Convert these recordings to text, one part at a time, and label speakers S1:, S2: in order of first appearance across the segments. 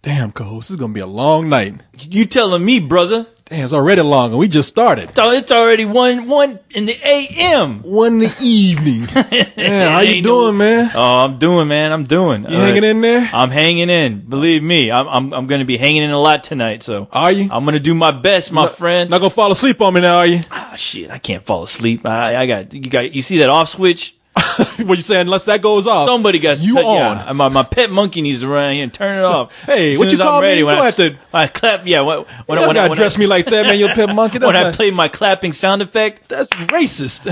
S1: Damn, co-host, this is gonna be a long night.
S2: You telling me, brother?
S1: Damn, it's already long, and we just started.
S2: It's already 1 in the a.m.
S1: 1 in the evening. Man, how you doing, man?
S2: Oh, I'm doing, man. I'm doing.
S1: You hanging in there?
S2: I'm hanging in. Believe me, I'm going to be hanging in a lot tonight. So
S1: are you?
S2: I'm going to do my best, my friend.
S1: Not gonna fall asleep on me now, are you?
S2: Ah, shit, I can't fall asleep. You see that off switch?
S1: What you saying? Unless that goes off,
S2: somebody got
S1: you on.
S2: Yeah, my pet monkey needs to run here and turn it off.
S1: Hey, what you call me? You
S2: when
S1: have to.
S2: I clap. Yeah, when
S1: you
S2: I
S1: address me like that, man. You're a pet monkey.
S2: When I play my clapping sound effect,
S1: that's racist.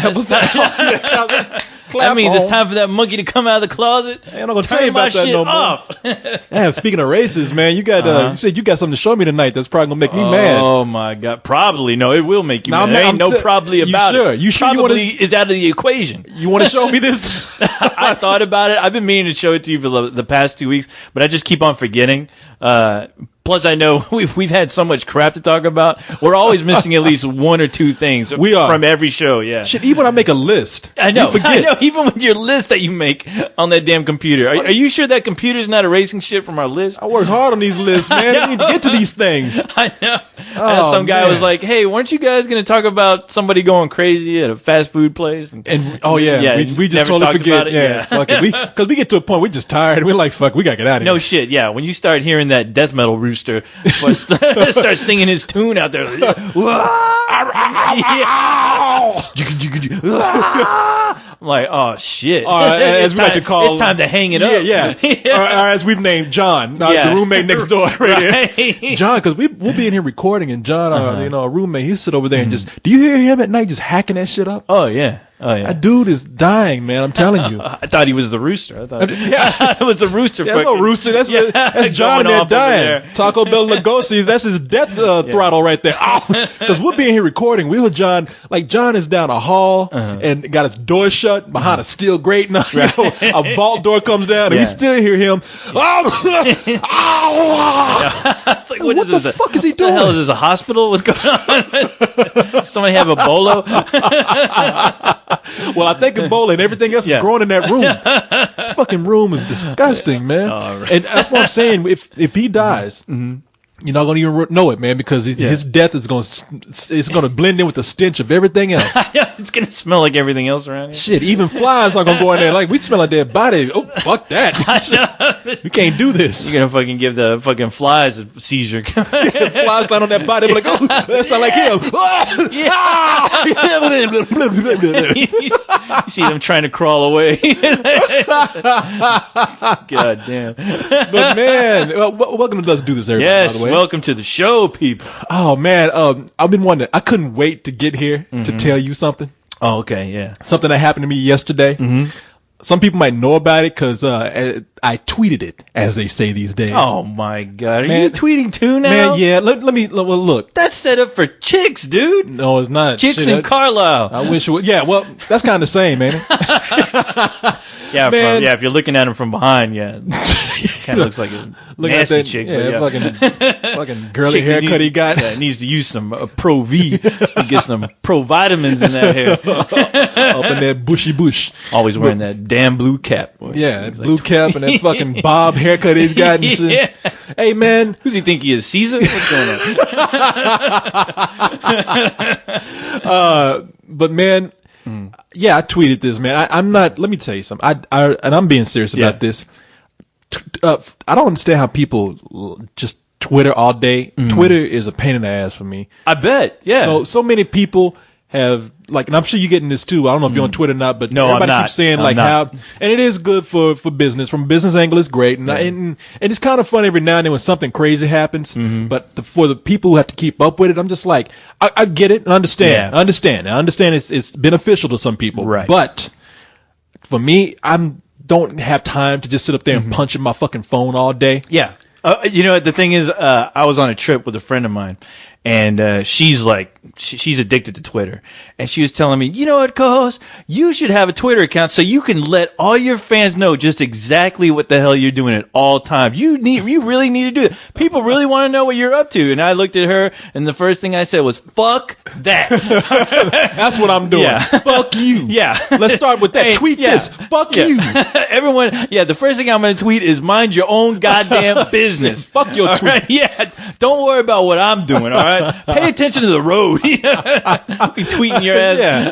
S2: That means it's time for that monkey to come out of the closet.
S1: I'm not gonna tell you about that no more. Damn, speaking of racist, man, you got you said you got something to show me tonight. That's probably gonna make me mad.
S2: Oh my god, probably no, it will make you mad. There ain't no probably about it.
S1: You sure?
S2: Probably is out of the equation.
S1: You want to show me this?
S2: I thought about it. I've been meaning to show it to you for the past 2 weeks, but I just keep on forgetting. Plus, I know we've had so much crap to talk about. We're always missing at least one or two things from every show. Yeah.
S1: Shit, even when I make a list,
S2: I know.
S1: You forget.
S2: I know. Even with your list that you make on that damn computer, are you sure that computer's not erasing shit from our list?
S1: I work hard on these lists, man. I need to get to these things.
S2: I know. Some guy was like, "Hey, weren't you guys going to talk about somebody going crazy at a fast food place?"
S1: And we just totally forget. Yeah, fuck it. Because we get to a point we're just tired. We're like, fuck, we gotta get out of here.
S2: No shit. Yeah, when you start hearing that death metal rooster start singing his tune out there. I'm like, oh shit!
S1: As we like to call,
S2: it's time to hang it up.
S1: Yeah. Or as we've named John, the roommate next door, right here. John, because we'll be in here recording, and John, our roommate, he'll sit over there and just. Do you hear him at night just hacking that shit up?
S2: Oh yeah.
S1: That dude is dying, man. I'm telling you.
S2: I thought he was the rooster. I thought it was the rooster.
S1: That's no rooster. That's John there dying. Taco Bell Lugosi's. That's his death throttle right there. Because we'll be in here recording. We hear John. Like John is down a hall and got his door shut behind a steel grate. Now, a vault door comes down and we still hear him.
S2: It's like, what is
S1: the fuck is he doing?
S2: What the hell is this? A hospital? What's going on? Somebody have Ebola?
S1: Well, I think Ebola and everything else is growing in that room. Fucking room is disgusting, man. Right. And that's what I'm saying. If he dies, you're not going to even know it, man, because his death is going to blend in with the stench of everything else.
S2: It's going to smell like everything else around here.
S1: Shit, even flies are going to go in there. Like, we smell a dead body. Oh, fuck that. We can't do this.
S2: You're going to fucking give the fucking flies a seizure.
S1: Flies land on that body. They're like, oh, that's not like him.
S2: You see them trying to crawl away. God damn.
S1: But, man, welcome to Let's Do This, everybody,
S2: yes,
S1: by the way.
S2: Welcome to the show, people.
S1: Oh, man. I've been wondering. I couldn't wait to get here to tell you something.
S2: Oh, okay, yeah.
S1: Something that happened to me yesterday. Some people might know about it because I tweeted it, as they say these days.
S2: Oh, my God. Are you tweeting too now?
S1: Man, yeah. Let me look.
S2: That's set up for chicks, dude.
S1: No, it's not.
S2: Chicks in Carlisle.
S1: I wish it would. Yeah, well, that's kind of the same, ain't it?
S2: If you're looking at him from behind, kind of looks like a nasty chick.
S1: Yeah, fucking girly haircut he got.
S2: Yeah, needs to use some Pro V. Get some Pro vitamins in that hair.
S1: Up in that bushy bush.
S2: Always wearing that damn blue cap. Boy.
S1: Yeah, blue cap and that fucking bob haircut he's got and shit.
S2: Yeah.
S1: Hey, man.
S2: Who's he think he is, Caesar? What's going
S1: on? But, man, I tweeted this, man. I'm not, let me tell you something. And I'm being serious about this. I don't understand how people just Twitter all day. Twitter is a pain in the ass for me.
S2: I bet. Yeah.
S1: So many people have, like, and I'm sure you're getting this too. I don't know if you're on Twitter or not, but
S2: no,
S1: everybody keeps saying how, and it is good for business. From a business angle, it's great, and it's kind of fun every now and then when something crazy happens. But for the people who have to keep up with it, I'm just like, I get it and understand. I understand it's beneficial to some people,
S2: right?
S1: But for me, don't have time to just sit up there and punch in my fucking phone all day.
S2: Yeah. The thing is, I was on a trip with a friend of mine, and she's like, she's addicted to Twitter, and she was telling me, you know what, co-host, you should have a Twitter account so you can let all your fans know just exactly what the hell you're doing at all times. You really need to do it. People really want to know what you're up to. And I looked at her, and the first thing I said was, fuck that.
S1: That's what I'm doing.
S2: Yeah.
S1: Fuck you.
S2: Yeah.
S1: Let's start with that. Tweet this. Fuck you.
S2: Everyone, the first thing I'm going to tweet is mind your own goddamn business.
S1: Fuck your tweet.
S2: Right? Yeah. Don't worry about what I'm doing, all right? Pay attention to the road. I'll be tweeting your ass.
S1: Yeah.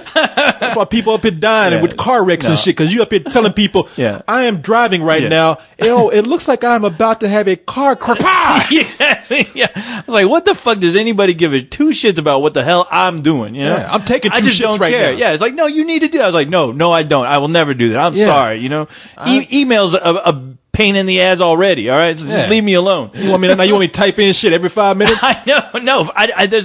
S1: That's why people up here dying with car wrecks and shit, because you up here telling people, I am driving right now. It looks like I'm about to have a car crash.
S2: Exactly. Yeah. I was like, what the fuck does anybody give a two shits about what the hell I'm doing? You know?
S1: Yeah, I'm taking two
S2: I just
S1: shits
S2: don't
S1: right
S2: care.
S1: now.
S2: Yeah, it's like, no, you need to do it. I was like, no, I don't. I will never do that. I'm sorry. You know, emails a pain in the ass already. All right, so just leave me alone.
S1: You want me now? You want me to type in shit every 5 minutes?
S2: I know. No,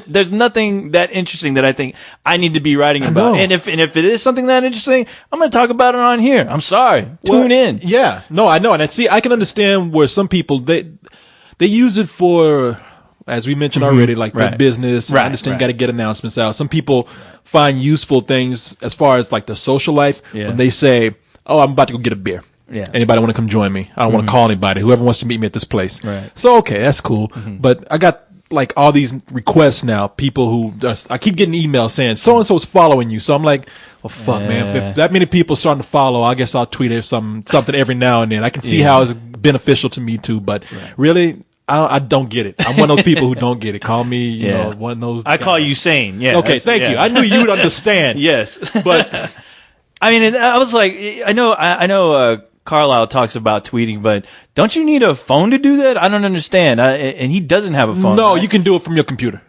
S2: there's nothing that interesting that I think I need to be writing about. And if it is something that interesting, I'm going to talk about it on here. I'm sorry. Tune in.
S1: Yeah. No, I know. And I can understand where some people they use it for, as we mentioned already, like their business. I understand you got to get announcements out. Some people find useful things as far as like their social life when they say, "Oh, I'm about to go get a beer. Yeah. Anybody want to come join me? I don't want to call anybody. Whoever wants to meet me at this place." Right. So okay, that's cool. But I got like all these requests now. People who I keep getting emails saying so and so is following you. So I'm like, well, fuck, man. If that many people starting to follow, I guess I'll tweet something every now and then. I can see how it's beneficial to me too. But really, I don't get it. I'm one of those people who don't get it. Call me, you know, one of those.
S2: I call you sane. Yeah.
S1: Okay, thank you. I knew you would understand.
S2: Yes,
S1: but
S2: I mean, I was like, I know. Carlisle talks about tweeting, but don't you need a phone to do that? I don't understand. And he doesn't have a phone.
S1: No, you can do it from your computer.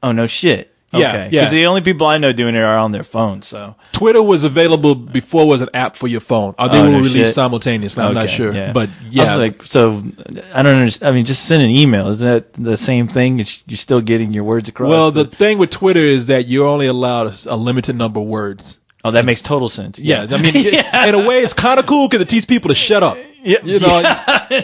S2: Oh, no shit.
S1: Yeah,
S2: okay. Because the only people I know doing it are on their phones. So
S1: Twitter was available before it was an app for your phone. Or they were released simultaneously. I'm not sure. Yeah. But yeah. I was
S2: like, so I don't understand. I mean, just send an email. Is that the same thing? You're still getting your words across?
S1: Well, the thing with Twitter is that you're only allowed a limited number of words.
S2: Oh, that makes total sense.
S1: Yeah. I mean, in a way, it's kind of cool because it teaches people to shut up.
S2: Yeah, you know,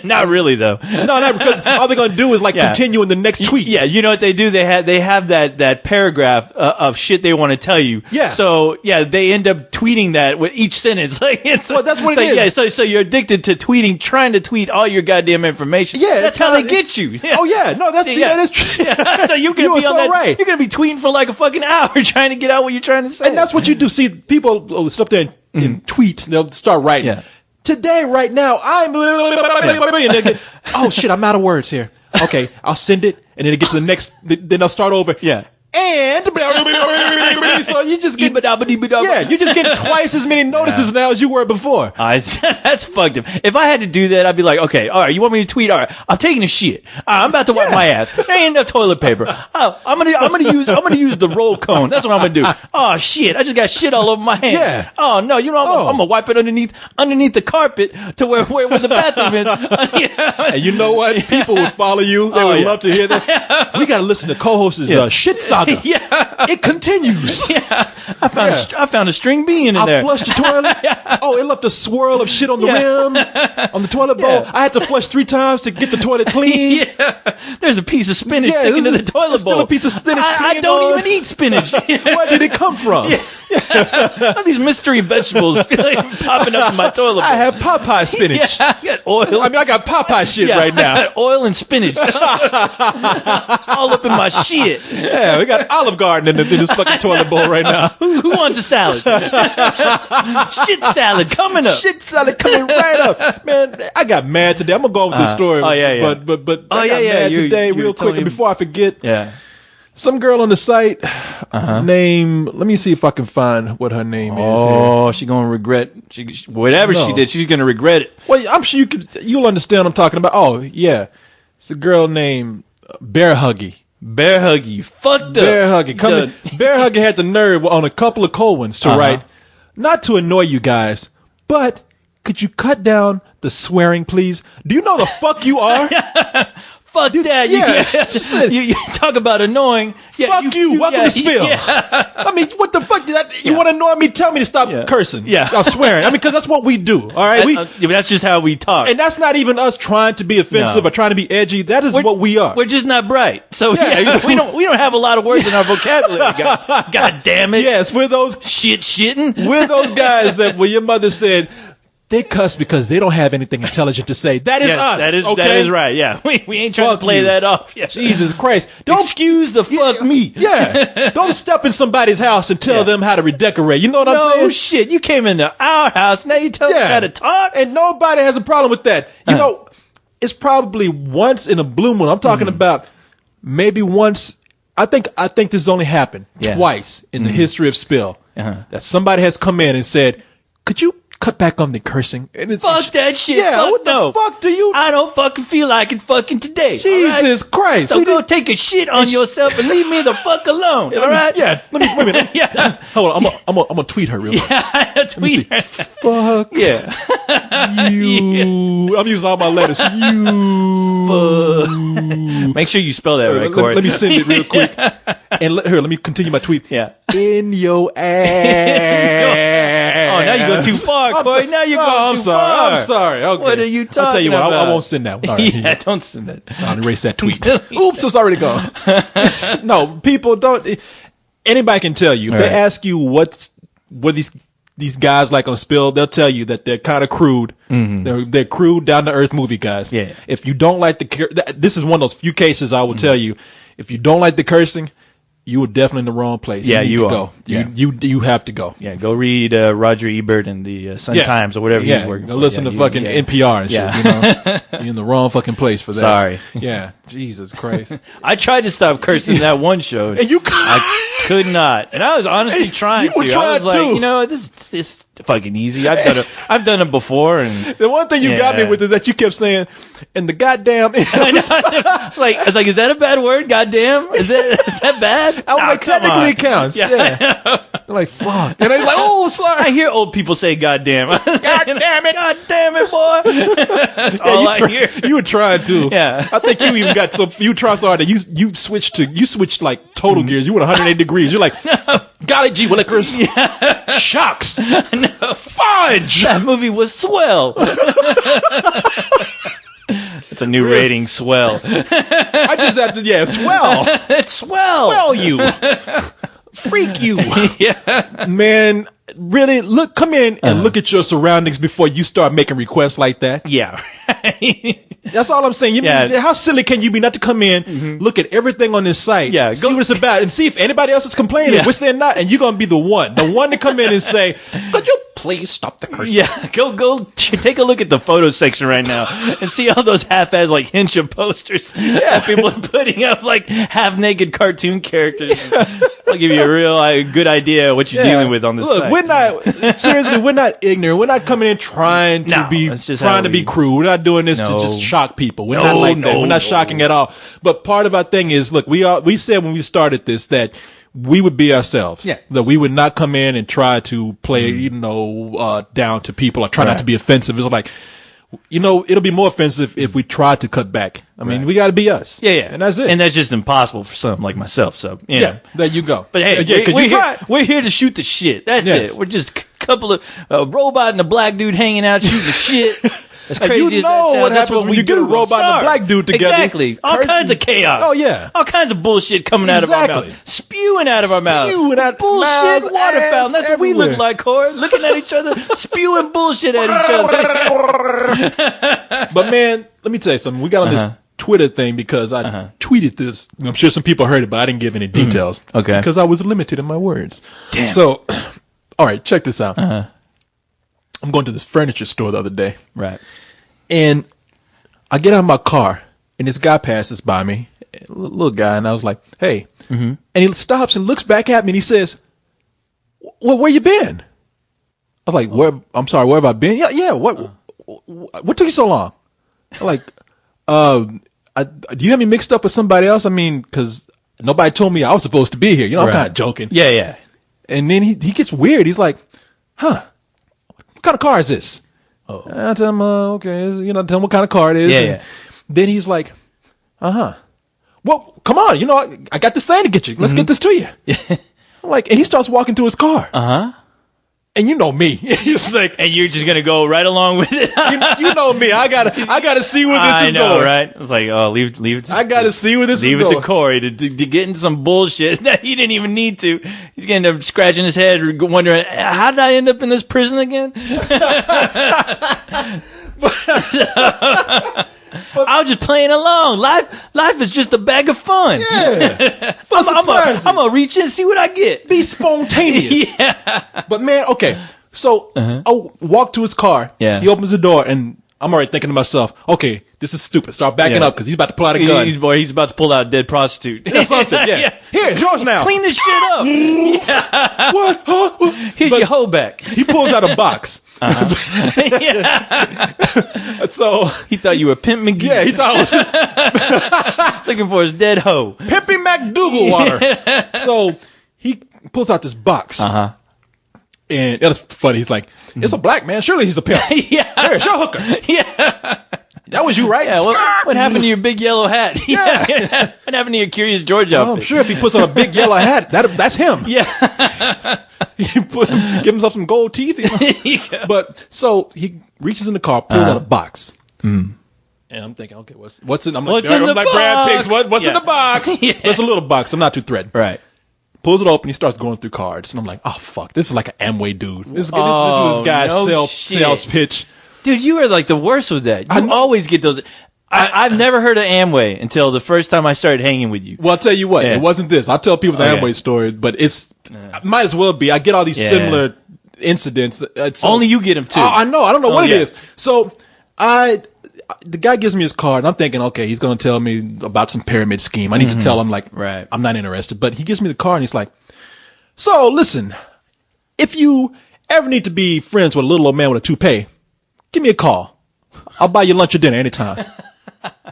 S2: not really though.
S1: No, not because all they're gonna do is continue in the next tweet.
S2: Yeah, you know what they do? They have that paragraph of shit they want to tell you.
S1: Yeah.
S2: So they end up tweeting that with each sentence. Like
S1: that's what it is.
S2: Yeah. So you're addicted to tweeting, trying to tweet all your goddamn information. Yeah. That's how they get you. Yeah.
S1: Oh yeah. No, that's true.
S2: Yeah. So you're gonna be on that. Right. You're gonna be tweeting for like a fucking hour trying to get out what you're trying to say.
S1: And that's what you do. See, people will sit up there and tweet. They'll start writing. Yeah. Today, right now, I'm. Oh shit! I'm out of words here. Okay, I'll send it, and then it gets to the next. Then I'll start over.
S2: Yeah.
S1: And so you just get you're just getting twice as many notices now as you were before.
S2: That's fucked up. If I had to do that, I'd be like, okay, all right, you want me to tweet? All right, I'm taking a shit. I'm about to wipe my ass. There ain't enough toilet paper. I'm gonna use the roll cone. That's what I'm gonna do. Oh shit, I just got shit all over my hands.
S1: Yeah.
S2: Oh no, you know I'm gonna wipe it underneath the carpet to where the bathroom is.
S1: And you know what? People would follow you. They would love to hear that. We gotta listen to co-host's shit saga.
S2: Yeah,
S1: it continues.
S2: Yeah, I found a string bean in there.
S1: I flushed the toilet. Oh, it left a swirl of shit on the rim, on the toilet bowl. I had to flush 3 times to get the toilet clean.
S2: There's a piece of spinach sticking to the toilet bowl.
S1: Still a piece of spinach.
S2: I don't even eat spinach.
S1: Where did it come from?
S2: All these mystery vegetables popping up in my toilet bowl.
S1: I have Popeye spinach.
S2: I got oil.
S1: I got Popeye shit right now.
S2: I got oil and spinach all up in my shit.
S1: Yeah, we got Olive Garden in this fucking toilet bowl right now.
S2: Who wants a salad? Shit salad coming up.
S1: Shit salad coming right up. Man, I got mad today. I'm gonna go on with this story.
S2: Oh yeah.
S1: But I got mad today real quick. And before I forget, some girl on the site named. Let me see if I can find what her name is.
S2: Oh, she's gonna regret. Whatever she did, she's gonna regret it.
S1: Well, I'm sure you'll understand what I'm talking about. Oh yeah, it's a girl named Bear Huggy.
S2: Bear Huggy, fucked up.
S1: Bear Huggy, Bear Huggy had the nerve on a couple of cold ones to write, not to annoy you guys, but could you cut down the swearing, please? Do you know the fuck you are?
S2: Fuck that.
S1: Yeah.
S2: You talk about annoying. Yeah,
S1: fuck you. Welcome to Spill. Yeah. I mean, what the fuck? You want to annoy me? Tell me to stop cursing.
S2: Yeah.
S1: I'm swearing. I mean, because that's what we do. All right.
S2: That's just how we talk.
S1: And that's not even us trying to be offensive or trying to be edgy. That is what we are.
S2: We're just not bright. So we don't have a lot of words in our vocabulary. God damn it.
S1: Yes, we're those
S2: shitting.
S1: We're those guys that when your mother said, they cuss because they don't have anything intelligent to say. That is us.
S2: That is right. Yeah, we ain't trying to play that off. Yeah.
S1: Jesus Christ!
S2: Don't excuse the fuck me.
S1: Yeah, don't step in somebody's house and tell them how to redecorate. You know what I'm saying?
S2: No shit. You came into our house. Now you tell them how to talk.
S1: And nobody has a problem with that. You know, it's probably once in a blue moon. I'm talking about maybe once. I think this has only happened twice in the history of Spill that somebody has come in and said, "Could you cut back on the cursing?" And
S2: fuck that shit.
S1: Yeah, what the fuck do you?
S2: I don't fucking feel like it fucking today.
S1: Jesus Christ.
S2: So go take a shit on yourself and leave me the fuck alone. All right?
S1: Yeah. Let me wait a minute. Yeah. Hold on. I'm gonna tweet her real quick.
S2: Yeah, tweet her.
S1: Fuck.
S2: Yeah.
S1: You. I'm using all my letters. You.
S2: Make sure you spell that right, Corey.
S1: Let me send it real quick. And let me continue my tweet.
S2: Yeah.
S1: In your ass.
S2: Oh, now you go too far, Corey. Now you're going too far.
S1: I'm sorry. Okay.
S2: What are you talking about?
S1: I'll tell you what. I won't send that. All right,
S2: yeah, don't send that.
S1: I'll erase that tweet. Oops, it's already gone. No, people don't. Anybody can tell you. If they ask you what these guys like on Spill, they'll tell you that they're kind of crude. Mm-hmm. They're crude, down to earth movie guys.
S2: Yeah.
S1: If you don't like this is one of those few cases I will tell you. If you don't like the cursing, you were definitely in the wrong place.
S2: Yeah, you are.
S1: Go.
S2: Yeah.
S1: You have to go.
S2: Yeah, go read Roger Ebert and the Sun Times or whatever he's working.
S1: Go listen to fucking NPR and shit. You know, you're in the wrong fucking place for that.
S2: Sorry.
S1: Yeah, Jesus Christ.
S2: I tried to stop cursing that one show.
S1: And you
S2: I could not, and I was honestly trying to. I was like, you know, this is fucking easy. I've done it before. And
S1: the one thing you got me with is that you kept saying, and the goddamn.
S2: I was like, is that a bad word? Goddamn, is that bad?
S1: I was like, technically it counts. Yeah. They're like, fuck. And they're like, oh, sorry.
S2: I hear old people say goddamn.
S1: God damn it.
S2: God damn it, boy. That's all I hear.
S1: You were trying to.
S2: Yeah.
S1: I think you even got you tried so hard that you switched like total gears. You went 180 degrees. You're like, golly gee willikers. Yeah. Shucks.
S2: No.
S1: Fudge.
S2: That movie was swell. It's a new rating, swell.
S1: I just have to, swell.
S2: It's swell.
S1: Swell you. Freak you.
S2: Yeah.
S1: Man, really, come in and look at your surroundings before you start making requests like that.
S2: Yeah.
S1: That's all I'm saying. How silly can you be not to come in, look at everything on this site, see what it's about, and see if anybody else is complaining, which they're not, and you're going to be the one to come in and say, could you please stop the cursing?
S2: Yeah, go take a look at the photo section right now and see all those half-ass like Henshaw posters that people are putting up, like half-naked cartoon characters. I'll give you a real good idea of what you're dealing with on this site.
S1: We're not ignorant. We're not coming in trying to be crude. We're not doing this to just shock people. We're not like that. We're not shocking at all. But part of our thing is, look, we said when we started this that we would be ourselves. Yeah. That we would not come in and try to play, down to people or try not to be offensive. It's like, it'll be more offensive if we try to cut back. I mean, we got to be us.
S2: Yeah, yeah.
S1: And that's it.
S2: And that's just impossible for some like myself. So,
S1: there you go.
S2: But hey, we're here to shoot the shit. That's it. We're just a couple of robot and a black dude hanging out shooting the shit. As crazy as that sounds,
S1: what happens when you get a robot and a black dude together.
S2: Exactly. All kinds of chaos.
S1: Oh, yeah.
S2: All kinds of bullshit coming out of our mouth. Spewing out of our mouth. Bullshit water fountain. That's what we look like, Corey. Looking at each other, spewing bullshit at each other.
S1: But, man, let me tell you something. We got on this Twitter thing because I tweeted this. I'm sure some people heard it, but I didn't give any details.
S2: Okay.
S1: Because I was limited in my words.
S2: Damn.
S1: So, all right, check this out. I'm going to this furniture store the other day.
S2: Right.
S1: And I get out of my car, and this guy passes by me, a little guy, and I was like, hey. And he stops and looks back at me, and he says, well, where you been? I was like, I'm sorry, where have I been? Yeah, what took you so long? I'm like, do you have me mixed up with somebody else? I mean, because nobody told me I was supposed to be here. I'm kind of joking.
S2: Yeah, yeah.
S1: And then he gets weird. He's like, what kind of car is this? I tell him, okay, tell him what kind of car it is.
S2: Yeah, yeah.
S1: Then he's like, Well, come on. You know, I got this thing to get you. Let's get this to you. I'm like, and he starts walking to his car. And you know me. It's like,
S2: and you're just gonna go right along with it.
S1: you know me. I gotta see where this is going.
S2: Right? It's like, oh, leave it.
S1: I gotta see where this is going.
S2: Leave it to Corey to get into some bullshit that he didn't even need to. He's gonna end up scratching his head, wondering, how did I end up in this prison again? I was just playing along. Life is just a bag of fun.
S1: Yeah.
S2: I'm gonna reach in and see what I get.
S1: Be spontaneous.
S2: Yeah.
S1: But man, okay. So I walk to his car.
S2: Yeah.
S1: He opens the door, and I'm already thinking to myself, okay, this is stupid. Start backing up because he's about to pull out a gun.
S2: He's about to pull out a dead prostitute.
S1: Yeah, something. Yeah. Here, it's yours now.
S2: Clean this shit up. Yeah.
S1: What? Huh?
S2: Here's your hoe back.
S1: He pulls out a box. So
S2: he thought you were Pimp McGee.
S1: Yeah, he thought
S2: looking for his dead hoe.
S1: Pimpy McDougal water. So he pulls out this box. And that's funny. He's like, it's a black man. Surely he's a pimp.
S2: Yeah.
S1: Here, show hooker.
S2: Yeah.
S1: That was you, right?
S2: Yeah. What happened to your big yellow hat?
S1: Yeah.
S2: What happened to your Curious George outfit?
S1: I'm sure if he puts on a big yellow hat, that's him.
S2: Yeah.
S1: Give himself some gold teeth. But so he reaches in the car, pulls out a box. And I'm thinking, okay, what's in? I'm like Brad Picks. What's in the box?
S2: Yeah.
S1: There's a little box. I'm not too threatened.
S2: Right.
S1: Pulls it open. He starts going through cards, and I'm like, oh fuck, this is like an Amway dude. This was this guy's sales pitch.
S2: Dude, you are like the worst with that. You always get those. I've never heard of Amway until the first time I started hanging with you.
S1: Well, I'll tell you what, it wasn't this. I'll tell people the Amway story, but might as well be. I get all these similar incidents.
S2: Only you get them too.
S1: I know. I don't know what it is. So the guy gives me his card, and I'm thinking, okay, he's going to tell me about some pyramid scheme. I need to tell him, like, I'm not interested. But he gives me the card, and he's like, so listen, if you ever need to be friends with a little old man with a toupee, give me a call. I'll buy you lunch or dinner anytime.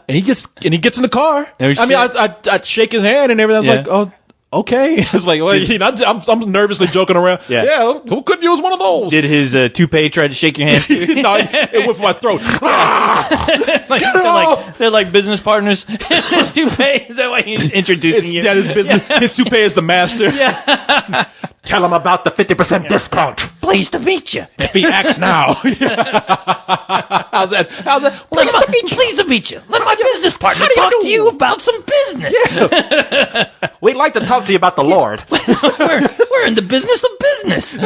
S1: And he gets in the car. I mean, I shake his hand and everything. I was like, oh, okay. It's like, well, you know, I'm nervously joking around. Yeah, who couldn't use one of those?
S2: Did his toupee try to shake your hand?
S1: No, it went for my throat.
S2: they're like business partners. His toupee, is that why he's introducing you?
S1: That is business. His toupee is the master.
S2: Yeah.
S1: Tell him about the 50% discount.
S2: Pleased to meet you.
S1: If he acts now. How's that?
S2: Pleased to meet you. Let my business partner talk to you about some business.
S1: Yeah. We'd like to talk to you about the Lord.
S2: We're in the business of business.
S1: He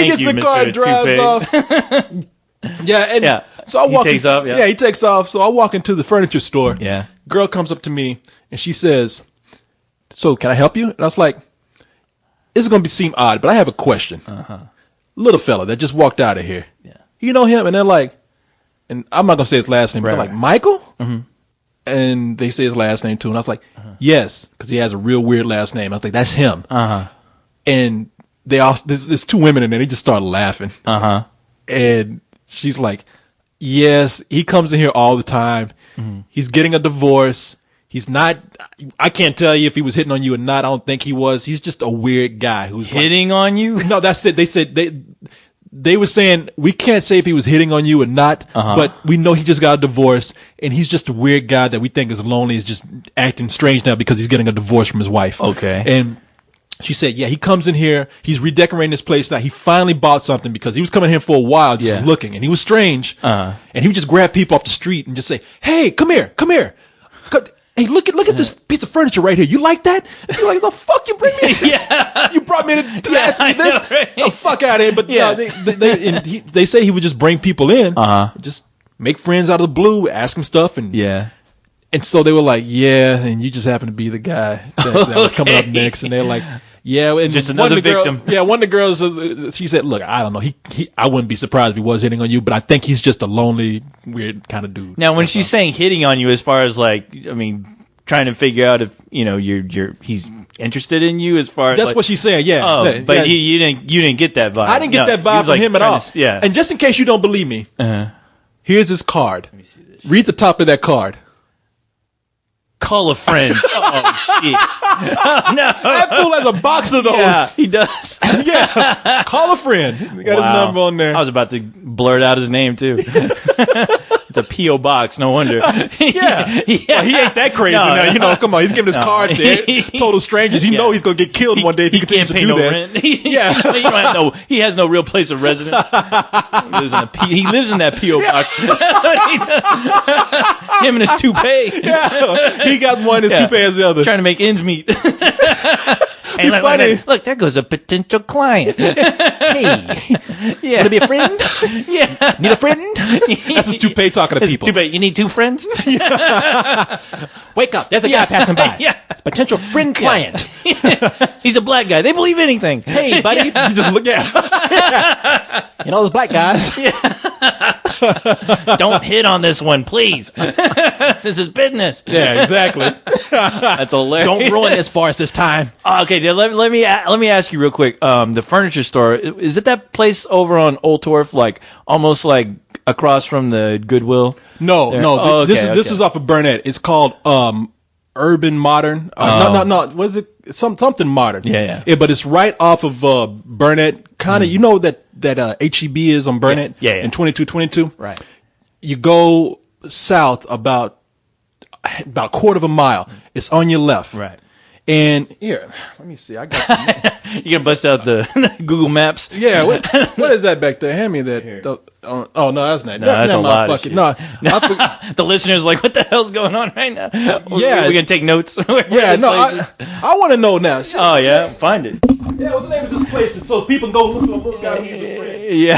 S1: gets the car and drives off. So I walk.
S2: He takes off.
S1: Yeah, he takes off. So I walk into the furniture store.
S2: Yeah.
S1: Girl comes up to me and she says, "So can I help you?" And I was like, "This is going to seem odd, but I have a question." Little fella that just walked out of here.
S2: Yeah.
S1: You know him? And they're like, and I'm not going to say his last name, but they're like, Michael? And they say his last name too. And I was like, yes, because he has a real weird last name. I was like, that's him. And they all, there's two women in there. They just started laughing. And she's like, yes, he comes in here all the time. He's getting a divorce. He's not, I can't tell you if he was hitting on you or not. I don't think he was. He's just a weird guy who's
S2: hitting on you.
S1: No, that's it. They said they were saying we can't say if he was hitting on you or not, but we know he just got a divorce and he's just a weird guy that we think is lonely, is just acting strange now because he's getting a divorce from his wife.
S2: Okay.
S1: And she said, yeah, he comes in here. He's redecorating this place now. He finally bought something because he was coming here for a while just looking, and he was strange. And he would just grab people off the street and just say, hey, come here. Hey, look at this piece of furniture right here. You like that? You're like, the fuck you bring me? You brought me to ask me this? Know, right? The fuck out of here. But they say he would just bring people in, just make friends out of the blue, ask them stuff, and and so they were like, yeah, and you just happen to be the guy that was coming up next, and they're like, yeah, and
S2: just another victim.
S1: One of the girls, she said, look, I don't know, I wouldn't be surprised if he was hitting on you, but I think he's just a lonely, weird kind of dude.
S2: Now, when she's saying hitting on you, as far as like, I mean, trying to figure out if he's interested in you, as far as
S1: that's like, what she's saying,
S2: but you didn't get that vibe.
S1: I didn't get that vibe from him at all. And just in case you don't believe me, here's his card. Let me see this. Read the top of that card.
S2: Call a friend. Oh, shit. Oh, no.
S1: That fool has a box of those.
S2: Yeah, he does.
S1: Call a friend. He got his number on there.
S2: I was about to blurt out his name, too. It's a P.O. box. No wonder.
S1: Yeah. Well, he ain't that crazy now. You know, come on. He's giving his cards to total strangers. He know he's going to get killed one day if he continues to do that.
S2: Rent. He has no real place of residence. He lives in that P.O. box. That's what he does. Him and his toupee.
S1: Yeah. He got one, his toupee has the other.
S2: Trying to make ends meet. Hey, look, there goes a potential client. Hey, want to be a friend? Yeah, need a friend?
S1: That's his toupee talking to people.
S2: Toupee, you need 2 friends?
S1: Wake up! There's a guy passing by. It's a potential friend client.
S2: He's a black guy. They believe anything.
S1: Hey, buddy, you just look at. You know those black guys.
S2: Don't hit on this one, please. This is business.
S1: Yeah, exactly.
S2: That's hilarious.
S1: Don't ruin this for us this time.
S2: Okay, let me ask you real quick. The furniture store, is it that place over on Old Torf, like almost like across from the Goodwill?
S1: No. This is off of Burnett. It's called Urban Modern. No. What is it? It's something modern.
S2: Yeah.
S1: But it's right off of Burnett. Kind of, you know that HEB is on Burnett.
S2: Yeah.
S1: In 2222.
S2: Right.
S1: You go south about a quarter of a mile. It's on your left.
S2: Right.
S1: And here, let me see. I got
S2: you gonna bust out the Google Maps?
S1: Yeah. What is that back there? Hand me that. Oh no, that's not.
S2: No, that's a lot of shit.
S1: No.
S2: The listeners like, what the hell's going on right now?
S1: Yeah,
S2: we're gonna take notes.
S1: I want to know now.
S2: Oh yeah, find it.
S1: Yeah, what's the name of this place? So people can go look for a little guy who's a friend.
S2: Yeah,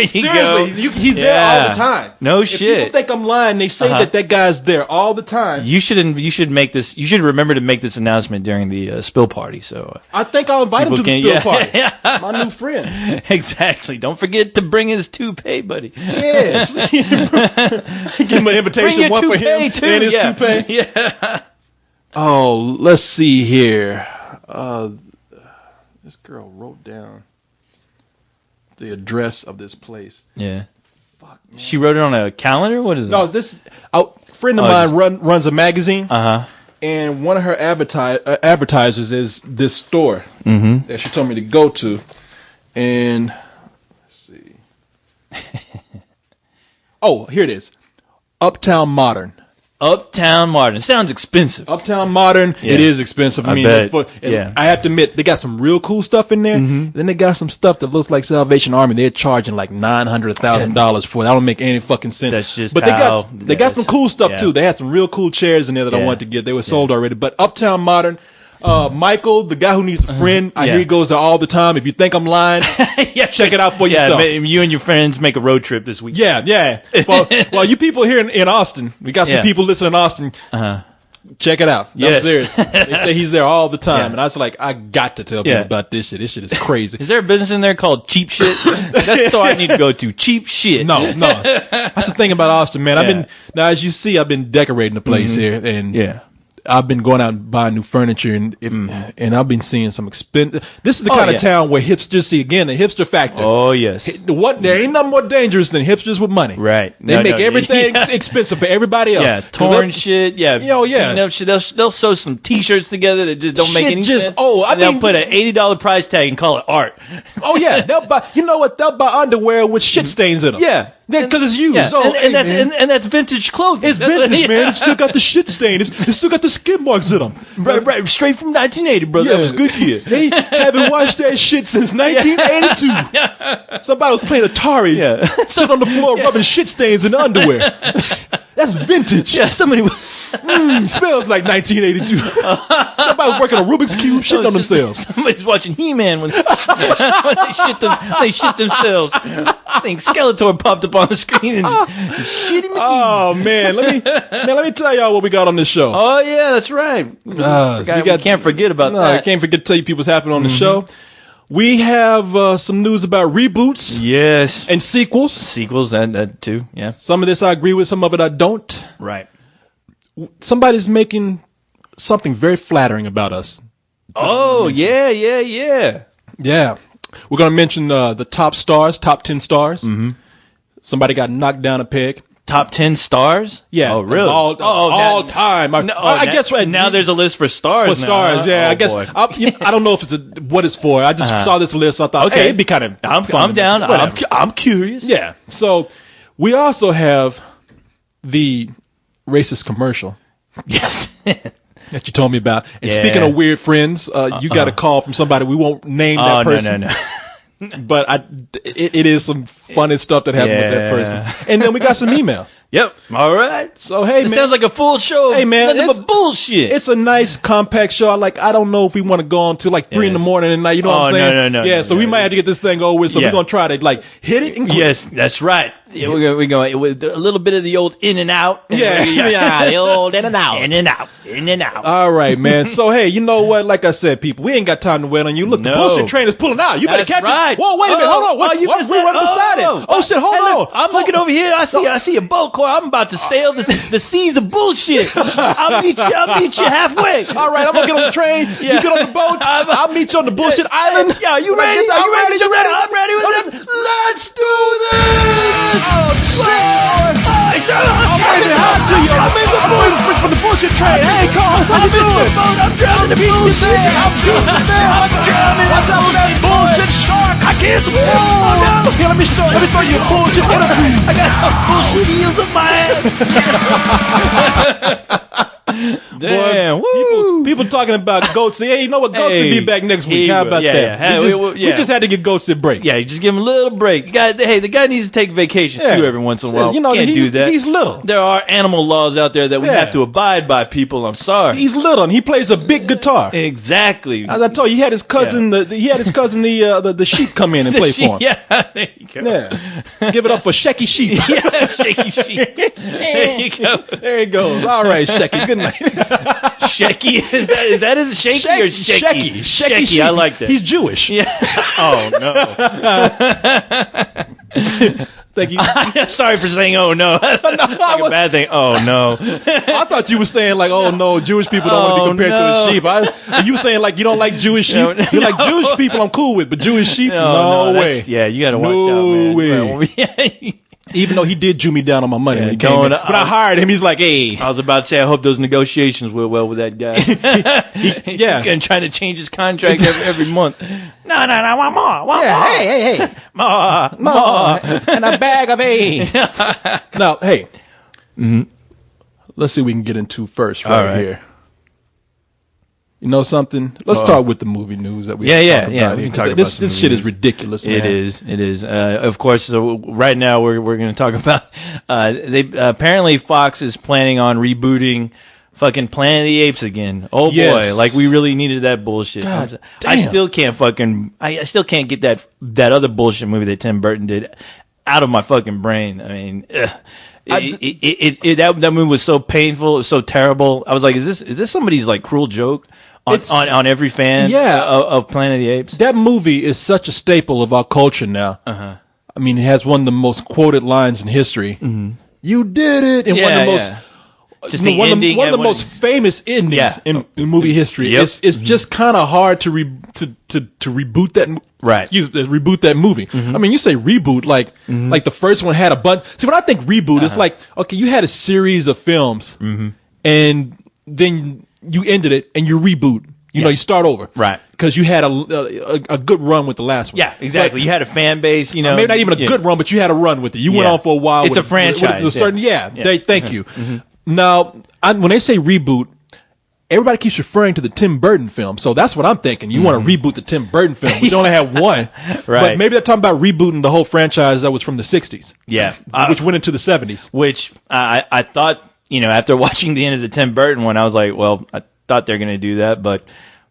S1: seriously, he's there all the time.
S2: No
S1: if
S2: shit.
S1: People think I'm lying. They say that guy's there all the time.
S2: You should make this. You should remember to make this announcement during the spill party. So
S1: I think I'll invite him to the spill party. My new friend.
S2: Exactly. Don't forget to bring his toupee, buddy.
S1: Yes. Give him an invitation, one for him
S2: too.
S1: And his toupee.
S2: Yeah.
S1: Oh, let's see here. This girl wrote down the address of this place.
S2: Yeah.
S1: Fuck, man.
S2: She wrote it on a calendar? What is it?
S1: No, a friend of mine runs a magazine.
S2: Uh-huh.
S1: And one of her advertisers is this store that she told me to go to. And let's see. Oh, here it is. Uptown Modern.
S2: Uptown Modern. It sounds expensive.
S1: Uptown Modern. Yeah. It is expensive. I
S2: bet.
S1: I have to admit, they got some real cool stuff in there. Then they got some stuff that looks like Salvation Army. They're charging like $900,000 for it. That don't make any fucking sense.
S2: That's just
S1: But they got some cool stuff too. They had some real cool chairs in there that I wanted to get. They were sold already. But Uptown Modern. Michael, the guy who needs a friend, I hear he goes there all the time. If you think I'm lying, check it out for yourself.
S2: You and your friends make a road trip this week.
S1: Yeah. Well, you people here in Austin, we got some people listening in Austin. Check it out.
S2: Yes.
S1: I'm serious. They say he's there all the time. And I was like, I got to tell people about this shit. This shit is crazy.
S2: Is there a business in there called Cheap Shit? That's the store I need to go to. Cheap Shit.
S1: No. That's the thing about Austin, man. As you see, I've been decorating the place here. And I've been going out and buying new furniture, and I've been seeing some expensive. This is the kind of town where hipsters see again the hipster factor.
S2: Oh yes,
S1: there ain't nothing more dangerous than hipsters with money.
S2: Right,
S1: they make everything expensive for everybody else.
S2: Yeah, torn shit. Yeah,
S1: shit.
S2: They'll sew some T-shirts together that just don't make any sense. They'll put an $80 price tag and call it art.
S1: Oh yeah, they'll buy. You know what? They'll buy underwear with shit stains in them.
S2: Yeah.
S1: Because it's used.
S2: Yeah. And that's vintage clothing.
S1: It's vintage, man. It's still got the shit stain. It's still got the skid marks in them.
S2: Right. Straight from 1980, brother. That was good year.
S1: They haven't washed that shit since 1982. Somebody was playing Atari, sitting on the floor rubbing shit stains in the underwear. That's vintage.
S2: Yeah, somebody was...
S1: smells like 1982. Somebody was working a Rubik's Cube shitting on themselves.
S2: Somebody's watching He-Man when they shit themselves. I think Skeletor popped up on the screen and shitting me.
S1: Oh man, let me tell y'all what we got on this show.
S2: Oh yeah, that's right. We can't forget about that.
S1: I can't forget to tell you people what's happening on the show. We have some news about reboots.
S2: Yes.
S1: And sequels.
S2: Sequels, that too, yeah.
S1: Some of this I agree with, some of it I don't.
S2: Right.
S1: Somebody's making something very flattering about us.
S2: Oh, yeah.
S1: Yeah. We're going to mention the top 10 stars. Mm-hmm. Somebody got knocked down a peg.
S2: Top 10 stars?
S1: Yeah.
S2: Oh, really?
S1: All time. I guess right
S2: now there's a list for stars.
S1: For stars, yeah. I guess I don't know if it's what it's for. I just saw this list. So I thought, okay, it'd be kind of.
S2: I'm down. I'm curious.
S1: Yeah. So we also have the racist commercial.
S2: Yes.
S1: That you told me about. And speaking of weird friends, you got a call from somebody. We won't name that person.
S2: No.
S1: But it is some funny stuff that happened with that person. And then we got some email.
S2: Yep. All right.
S1: So, hey, man.
S2: It sounds like a full show.
S1: Hey, man.
S2: Nothing but bullshit.
S1: It's a nice, compact show. I don't know if we want to go on to 3 in the morning and night. You know what I'm saying?
S2: No.
S1: Yeah, so we might have to get this thing over with. So we're going to try to, hit it and quit.
S2: Yes, that's right. Yeah, we're going with a little bit of the old in and out.
S1: Yeah,
S2: the old in and out. In and out.
S1: All right, man. So, hey, you know what? Like I said, people, we ain't got time to wait on you. Look, the bullshit train is pulling out. You better catch it. Whoa, wait a minute. Hold on. What? We're right beside it. Oh, shit, hold on.
S2: I'm looking over here. I see a boat car. I'm about to sail the seas of bullshit. I'll meet you halfway.
S1: All right, I'm going to get on the train. You get on the boat. I'll meet you on the bullshit island.
S2: Yeah, you ready?
S1: Are you ready?
S2: I'm ready with it.
S1: Let's do this.
S2: Oh, shit.
S1: I'm ready to hot to you. I'm in the boat for the bullshit train. Hey, Carlos, how you doing?
S2: I'm drowning the bullshit.
S1: I'm drowning. Watch out for that bullshit shark. I can't swim. Oh, no. Here, let me throw you a bullshit energy.
S2: I got bullshit eels in my ass. Damn.
S1: Boy, people talking about goats. Hey, you know what? Goats will be back next week. How about that?
S2: Yeah.
S1: We just had to get goats a break.
S2: Yeah, you just give him a little break. The guy needs to take vacation too every once in a while.
S1: You know,
S2: can't do that.
S1: He's little.
S2: There are animal laws out there that we have to abide by, people. I'm sorry.
S1: He's little and he plays a big guitar.
S2: Exactly.
S1: As I told you, he had his cousin. The sheep come in and play for him.
S2: Yeah, there you go.
S1: Yeah, give it up for Shecky Sheep.
S2: Yeah, Shaky Sheep. There you go.
S1: There he goes. All right, Shecky. Good night.
S2: Shecky? Is that his Shaky or Shecky?
S1: Shecky.
S2: I like that.
S1: He's Jewish.
S2: Yeah. Oh no.
S1: Thank you.
S2: I'm sorry for saying oh no. That's like a bad thing. Oh no.
S1: I thought you were saying oh no, Jewish people don't want to be compared to a sheep. You were saying you don't like Jewish sheep. You're like Jewish people I'm cool with, but Jewish sheep, no way.
S2: Yeah, you got to watch out, man.
S1: No way. Even though he did Jew me down on my money when he came in. When I hired him, he's like, hey.
S2: I was about to say, I hope those negotiations went well with that guy. He's going to try to change his contract every month. No, one more.
S1: Hey. More. And a bag of hay. Now, hey. Let's see what we can get into first right here. You know something? Let's start with the movie news that we talk about.
S2: We can talk about
S1: this shit is ridiculous, man.
S2: It is. Of course, so right now we're going to talk about they apparently Fox is planning on rebooting fucking Planet of the Apes again. Oh boy, we really needed that bullshit.
S1: God
S2: I still can't get that other bullshit movie that Tim Burton did out of my fucking brain. I mean, that movie was so painful, it was so terrible. I was like, is this somebody's cruel joke on every fan of Planet of the Apes?
S1: That movie is such a staple of our culture now. Uh-huh. I mean, it has one of the most quoted lines in history. Mm-hmm. You did it! And one of the most one of the most famous endings in movie history. Yep. It's just kind of hard to reboot that.
S2: Right.
S1: Reboot that movie. Mm-hmm. I mean, you say reboot like the first one had a bunch. See, when I think reboot, it's okay, you had a series of films, and then you ended it and you reboot. You know, you start over.
S2: Right.
S1: Because you had a good run with the last one.
S2: Yeah, exactly. You had a fan base,
S1: maybe not even a good run, but you had a run with it. You went on for a while.
S2: It's a franchise.
S1: With a certain, thank you. Mm-hmm. Now, when they say reboot, everybody keeps referring to the Tim Burton film. So that's what I'm thinking. You want to reboot the Tim Burton film. We only have one.
S2: Right.
S1: But maybe they're talking about rebooting the whole franchise that was from the 60s.
S2: Yeah.
S1: Which went into the 70s.
S2: Which I thought, after watching the end of the Tim Burton one, I was like, well, I thought they're going to do that, but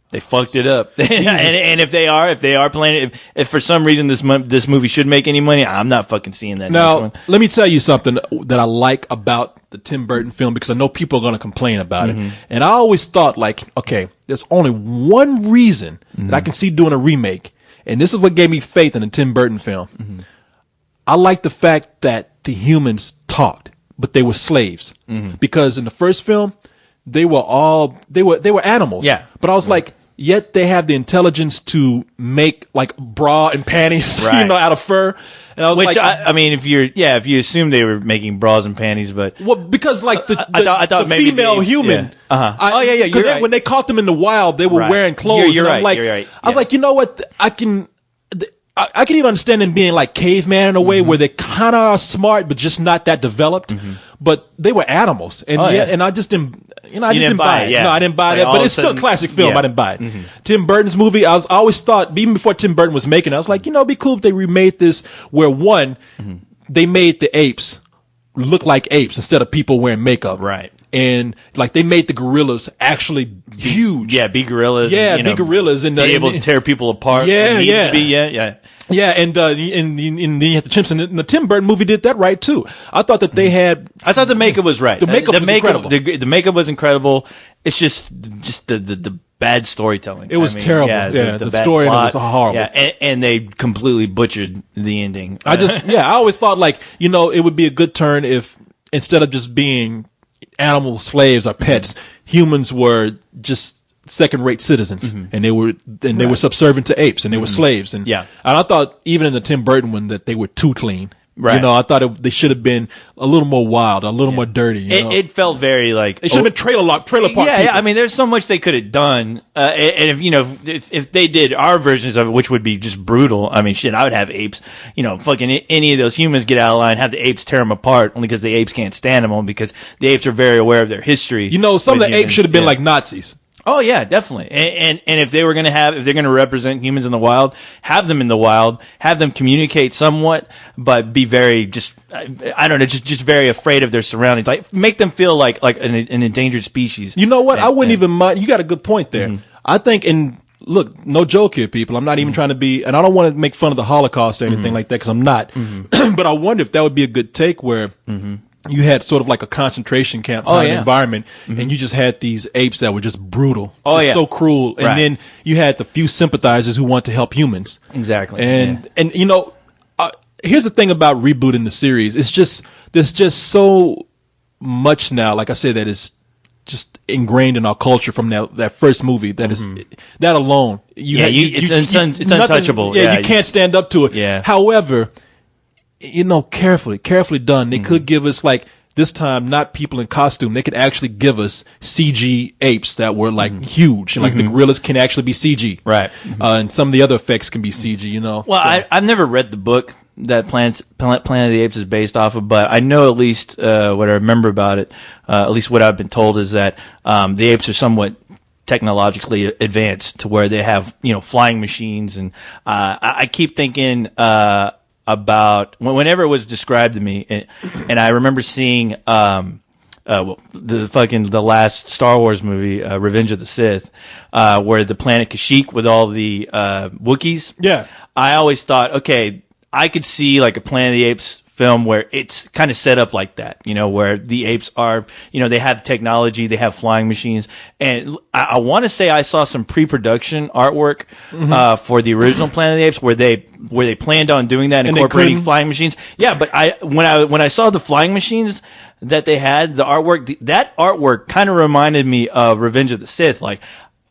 S2: they fucked it up. and if they are planning, if for some reason this movie should make any money, I'm not fucking seeing that next one.
S1: Now, let me tell you something that I like about the Tim Burton film, because I know people are going to complain about it. And I always thought, okay, there's only one reason that I can see doing a remake, and this is what gave me faith in the Tim Burton film. I like the fact that the humans talked, but they were slaves. Because in the first film, they were animals. Yeah. But I was like, yet they have the intelligence to make bra and panties, out of fur. And I was
S2: if you assume they were making bras and panties, but
S1: because
S2: I thought maybe
S1: female human.
S2: You're right.
S1: When they caught them in the wild, they were wearing clothes.
S2: You're right.
S1: I was like, you know what? I can even understand them being like caveman in a way where they kind of are smart, but just not that developed. But they were animals, and and I just didn't, I just didn't buy it.
S2: Yeah.
S1: No, I didn't buy that. But it's still a classic film. I didn't buy it. Tim Burton's movie, I always thought, even before Tim Burton was making it, I was like, it'd be cool if they remade this where they made the apes look like apes instead of people wearing makeup.
S2: Right.
S1: And like they made the gorillas actually huge.
S2: Yeah, be gorillas.
S1: Yeah, be gorillas and
S2: be able to tear people apart. Yeah.
S1: Yeah, and you have the chimps, and the Tim Burton movie did that right too. I thought that they had.
S2: I thought the makeup was right.
S1: The makeup was incredible.
S2: The makeup was incredible. It's just the bad storytelling.
S1: It was terrible. Yeah, the story was horrible.
S2: Yeah, and they completely butchered the ending.
S1: I always thought it would be a good turn if instead of just being animal slaves or pets, humans were just second-rate citizens, and they were subservient to apes, and they were slaves, and I thought even in the Tim Burton one that they were too clean. Right. I thought they should have been a little more wild, a little more dirty.
S2: It felt very like
S1: it should have been trailer park.
S2: Yeah, I mean, there's so much they could have done, and if they did our versions of it, which would be just brutal. I mean, shit, I would have apes. Fucking any of those humans get out of line, have the apes tear them apart, only because the apes can't stand them, because the apes are very aware of their history.
S1: Some of the apes should have been like Nazis.
S2: Oh yeah, definitely. And if they're going to represent humans in the wild, have them in the wild, have them communicate somewhat, but be very just very afraid of their surroundings. Like make them feel like an endangered species.
S1: You know what? I wouldn't even mind. You got a good point there. I think look, no joke here, people. I'm not even trying to be, and I don't want to make fun of the Holocaust or anything like that because I'm not. But I wonder if that would be a good take where. You had sort of like a concentration camp kind of environment, and you just had these apes that were just brutal, so cruel, and then you had the few sympathizers who want to help humans.
S2: Exactly.
S1: And here's the thing about rebooting the series: there's just so much now. Like I said, that is just ingrained in our culture from that first movie. That is that alone.
S2: It's untouchable.
S1: You can't stand up to it.
S2: Yeah.
S1: However. Carefully done. They could give us this time not people in costume. They could actually give us CG apes that were huge, and the gorillas can actually be CG,
S2: right?
S1: And some of the other effects can be CG. Well,
S2: I've never read the book that Planet of the Apes is based off of, but I know at least what I remember about it. At least what I've been told is that the apes are somewhat technologically advanced to where they have flying machines, and I keep thinking. About whenever it was described to me, and I remember seeing the last Star Wars movie, Revenge of the Sith, where the planet Kashyyyk with all the Wookiees.
S1: Yeah,
S2: I always thought, okay, I could see like a Planet of the Apes film where it's kind of set up like that, where the apes are, they have technology, they have flying machines, and I want to say I saw some pre-production artwork for the original Planet of the Apes where they planned on doing that, and incorporating flying machines. Yeah, but when I saw the flying machines that they had, the artwork, that artwork kind of reminded me of Revenge of the Sith. Like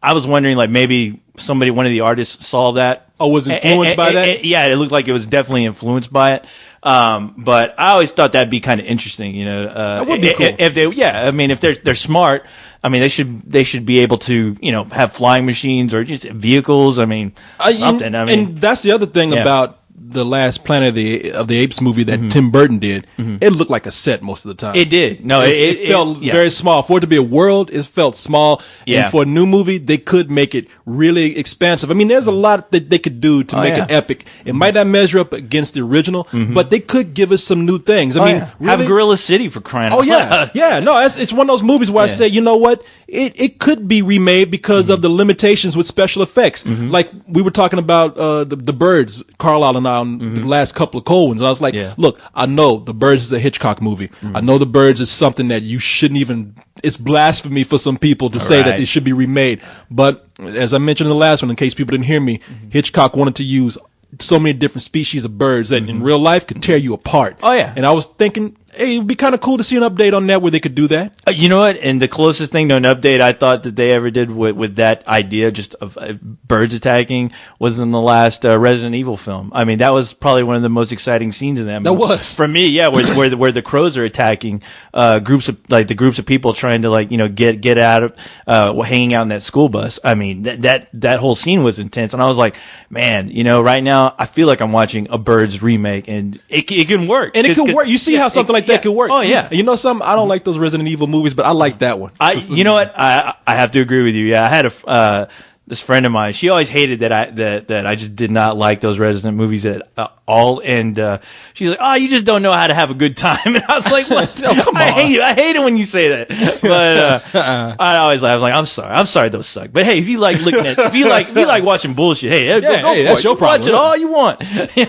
S2: I was wondering, maybe one of the artists saw that.
S1: Oh, was influenced by that?
S2: Yeah, it looked like it was definitely influenced by it. But I always thought that'd be kind of interesting,
S1: that would be cool.
S2: If they're smart, they should be able to, have flying machines or just vehicles. Something.
S1: And that's the other thing about the last Planet of the Apes movie that Tim Burton did. It looked like a set most of the time.
S2: It did. No,
S1: it felt very small. For it to be a world, it felt small.
S2: Yeah.
S1: And for a new movie, they could make it really expansive. There's a lot that they could do to make it epic. It might not measure up against the original, but they could give us some new things. Really,
S2: have Gorilla City for crying out loud.
S1: Yeah. No, it's one of those movies where I say, you know what? It could be remade because of the limitations with special effects. Like we were talking about the birds, Carlisle and I, on the last couple of cold ones. And I was like, look, I know The Birds is a Hitchcock movie. I know The Birds is something that you shouldn't even, it's blasphemy for some people to say that it should be remade. But as I mentioned in the last one, in case people didn't hear me, Hitchcock wanted to use so many different species of birds that in real life could tear you apart.
S2: Oh, yeah.
S1: And I was thinking, hey, it'd be kind of cool to see an update on that where they could do that.
S2: You know what? And the closest thing to an update I thought that they ever did with that idea just of birds attacking was in the last Resident Evil film. I mean, that was probably one of the most exciting scenes in that movie.
S1: That was.
S2: For me, yeah, where the crows are attacking groups of people trying to get out of hanging out in that school bus. I mean, that whole scene was intense, and I was like, man, right now I feel like I'm watching a Birds remake, and it can work.
S1: And it can work. You see how something like that could work.
S2: Oh yeah.
S1: You know something? I don't like those Resident Evil movies, but I like that one.
S2: You know what? I have to agree with you. Yeah, I had this friend of mine. She always hated that I just did not like those Resident movies at all. And she's like, "Oh, you just don't know how to have a good time." And I was like, "What?
S1: Oh, come on.
S2: I hate it when you say that." But I always laugh. I was like, "I'm sorry, those suck." But hey, if you like if you like watching bullshit, hey, go for
S1: that's
S2: it.
S1: your problem.
S2: Watch it all you want.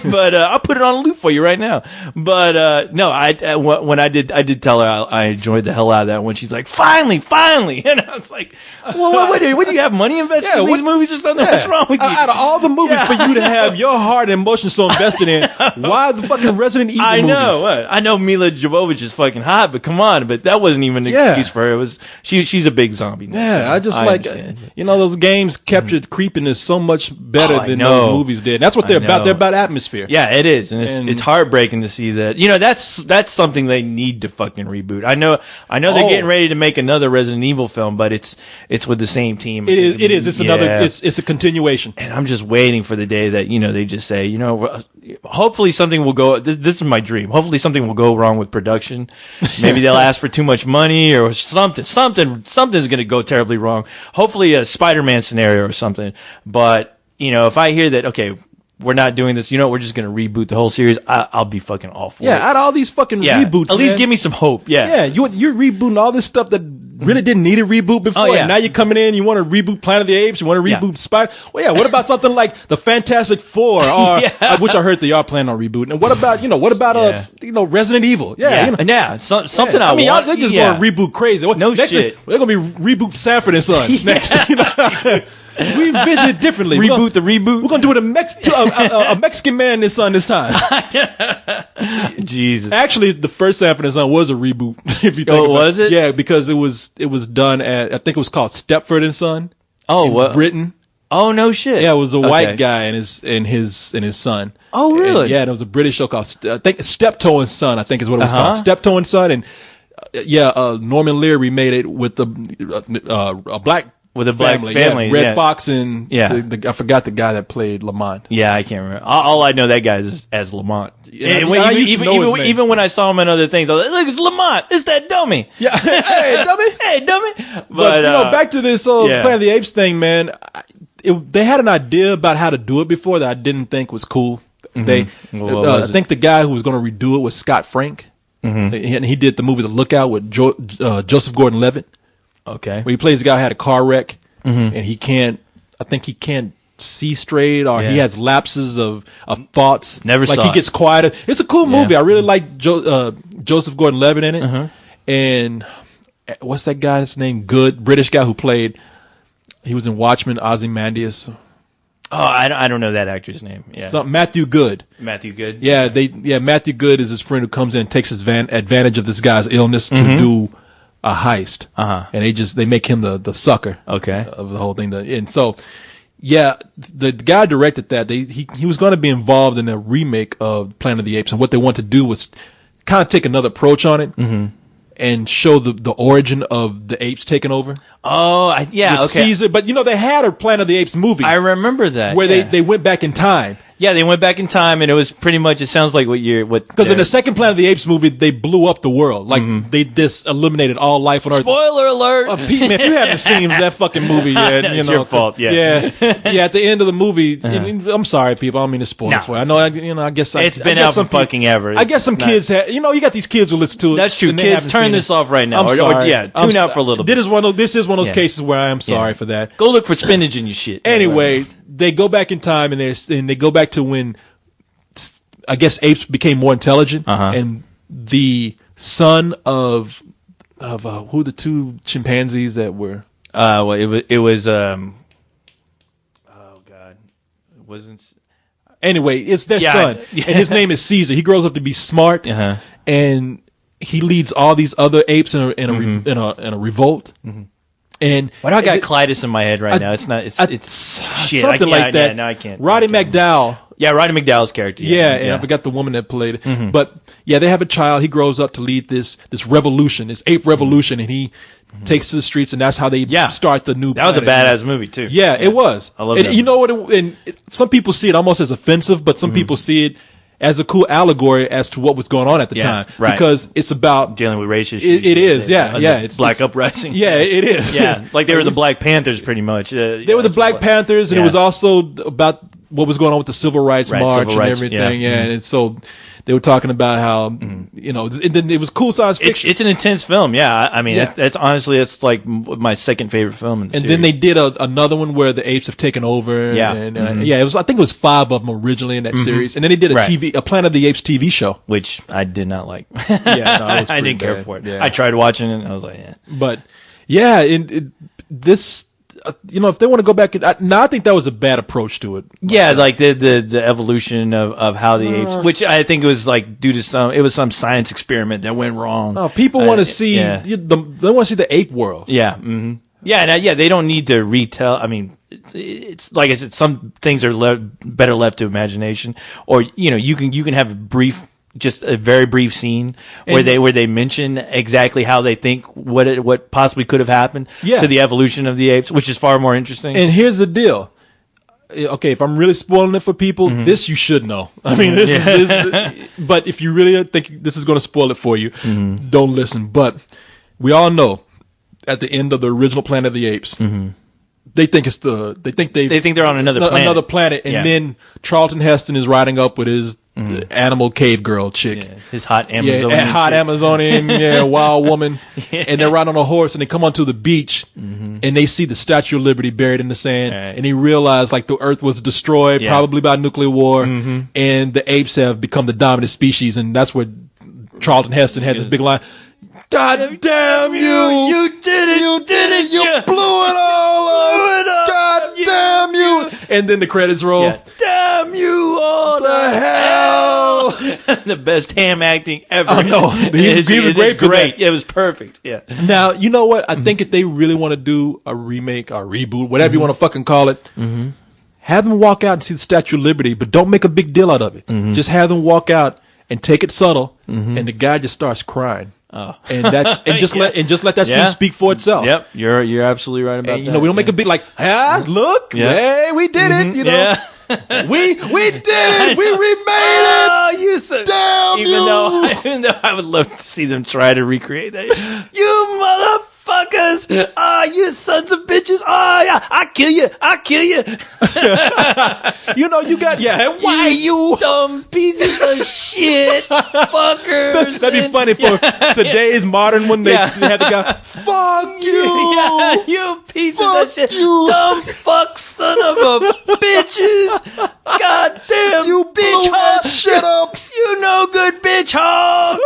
S2: But I'll put it on a loop for you right now. But no, when I did tell her I enjoyed the hell out of that one. She's like, "Finally," and I was like, "Well, what do you have money invested in these movies or something? What's wrong with you?"
S1: Out of all the movies for you to have your heart and emotion so invested in, why the fucking Resident Evil movies?
S2: I know Mila Jovovich is fucking hot, but come on, but that wasn't even an excuse for her. It was she's a big zombie now,
S1: yeah,
S2: so
S1: I just like those games captured creepiness so much better than those movies did. That's what they're about. They're about atmosphere.
S2: Yeah, it is, and it's heartbreaking to see that. That's something they need to fucking reboot. I know they're getting ready to make another Resident Evil film, but it's with the same team.
S1: It is. It's another. It's a continuation.
S2: And I'm just waiting for the day that they just say, hopefully something will go. This is my dream. Hopefully something will go wrong with production. Maybe they'll ask for too much money or something. Something's going to go terribly wrong. Hopefully a Spider-Man scenario or something. But if I hear that, okay, we're not doing this, we're just going to reboot the whole series, I'll be fucking all for it.
S1: Yeah, out of all these fucking reboots,
S2: at least give me some hope. Yeah,
S1: you're rebooting all this stuff that really didn't need a reboot before. And now you're coming in, you want to reboot Planet of the Apes, you want to reboot Spider. Well, yeah, what about something like the Fantastic Four, or which I heard they are planning on rebooting? And what about Resident Evil?
S2: Something.
S1: I mean, they're just going to reboot crazy. Next
S2: shit.
S1: They're going to be reboot Sanford and Son next. We envision it differently.
S2: Reboot the reboot.
S1: We're gonna do it a Mexican man and his son this time.
S2: Jesus.
S1: Actually, the first Sanford and Son was a reboot. If you think
S2: was it?
S1: Yeah, because it was done at, I think it was called Stepford and Son.
S2: Oh, what?
S1: Britain.
S2: Oh, no shit.
S1: Yeah, it was a white guy and his son.
S2: Oh, really?
S1: And, there was a British show called I think Steptoe and Son. I think is what it was called. Steptoe and Son, and Norman Lear remade it with a black. With a black family, Red Fox and I forgot the guy that played Lamont.
S2: Yeah, I can't remember. All I know that guy is as Lamont. Even when I saw him in other things, I was like, "Look, it's Lamont. It's that dummy."
S1: Yeah, hey dummy,
S2: hey dummy.
S1: But back to this Planet of the Apes thing, man. They had an idea about how to do it before that I didn't think was cool. Mm-hmm. I think the guy who was going to redo it was Scott Frank, and he did the movie The Lookout with Joseph Gordon-Levitt.
S2: Okay.
S1: Where he plays a guy who had a car wreck, and he can't see straight, or he has lapses of thoughts.
S2: Never saw it.
S1: He gets quieter. It's a cool movie. I really like Joseph Gordon-Levitt in it. And what's that guy's name? British guy who played, he was in Watchmen, Ozymandias.
S2: Oh, I don't know that actor's name. Yeah.
S1: Matthew Good.
S2: Matthew Good.
S1: Yeah, Matthew Good is his friend who comes in and takes advantage of this guy's illness to do a heist, and they make him the sucker of the whole thing. And so, the guy directed that. He was going to be involved in a remake of Planet of the Apes, and what they wanted to do was kind of take another approach on it and show the origin of the apes taking over.
S2: Oh, with
S1: Caesar, but they had a Planet of the Apes movie.
S2: I remember that
S1: where they went back in time.
S2: Yeah, they went back in time, and it was pretty much. It sounds like
S1: because in the second Planet of the Apes movie, they blew up the world. Like they just eliminated all life on Earth.
S2: Spoiler alert!
S1: Pete, man, if you haven't seen that fucking movie yet,
S2: it's your fault.
S1: Yeah. At the end of the movie, I'm sorry, people. I don't mean to spoil it for you. I know. I guess
S2: it's been out for fucking ever.
S1: I guess some kids have. You got these kids who listen to it.
S2: That's true. Kids, turn this off right now.
S1: I'm sorry.
S2: Tune out for a little bit.
S1: This is one of those cases where I am sorry for that.
S2: Go look for spinach in your shit.
S1: Anyway, they go back in time and they go back to when, I guess, apes became more intelligent, and the son of who the two chimpanzees that were.
S2: It was oh god, it wasn't.
S1: Anyway, it's their son, and his name is Caesar. He grows up to be smart, and he leads all these other apes in a revolt. Mm-hmm. And
S2: why do I got Clytus in my head right now? It's not. It's shit.
S1: Something like that.
S2: Yeah, no, I can't.
S1: Roddy McDowell.
S2: Yeah, Roddy McDowell's character.
S1: Yeah, and I forgot the woman that played it. Mm-hmm. But yeah, they have a child. He grows up to lead this revolution, this ape revolution, and he takes to the streets, and that's how they start the new.
S2: That was a badass movie too.
S1: Yeah, it was.
S2: I love it.
S1: You know what? Some people see it almost as offensive, but some people see it as a cool allegory as to what was going on at the time, because it's about
S2: dealing with race issues.
S1: It is,
S2: it's black uprising.
S1: Yeah, it is.
S2: Yeah, like they were the Black Panthers, pretty much.
S1: They were the Black Panthers, and it was also about what was going on with the Civil Rights March and everything. Yeah, and so they were talking about how it was cool science fiction.
S2: It's an intense film. Yeah, I mean, that's honestly, it's like my second favorite film in the series.
S1: And then they did another one where the apes have taken over. Yeah, and it was. I think it was 5 of them originally in that series, and then they did a Planet of the Apes TV show,
S2: which I did not like.
S1: I
S2: didn't care for it. Yeah. I tried watching it, and I was like,
S1: But this. If they want to go back, I think that was a bad approach to it.
S2: Yeah, like the evolution of how the apes, which I think was like due to some science experiment that went wrong.
S1: No, people want to see they want to see the ape world.
S2: Yeah, mm-hmm. Yeah, they don't need to retell. I mean, it's like I said, some things are better left to imagination, or you can have just a very brief scene where they mention exactly how they think what possibly could have happened to the evolution of the apes, which is far more interesting.
S1: And here's the deal. Okay, if I'm really spoiling it for people, this you should know. I mean, this is but if you really think this is going to spoil it for you, don't listen. But we all know at the end of the original Planet of the Apes, they think
S2: they're on another
S1: planet, and then Charlton Heston is riding up with his animal cave girl chick,
S2: his hot Amazonian,
S1: Amazonian, wild woman, and they're riding on a horse, and they come onto the beach, and they see the Statue of Liberty buried in the sand, and they realize like the Earth was destroyed probably by nuclear war, and the apes have become the dominant species, and that's where Charlton Heston had this big line. God damn you!
S2: You did it!
S1: You did it! You blew it all up! God damn you! And then the credits roll.
S2: Yeah. Damn you all
S1: the hell!
S2: The best ham acting ever.
S1: I know. He was great.
S2: It was perfect. Yeah.
S1: Now, you know what? I think if they really want to do a remake or reboot, whatever you want to fucking call it, have them walk out and see the Statue of Liberty, but don't make a big deal out of it. Just have them walk out and take it subtle, and the guy just starts crying. Oh. And just let that scene speak for itself.
S2: Yep, you're absolutely right about that.
S1: We don't make a big like, look, hey, we did it. We did it. We remade it.
S2: Oh, you said even though I would love to see them try to recreate that. You motherfuckers! You sons of bitches! I kill you!
S1: You got why you
S2: dumb pieces of shit, fuckers!
S1: That'd be funny for today's modern one. They had the guy, fuck you,
S2: you pieces of shit, dumb fuck son of a bitches! God damn
S1: you, bitch hog! Shut up!
S2: You no good bitch hog!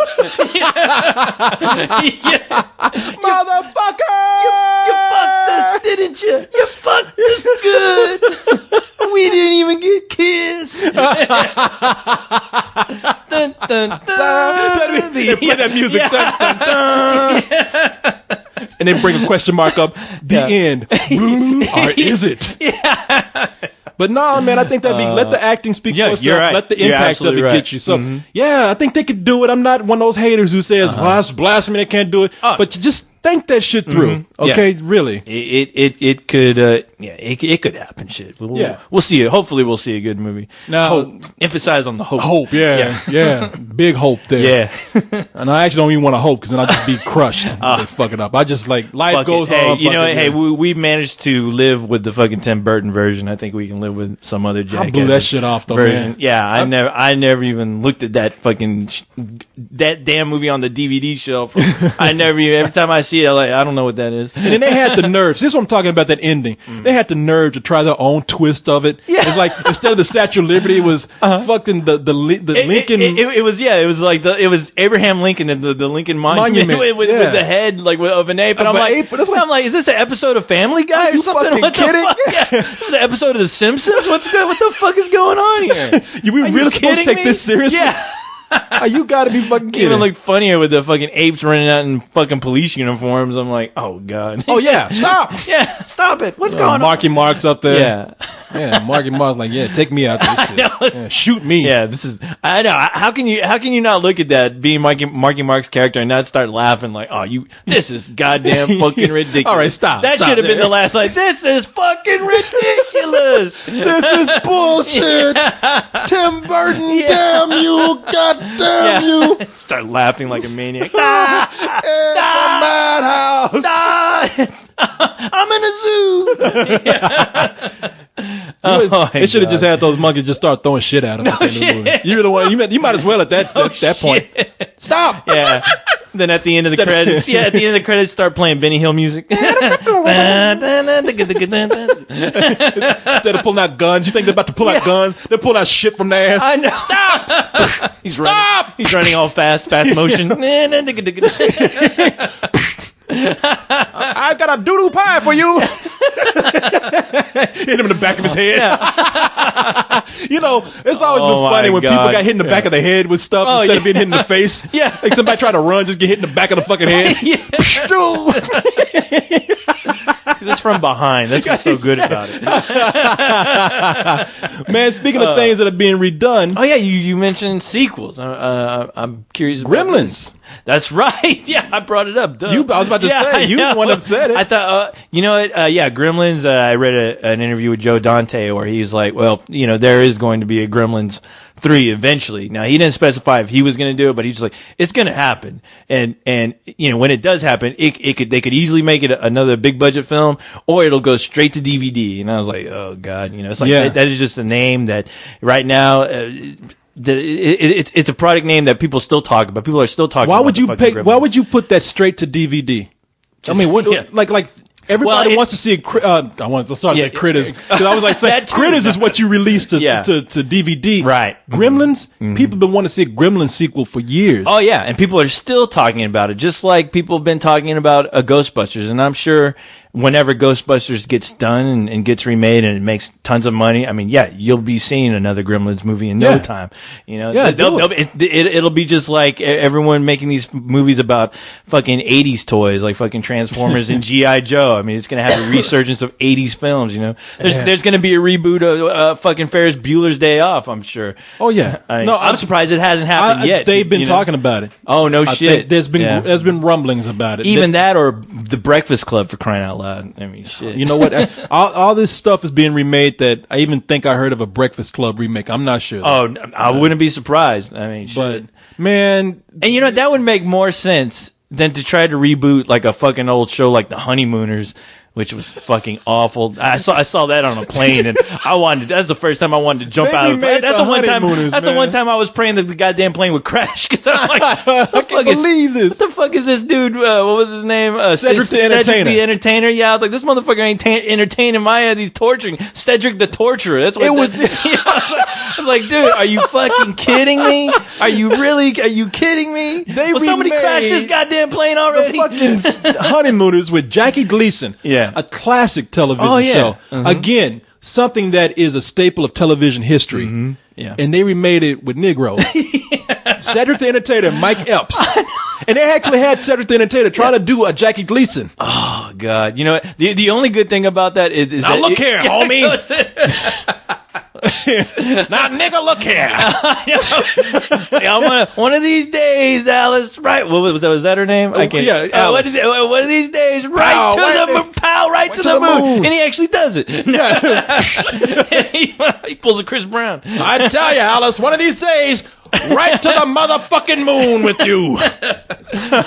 S1: Motherfucker!
S2: You fucked us, didn't you? You fucked us good. We didn't even get kissed. Dun, dun, dun.
S1: They play that music. Dun, dun, dun. And then bring a question mark up. The end. Or is it?
S2: Yeah.
S1: But no, man, I think that'd be let the acting speak for itself.
S2: Right.
S1: Let the impact of it get you. So I think they could do it. I'm not one of those haters who says, "Well, it's blasphemy. They can't do it." But you just think that shit through. Okay, really.
S2: It could it could happen. Shit. We'll see it. Hopefully, we'll see a good movie.
S1: Now,
S2: emphasize on the hope.
S1: Hope, yeah. Big hope there.
S2: Yeah.
S1: And I actually don't even want to hope because then I'll just be crushed. If they fuck it up. I just like life goes on.
S2: Hey, we managed to live with the fucking Tim Burton version. I think we can live with some other Jackass.
S1: I blew that shit off though,
S2: version.
S1: Man.
S2: Yeah, I never even looked at that fucking that damn movie on the DVD shelf. Every time I see it, I don't know what that is.
S1: And then they had the nerves. This is what I'm talking about, that ending. They had the nerve to try their own twist of it. Yeah. It's like instead of the Statue of Liberty, it was fucking the Lincoln.
S2: It was Abraham Lincoln and the Lincoln Monument with the head of an ape. And I'm like, is this an episode of Family Guy or something? What
S1: kidding?
S2: The fuck? Yeah. This is an episode of The Simpsons. What the fuck is going on here?
S1: We really supposed to take this seriously?
S2: Yeah.
S1: You gotta be fucking kidding.
S2: It even looked funnier with the fucking apes running out in fucking police uniforms. I'm like, oh god.
S1: Oh yeah, stop.
S2: Yeah, stop it. What's going on?
S1: Marky Mark's up there.
S2: Yeah.
S1: Yeah, Marky Mark's like, yeah, take me out this shit. Yeah, shoot me.
S2: Yeah, this is. I know. How can you not look at that being Marky Mark's character and not start laughing like, oh, this is goddamn fucking ridiculous.
S1: All right, stop.
S2: That should have been the last line. This is fucking ridiculous.
S1: This is bullshit. Yeah. Tim Burton, damn you, goddamn you.
S2: Start laughing like a maniac.
S1: Madhouse.
S2: I'm in a zoo.
S1: They should have just had those monkeys just start throwing shit at them. You're the one. You might as well at that point. Stop.
S2: Yeah. Then at the end of the credits, start playing Benny Hill music. Instead
S1: of pulling out guns, you think they're about to pull out guns? They're pulling out shit from their ass.
S2: I know. Stop. He's running all fast motion.
S1: I've got a doo-doo pie for you. Hit him in the back of his head. Yeah. It's always been funny when people got hit in the back of the head with stuff instead of being hit in the face.
S2: Yeah.
S1: Like somebody tried to run, just get hit in the back of the fucking head.
S2: It's from behind. That's what's so good about it.
S1: Man, speaking of things that are being redone.
S2: Oh, yeah, you mentioned sequels. I'm curious about
S1: Gremlins.
S2: That's right. Yeah, I brought it up. Duh.
S1: I was about to say, you the one that said it.
S2: I thought, you know what? Gremlins, I read an interview with Joe Dante where he's like, well, there is going to be a Gremlins 3 eventually. Now, he didn't specify if he was going to do it, but he's just like, it's going to happen. And when it does happen, they could easily make it another big budget film, or it'll go straight to DVD. And I was like, oh, God. It's like, that is just a name that right now, it's a product name that people still talk about. People are still talking about.
S1: Why would you put that straight to DVD? Like everybody wants to see Critters. Because I was like, Critters is what you released to DVD.
S2: Right.
S1: Gremlins, people have been wanting to see a Gremlins sequel for years.
S2: Oh, yeah. And people are still talking about it, just like people have been talking about a Ghostbusters. And I'm sure whenever Ghostbusters gets done and gets remade and it makes tons of money, I mean, you'll be seeing another Gremlins movie in no time. It'll be just like everyone making these movies about fucking 80s toys, like fucking Transformers and G.I. Joe. I mean, it's going to have a resurgence of 80s films, There's going to be a reboot of fucking Ferris Bueller's Day Off, I'm sure.
S1: Oh, yeah.
S2: I'm surprised it hasn't happened yet.
S1: They've been talking about it.
S2: Oh, no shit.
S1: There's been rumblings about it.
S2: Even that or The Breakfast Club, for crying out loud. I mean, shit.
S1: You know what? all this stuff is being remade that I even think I heard of a Breakfast Club remake. I'm not sure.
S2: Oh, I wouldn't be surprised. I mean, shit.
S1: But, man.
S2: And that would make more sense than to try to reboot like a fucking old show like The Honeymooners, which was fucking awful. I saw that on a plane, and that's the first time I wanted to jump out of it. That's the one time I was praying that the goddamn plane would crash, because I'm like,
S1: I can't believe this.
S2: What the fuck is this dude? What was his name?
S1: Cedric the Entertainer.
S2: Cedric the Entertainer. Yeah, I was like, this motherfucker ain't entertaining my ass. He's torturing. Cedric the Torturer. That's what it was. I was like, dude, are you fucking kidding me? Are you kidding me? Somebody crashed this goddamn plane already.
S1: The fucking Honeymooners with Jackie Gleason.
S2: Yeah.
S1: A classic television show. Mm-hmm. Again, something that is a staple of television history.
S2: Mm-hmm. Yeah. And
S1: they remade it with Negroes. Cedric the Entertainer and Mike Epps. And they actually had Cedric the Entertainer trying to do a Jackie Gleason.
S2: Oh, God. You know what? The only good thing about that is
S1: now
S2: that...
S1: look here, homie. Now, nigga, look here.
S2: One of these days, Alice, right? Was that her name? I can't.
S1: Yeah, Alice.
S2: One of these days, right to the moon. And he actually does it. He pulls a Chris Brown.
S1: I tell you, Alice, one of these days, right to the motherfucking moon with you.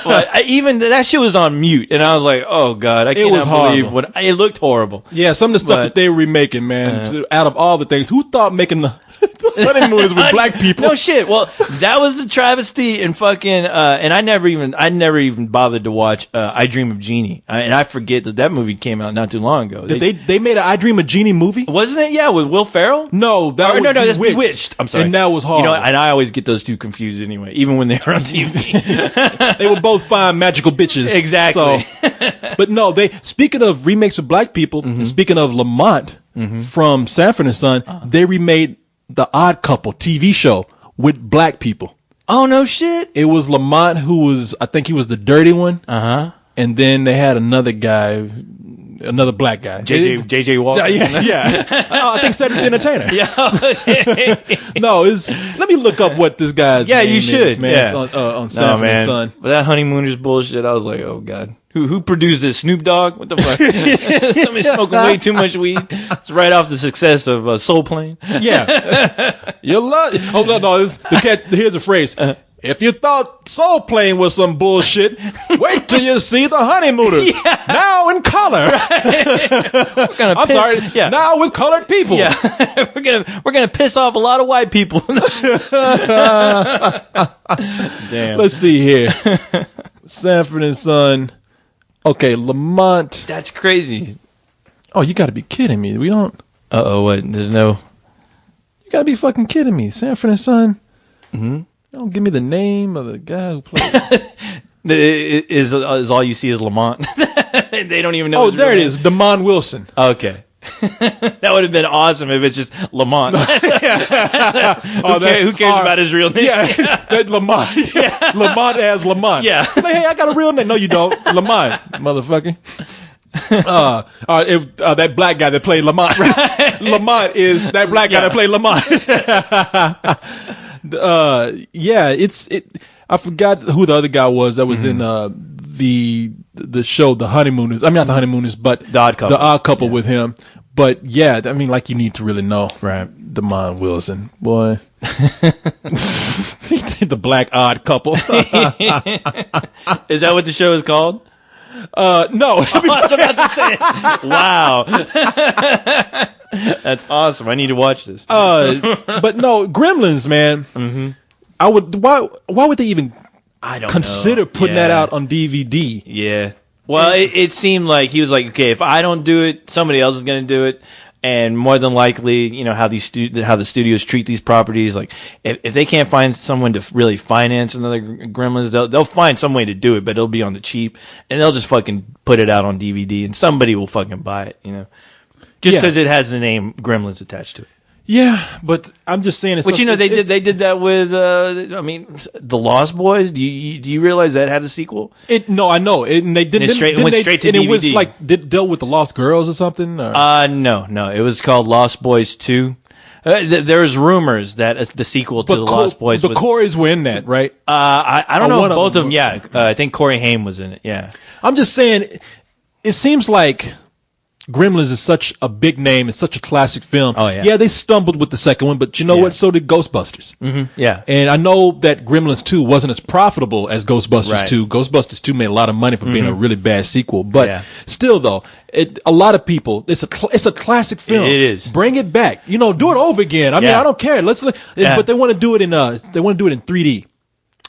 S2: But even that shit was on mute, and I was like, oh, God, I can't believe what it looked horrible.
S1: Yeah, some of the stuff that they were remaking, man, out of all the things, who thought making the Honeymooners with black people?
S2: No shit. Well, that was a travesty in fucking, and I never even bothered to watch I Dream of Jeannie. And I forget that movie came out not too long ago.
S1: They made an I Dream of Jeannie movie?
S2: Wasn't it? Yeah, with Will Ferrell?
S1: No,
S2: that's Bewitched. I'm sorry.
S1: And that was hard.
S2: And I always get those two confused anyway, even when they were on TV.
S1: They were both fine magical bitches.
S2: Exactly.
S1: So, but no, speaking of remakes with black people, and speaking of Lamont from Sanford and Son, they remade The Odd Couple TV show with black people.
S2: Oh, no shit.
S1: It was Lamont I think he was the dirty one.
S2: Uh-huh.
S1: And then they had another guy, another black guy.
S2: JJ Walker.
S1: Yeah. Oh, I think Cedric the Entertainer.
S2: Yeah.
S1: No, let me look up what this guy's name
S2: you should.
S1: is, man.
S2: Yeah.
S1: On Sanford and Son.
S2: But that Honeymooners bullshit, I was like, oh, God. Who produced this? Snoop Dogg? What the fuck? Somebody smoking way too much weed. It's right off the success of Soul Plane.
S1: Yeah. Oh, no. Here's a phrase. If you thought Soul Plane was some bullshit, wait till you see the Honeymooners. Yeah. Now in color. I'm sorry. Yeah. Now with colored people.
S2: Yeah. we're gonna piss off a lot of white people. Damn.
S1: Let's see here. Sanford and Son. Okay, Lamont.
S2: That's crazy.
S1: Oh, you got to be kidding me. We don't.
S2: What? There's no.
S1: You got to be fucking kidding me. Sanford and Son.
S2: Mm-hmm.
S1: Don't give me the name of the guy who played.
S2: Is all you see is Lamont? They don't even know.
S1: Oh, there it is, Damon Wilson.
S2: Okay. That would have been awesome if it's just Lamont. Who cares about his real name?
S1: Yeah, that Lamont. Yeah. Lamont as Lamont.
S2: Yeah.
S1: Like, hey, I got a real name. No, you don't. Lamont, motherfucker. That black guy that played Lamont. Right? Lamont is that black guy that played Lamont. I forgot who the other guy was that was in the show The Honeymooners. I mean, not The Honeymooners, but
S2: The Odd Couple.
S1: The Odd Couple with him. But yeah, I mean, like you need to really know,
S2: right?
S1: Damon Wilson, boy. He did The Black Odd Couple.
S2: Is that what the show is called?
S1: No.
S2: I was about to say. Wow. That's awesome. I need to watch this.
S1: But no, Gremlins, man.
S2: Mm-hmm.
S1: Why would they even consider putting that out on DVD?
S2: Yeah. Well, it seemed like he was like, okay, if I don't do it, somebody else is going to do it. And more than likely, you know, how the studios treat these properties, like if they can't find someone to really finance another Gremlins, they'll find some way to do it, but it'll be on the cheap, and they'll just fucking put it out on DVD, and somebody will fucking buy it, you know, just because it has the name Gremlins attached to it.
S1: Yeah, but I'm just saying.
S2: But they did that with The Lost Boys. Do you realize that had a sequel?
S1: No, I know. And they didn't.
S2: It went straight to DVD.
S1: It was like dealt with the Lost Girls or something. Or?
S2: No. It was called Lost Boys 2. There's rumors that the sequel to The Lost Boys.
S1: The Coreys were in that, right?
S2: I don't know. Both of them. Yeah, I think Corey Haim was in it. Yeah.
S1: I'm just saying. It seems like Gremlins is such a big name. It's such a classic film.
S2: Oh, yeah.
S1: Yeah, they stumbled with the second one, but you know what? So did Ghostbusters.
S2: Mm-hmm. Yeah.
S1: And I know that Gremlins 2 wasn't as profitable as Ghostbusters 2. Ghostbusters 2 made a lot of money for being a really bad sequel. But still, though, a lot of people, it's a classic film.
S2: It is.
S1: Bring it back. You know, do it over again. I mean, I don't care. But they want to do it in 3D.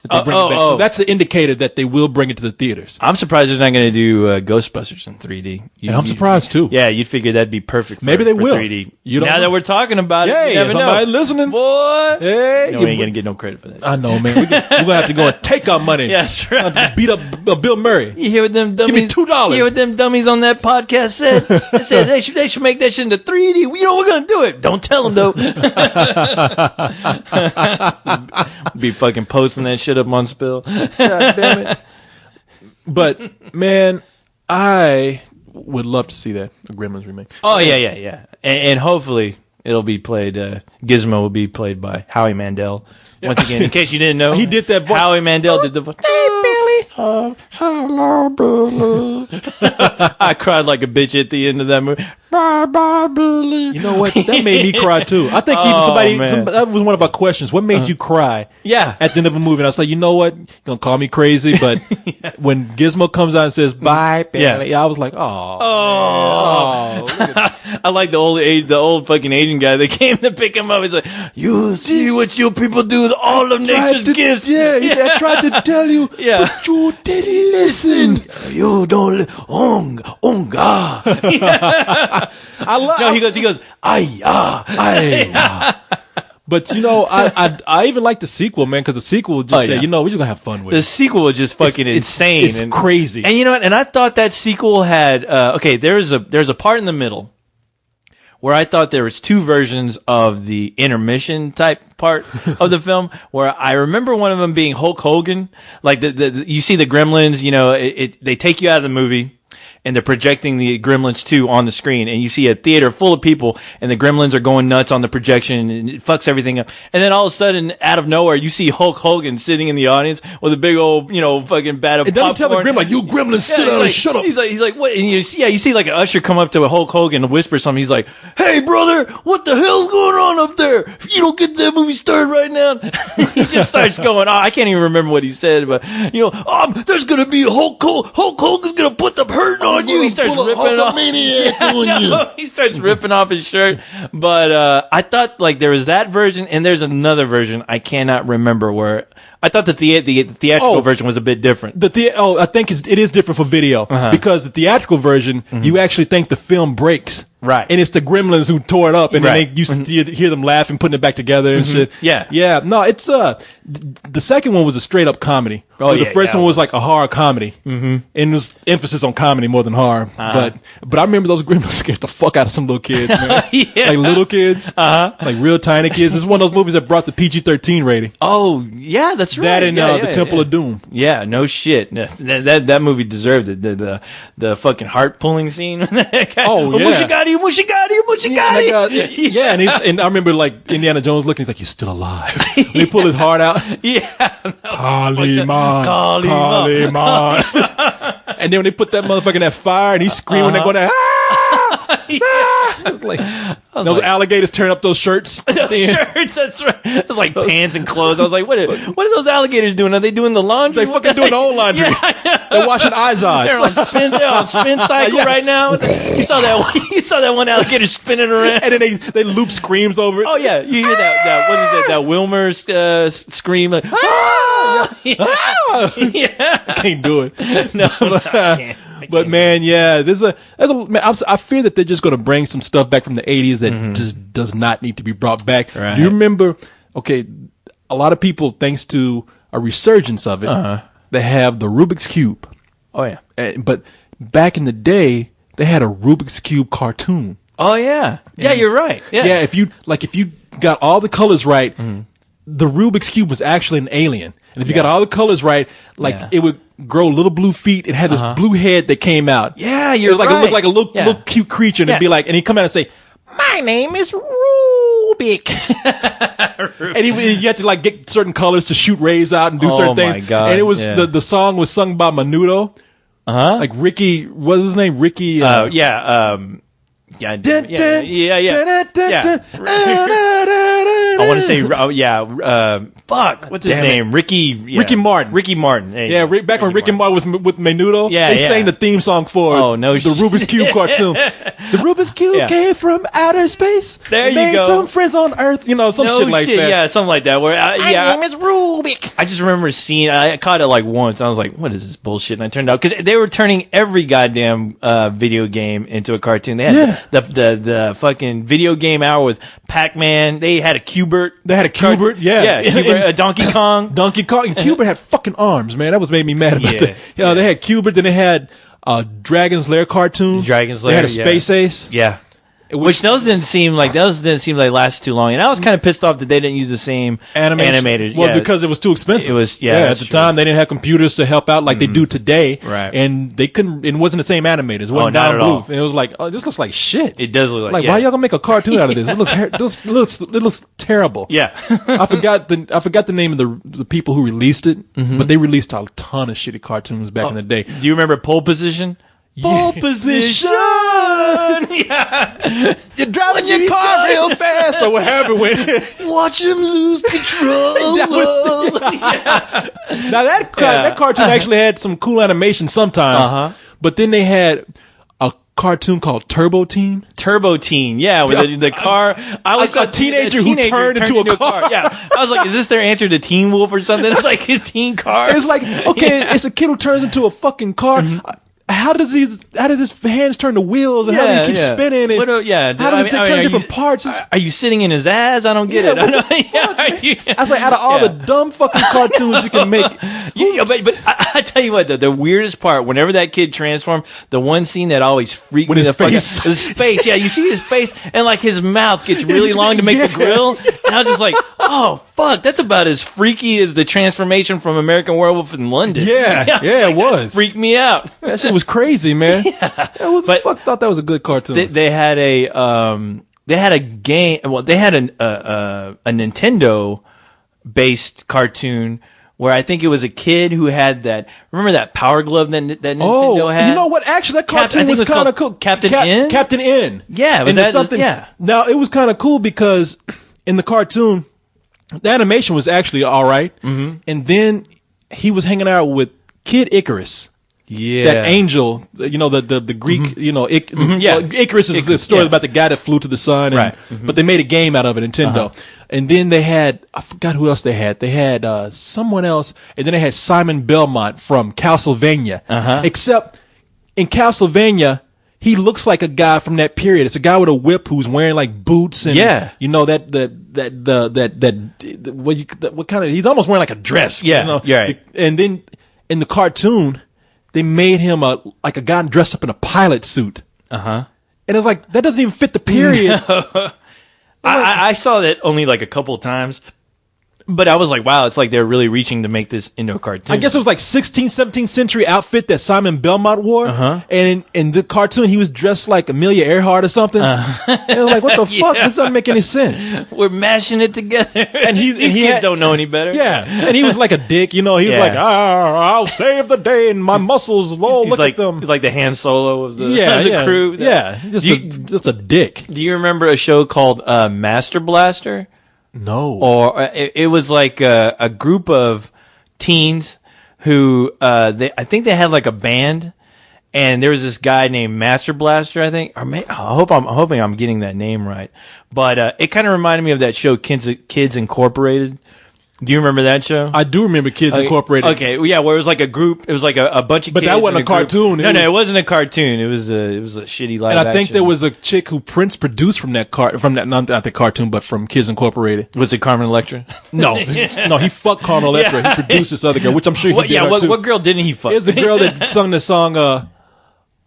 S1: So that's an indicator that they will bring it to the theaters.
S2: I'm surprised they're not going to do Ghostbusters in 3D.
S1: I'm surprised too.
S2: Yeah, you'd figure that'd be perfect.
S1: Maybe they will.
S2: 3D. That we're talking about it, you never know.
S1: Listening,
S2: boy.
S1: Hey,
S2: we ain't gonna get no credit for that.
S1: I know, man. We're gonna have to go and take our money.
S2: Yes, right.
S1: Beat up Bill Murray.
S2: You hear what them dummies?
S1: Give me $2.
S2: You hear what them dummies on that podcast said? They said they should make that shit into 3D. You know we're gonna do it. Don't tell them though. Be fucking posting that shit up on Spill.
S1: God damn it. But man, I would love to see that, a Gremlins remake.
S2: Oh yeah. And hopefully it'll be played. Gizmo will be played by Howie Mandel. Once again, in case you didn't know,
S1: he did that voice.
S2: Howie Mandel did the voice. Hey, Billy. Hello, Billy. I cried like a bitch at the end of that movie. Bye, bye, Billy.
S1: You know what? That made me cry too. I think that was one of our questions. What made you cry?
S2: Yeah.
S1: At the end of a movie, and I was like, you know what? You're gonna call me crazy, but when Gizmo comes out and says bye, Billy, I was like, oh.
S2: I like the old fucking Asian guy that came to pick him up. He's like, you see what you people do with all of nature's gifts.
S1: Yeah, I tried to tell you, but you didn't listen.
S2: You don't God. He goes, ay.
S1: But you know, I even like the sequel, man, because the sequel would just say, you know, we're just gonna have fun with it.
S2: The sequel was just fucking insane.
S1: It's crazy.
S2: And you know what? And I thought that sequel had there's a part in the middle where I thought there was two versions of the intermission type part of the film, where I remember one of them being Hulk Hogan. Like you see the Gremlins, they take you out of the movie, and they're projecting the Gremlins 2 on the screen, and you see a theater full of people, and the Gremlins are going nuts on the projection, and it fucks everything up. And then all of a sudden, out of nowhere, you see Hulk Hogan sitting in the audience with a big old, fucking bat of popcorn.
S1: It doesn't tell the Gremlin, like, you Gremlins, sit down and shut up.
S2: He's like, what? And you see like an usher come up to a Hulk Hogan and whisper something. He's like, hey, brother, what the hell's going on up there? If you don't get that movie started right now. He just starts going, I can't even remember what he said, but, there's going to be Hulk Hogan's going to put the hurt on you. He starts ripping off. He starts ripping off his shirt. But I thought like there was that version, and there's another version I cannot remember where. I thought the theatrical version was a bit different.
S1: I think it is different for video because the theatrical version, you actually think the film breaks.
S2: Right.
S1: And it's the Gremlins who tore it up, and then you hear them laughing, putting it back together and shit.
S2: Yeah.
S1: Yeah. No, it's the second one was a straight up comedy. The first one was like a horror comedy. Mm-hmm. And it was emphasis on comedy more than horror. But I remember those Gremlins scared the fuck out of some little kids, man. Like little kids. Like real tiny kids. It's one of those movies that brought the PG-13 rating.
S2: Oh, yeah, that's right.
S1: That and the Temple of Doom.
S2: Yeah, no shit. That movie deserved it. The fucking heart pulling scene.
S1: Oh, yeah.
S2: Mushigari.
S1: Yeah, and I remember like Indiana Jones looking, he's like, you're still alive. And they pull his heart out.
S2: Yeah.
S1: Kaliman. And then when they put that motherfucker in that fire and he's screaming, they're going to, It's like those alligators turn up those shirts.
S2: Those shirts, that's right. It's like pants and clothes. I was like, what are those alligators doing? Are they doing the laundry?
S1: They fucking doing their own laundry.
S2: Yeah,
S1: they're washing Izod.
S2: They're on spin cycle right now. You saw that one alligator spinning around.
S1: And then they loop screams over it.
S2: Oh yeah, you hear that what is that? That Wilmer scream. Like,
S1: yeah. I can't do it.
S2: No, I can't.
S1: But man, yeah, I fear that they're just going to bring some stuff back from the 80s that just does not need to be brought back.
S2: Right.
S1: Do you remember? Okay, a lot of people, thanks to a resurgence of it, they have the Rubik's Cube.
S2: Oh yeah.
S1: But back in the day, they had a Rubik's Cube cartoon.
S2: Oh yeah. Yeah, you're right. Yeah.
S1: Yeah, if you got all the colors right, the Rubik's Cube was actually an alien. And if you got all the colors right, it would grow little blue feet. It had this blue head that came out.
S2: Yeah, you're
S1: right. It looked like a little cute creature, and it'd be like, and he'd come out and say, "My name is Rubik." And you had to like get certain colors to shoot rays out and do certain things. Oh my God. And it was the song was sung by Menudo. Like Ricky, what was his name? Ricky. I want to say, fuck, what's his name? Ricky Martin.
S2: Ricky Martin.
S1: Back when Ricky Martin was with Menudo, they sang the theme song for the Rubik's Cube cartoon. The Rubik's Cube came from outer space.
S2: There you go.
S1: Some friends on Earth, shit like that.
S2: Yeah, something like that. Where
S1: my name is Rubik.
S2: I just remember seeing. I caught it like once. I was like, "What is this bullshit?" And I turned out because they were turning every goddamn video game into a cartoon. They had the fucking video game hour with Pac-Man. They had a Q*bert.
S1: Q*bert,
S2: Q*bert, Donkey Kong.
S1: And Q*bert had fucking arms, man. That was made me mad about that. They had Q*bert, then they had Dragon's Lair cartoon.
S2: Dragon's Lair.
S1: They had a Space Ace.
S2: Yeah. Which those didn't seem like they lasted too long, and I was kind of pissed off that they didn't use the same animators.
S1: Well, because it was too expensive.
S2: It was
S1: at the time they didn't have computers to help out like they do today,
S2: right?
S1: And they couldn't. It wasn't the same animators. It wasn't Don Bluth. And it was like, this looks like shit.
S2: It does look
S1: like why y'all gonna make a cartoon out of this? It looks terrible.
S2: Yeah.
S1: I forgot the name of the people who released it, but they released a ton of shitty cartoons back in the day.
S2: Do you remember Pole Position?
S1: Pole Position. Yeah. You're driving your car real fast or whatever. Watch him lose control. Now that cartoon actually had some cool animation sometimes. But then they had a cartoon called Turbo Teen.
S2: Yeah, with the car. I was
S1: a teenager who turned into a car.
S2: Yeah, I was like, is this their answer to Teen Wolf or something? It's like a teen car.
S1: It's like, okay, it's a kid who turns into a fucking car. How does his hands turn to wheels and how does he keep spinning? And how does it turn different parts?
S2: Are you sitting in his ass? I don't get it.
S1: I was like, out of all the dumb fucking cartoons you can make,
S2: Yeah, but I tell you what, the weirdest part, whenever that kid transformed, the one scene that always freaked me the fuck out, his face. Yeah, you see his face, and like his mouth gets really long to make the grill, and I was just like, oh fuck, that's about as freaky as the transformation from American Werewolf in London.
S1: Yeah, it was.
S2: Freaked me out.
S1: That shit was crazy, man.
S2: Yeah.
S1: Thought that was a good cartoon.
S2: They had a game. Well, they had a Nintendo based cartoon where I think it was a kid who had that. Remember that Power Glove that Nintendo had?
S1: You know what? Actually, that cartoon was kind of cool.
S2: Captain N.
S1: Captain N.
S2: Yeah, was that something? Yeah.
S1: Now it was kind of cool because in the cartoon, the animation was actually all right, and then he was hanging out with Kid Icarus.
S2: Yeah,
S1: that angel, the Greek, Icarus is the story about the guy that flew to the sun,
S2: right?
S1: But they made a game out of it, Nintendo. And then they had, I forgot who else they had. They had someone else, and then they had Simon Belmont from Castlevania. Except in Castlevania, he looks like a guy from that period. It's a guy with a whip who's wearing like boots and what kind of, he's almost wearing like a dress.
S2: Yeah.
S1: And then in the cartoon, they made him like a guy dressed up in a pilot suit. And it was like, that doesn't even fit the period.
S2: No. I saw that only like a couple of times. But I was like, wow, it's like they're really reaching to make this into a cartoon.
S1: I guess it was like 16th, 17th century outfit that Simon Belmont wore. And in the cartoon, he was dressed like Amelia Earhart or something. And I was like, what the fuck? This doesn't make any sense.
S2: We're mashing it together.
S1: And these
S2: kids don't know any better.
S1: Yeah. And he was like a dick, He was like, I'll save the day and my muscles, look at them.
S2: He's like the Han Solo of the crew.
S1: Yeah. Just a dick.
S2: Do you remember a show called Master Blaster?
S1: No.
S2: Or it was like a group of teens who I think they had like a band, and there was this guy named Master Blaster, I think. Or I'm hoping I'm getting that name right. But it kind of reminded me of that show Kids Incorporated. Do you remember that show?
S1: I do remember Kids Incorporated.
S2: Okay, yeah, where it was like a group. It was like a bunch of kids.
S1: But that wasn't a cartoon.
S2: No, it wasn't a cartoon. It was a shitty live action.
S1: And I think there was a chick who Prince produced from that not the cartoon, but from Kids Incorporated.
S2: Was it Carmen Electra?
S1: No, he fucked Carmen Electra. He produced this other girl, which I'm sure he did.
S2: What girl didn't he fuck?
S1: It was the girl that sung the song,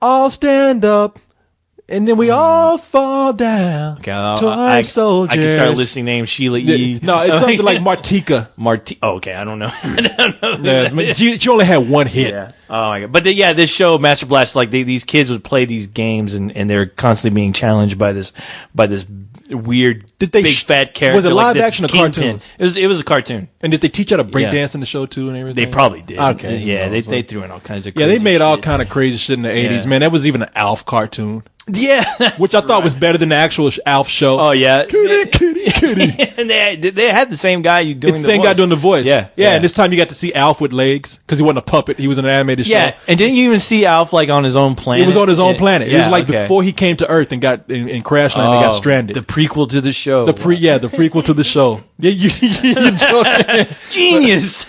S1: "I'll stand up." And then we all fall down. Okay, I can
S2: start listing names. Sheila E.
S1: No, it's something like Martika.
S2: Okay, I don't know.
S1: She only had one hit.
S2: Yeah. Oh my god. But this show, Master Blast, like these kids would play these games, and they're constantly being challenged by this weird big fat character.
S1: Was it live action or cartoon?
S2: It was a cartoon.
S1: And did they teach how to break dance in the show too and everything?
S2: They probably did.
S1: Okay.
S2: Yeah, they threw in all kinds of crazy
S1: they made all
S2: shit.
S1: kind of crazy shit in the 80s, man. That was even an Alf cartoon.
S2: Yeah,
S1: which I thought was better than the actual Alf show.
S2: Oh yeah,
S1: kitty.
S2: And they had the same guy
S1: guy doing the voice.
S2: Yeah.
S1: And this time you got to see Alf with legs because he wasn't a puppet. He was an animated show.
S2: Yeah, and didn't you even see Alf like on his own planet?
S1: He was on his own planet. It was like before he came to Earth and got in Crash Land and got stranded.
S2: The prequel to the show.
S1: The prequel to the show. Yeah, you
S2: genius.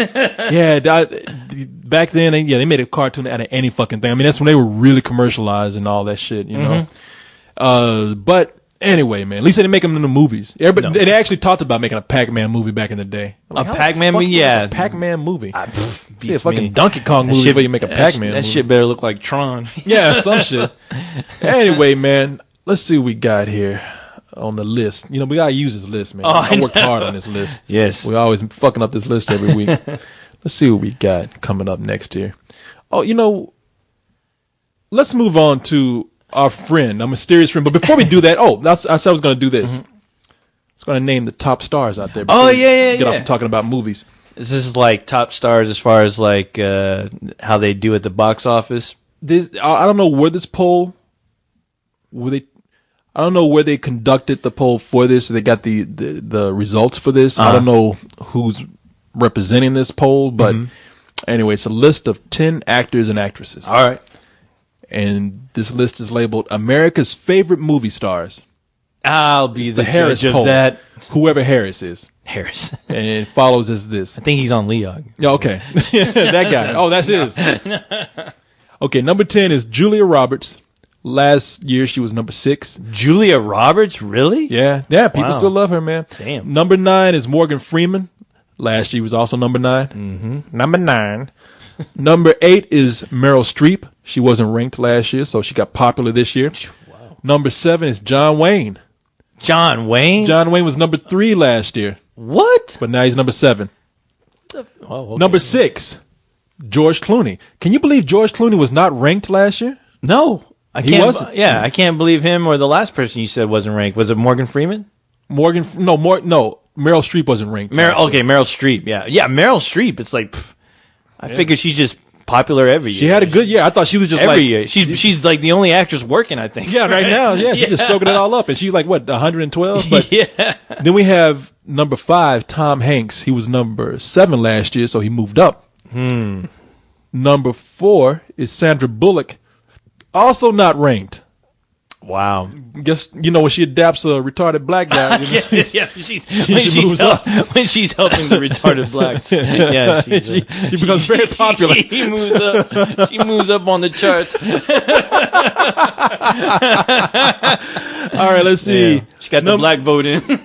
S1: Back then, they made a cartoon out of any fucking thing. I mean, that's when they were really commercialized and all that shit, know. But anyway, man, at least they didn't make them into movies. They actually talked about making a Pac-Man movie back in the day.
S2: Like, a Pac-Man movie? Yeah.
S1: A Pac-Man movie. See a fucking Donkey Kong movie before you make a Pac-Man movie.
S2: That shit better look like Tron.
S1: Yeah, some shit. Anyway, man, let's see what we got here on the list. We gotta use this list, man. I worked hard on this list.
S2: Yes.
S1: We're always fucking up this list every week. Let's see what we got coming up next year. Oh, let's move on to our friend, our mysterious friend. But before we do that, I said I was going to do this. I was going to name the top stars out there. Get off talking about movies.
S2: Is this like top stars as far as like how they do at the box office?
S1: I don't know where this poll. I don't know where they conducted the poll for this. They got the results for this. I don't know who's representing this poll, but anyway, it's a list of 10 actors and actresses.
S2: All right.
S1: And this list is labeled America's favorite movie stars.
S2: I'll be the
S1: Harris
S2: judge
S1: poll.
S2: Of that.
S1: Whoever Harris is.
S2: Harris.
S1: And it follows as this.
S2: I think he's on Leog.
S1: Yeah, okay. That guy. Oh, that's his. Okay, number 10 is Julia Roberts. Last year she was number 6.
S2: Julia Roberts? Really?
S1: Yeah. People still love her, man.
S2: Damn.
S1: Number 9 is Morgan Freeman. Last year was also number 9.
S2: Mm-hmm. Number 9.
S1: Number 8 is Meryl Streep. She wasn't ranked last year, so she got popular this year.
S2: Wow.
S1: Number 7 is John Wayne.
S2: John Wayne?
S1: John Wayne was number 3 last year.
S2: What?
S1: But now he's number 7.
S2: Oh, okay.
S1: Number 6, George Clooney. Can you believe George Clooney was not ranked last year?
S2: No.
S1: He wasn't.
S2: Yeah, I can't believe him or the last person you said wasn't ranked. Was it Morgan Freeman?
S1: No, Meryl Streep wasn't ranked.
S2: Meryl Streep, yeah. Yeah, Meryl Streep, it's like, I figured she's just popular every year.
S1: She had a good year. I thought she was just
S2: every year. She's like the only actress working, I think.
S1: Yeah, right now. Yeah, she's just soaking it all up. And she's like, what, 112? But
S2: yeah.
S1: Then we have number 5, Tom Hanks. He was number 7 last year, so he moved up. Number 4 is Sandra Bullock. Also not ranked.
S2: Wow.
S1: Guess, when she adapts a retarded black guy.
S2: Yeah, when she's helping the retarded blacks. Yeah,
S1: she becomes very popular.
S2: She moves up on the charts.
S1: All right, let's see.
S2: Yeah. She got the black vote in.
S1: The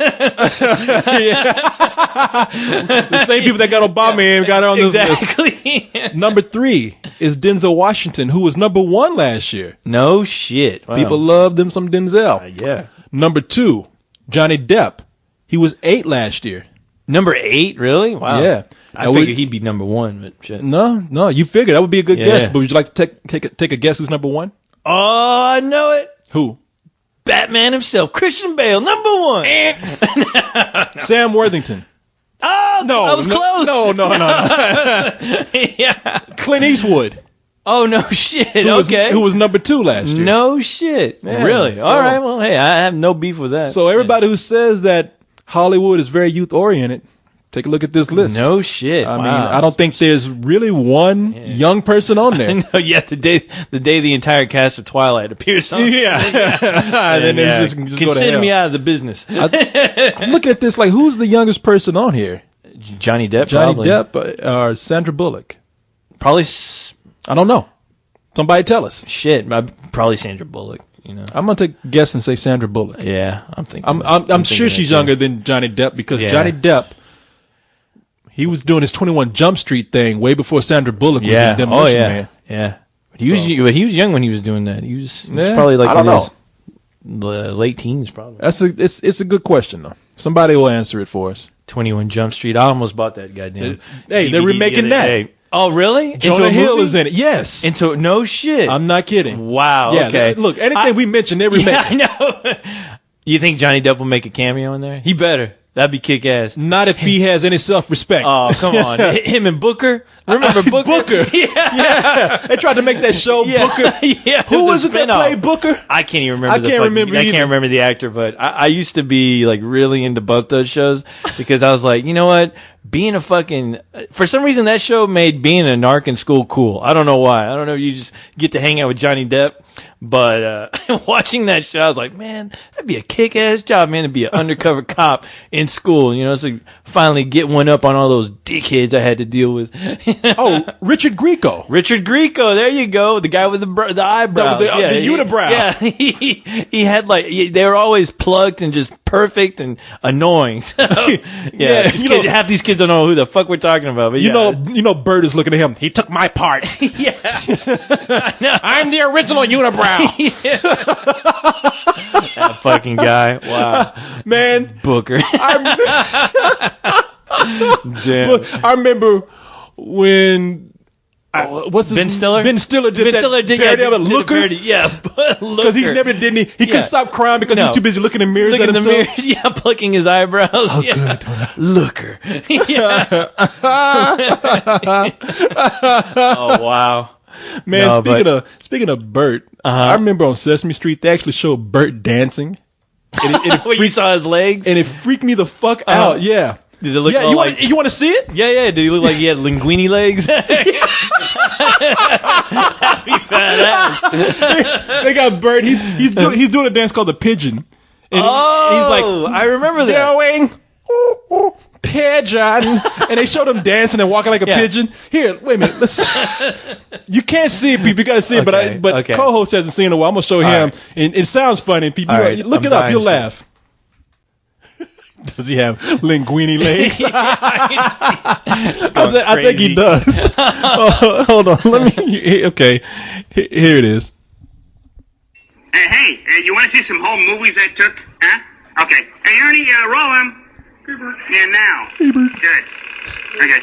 S1: same people that got Obama in got her on this list. Number 3 is Denzel Washington, who was number 1 last year.
S2: No shit.
S1: Wow. People love them some Denzel.
S2: Yeah.
S1: Number 2, Johnny Depp. He was 8 last year.
S2: Number 8, really? Wow.
S1: Yeah.
S2: I figured he'd be number 1, but shit.
S1: No, you figured that would be a good guess. But would you like to take a guess who's number 1?
S2: Oh, I know it.
S1: Who?
S2: Batman himself, Christian Bale, number 1.
S1: Sam Worthington.
S2: Oh, no, I was close.
S1: No.
S2: Yeah.
S1: Clint Eastwood.
S2: Oh, no shit.
S1: Who was number 2 last year.
S2: No shit. Yeah, really? So, all right. Well, hey, I have no beef with that.
S1: So everybody who says that Hollywood is very youth-oriented, take a look at this list.
S2: No shit.
S1: I mean, I don't think there's really one young person on there.
S2: No, yeah, the day the entire cast of Twilight appears on.
S1: Yeah. And then just
S2: consider me out of the business.
S1: I'm looking at this like, who's the youngest person on here?
S2: Johnny Depp,
S1: Depp or Sandra Bullock?
S2: Probably.
S1: I don't know. Somebody tell us.
S2: Shit, probably Sandra Bullock.
S1: I'm gonna take a guess and say Sandra Bullock.
S2: Yeah, I'm thinking.
S1: I'm sure she's younger than Johnny Depp because Johnny Depp, he was doing his 21 Jump Street thing way before Sandra Bullock was in Demolition Man.
S2: Yeah. He was young when he was doing that. He was probably like
S1: I don't know.
S2: The late teens probably.
S1: It's a good question though. Somebody will answer it for us.
S2: 21 Jump Street. I almost bought that goddamn.
S1: Hey, they're remaking that. Day.
S2: Oh, really?
S1: Jonah Hill is in it. Yes.
S2: No shit.
S1: I'm not kidding.
S2: Wow.
S1: Yeah,
S2: okay.
S1: Look, anything we mentioned, they remake.
S2: Yeah, I know. You think Johnny Depp will make a cameo in there? He better. That'd be kick-ass.
S1: Not if he has any self-respect.
S2: Oh, come on. Him and Booker? Remember Booker?
S1: Booker. Yeah. They tried to make that show, Booker.
S2: Yeah.
S1: Who was it that played Booker?
S2: I can't even remember.
S1: I can't
S2: remember the actor, but I used to be like really into both those shows because I was like, you know what? Being a for some reason that show made being a narc in school cool. I don't know why. I don't know. You just get to hang out with Johnny Depp. But watching that show, I was like, man, that'd be a kick-ass job, man, to be an undercover cop in school. So finally get one up on all those dickheads I had to deal with.
S1: Oh, Richard Grieco.
S2: Richard Grieco, there you go. The guy with the eyebrows.
S1: The unibrow.
S2: Yeah, he had they were always plucked and just perfect and annoying. So, half these kids don't know who the fuck we're talking about. But
S1: you know, Bert is looking at him. He took my part.
S2: Yeah.
S1: I'm the original unibrow.
S2: That fucking guy. Wow.
S1: Man.
S2: Booker.
S1: Damn. I remember when
S2: Ben Stiller?
S1: Ben Stiller did parody of it, Looker.
S2: Yeah,
S1: because he never did. He couldn't stop crying because he was too busy looking in mirrors.
S2: Looking in the mirrors, plucking his eyebrows.
S1: Oh,
S2: yeah.
S1: Good.
S2: Looker. Yeah. Oh wow.
S1: Man, speaking of Bert, I remember on Sesame Street they actually showed Bert dancing. And
S2: you saw his legs,
S1: and it freaked me the fuck out. Yeah.
S2: Did it look
S1: you want to see it?
S2: Yeah. Did he look like he had linguini legs? That'd be badass.
S1: They got Bert. He's doing a dance called the Pigeon. And he's like,
S2: I remember that.
S1: Going pigeon, and they showed him dancing and walking like a pigeon. Here, wait a minute. You can't see it, people. You got to see it, but co-host hasn't seen it in a while. I'm gonna show him, and it sounds funny. People, look it up. You'll laugh. Does he have linguini legs?
S2: I
S1: think he does. Hold on. Let me. Okay. Here it is.
S3: Hey, you want to see some home movies I took? Huh? Okay. Hey, Ernie, roll them. Yeah, now. Good. Okay.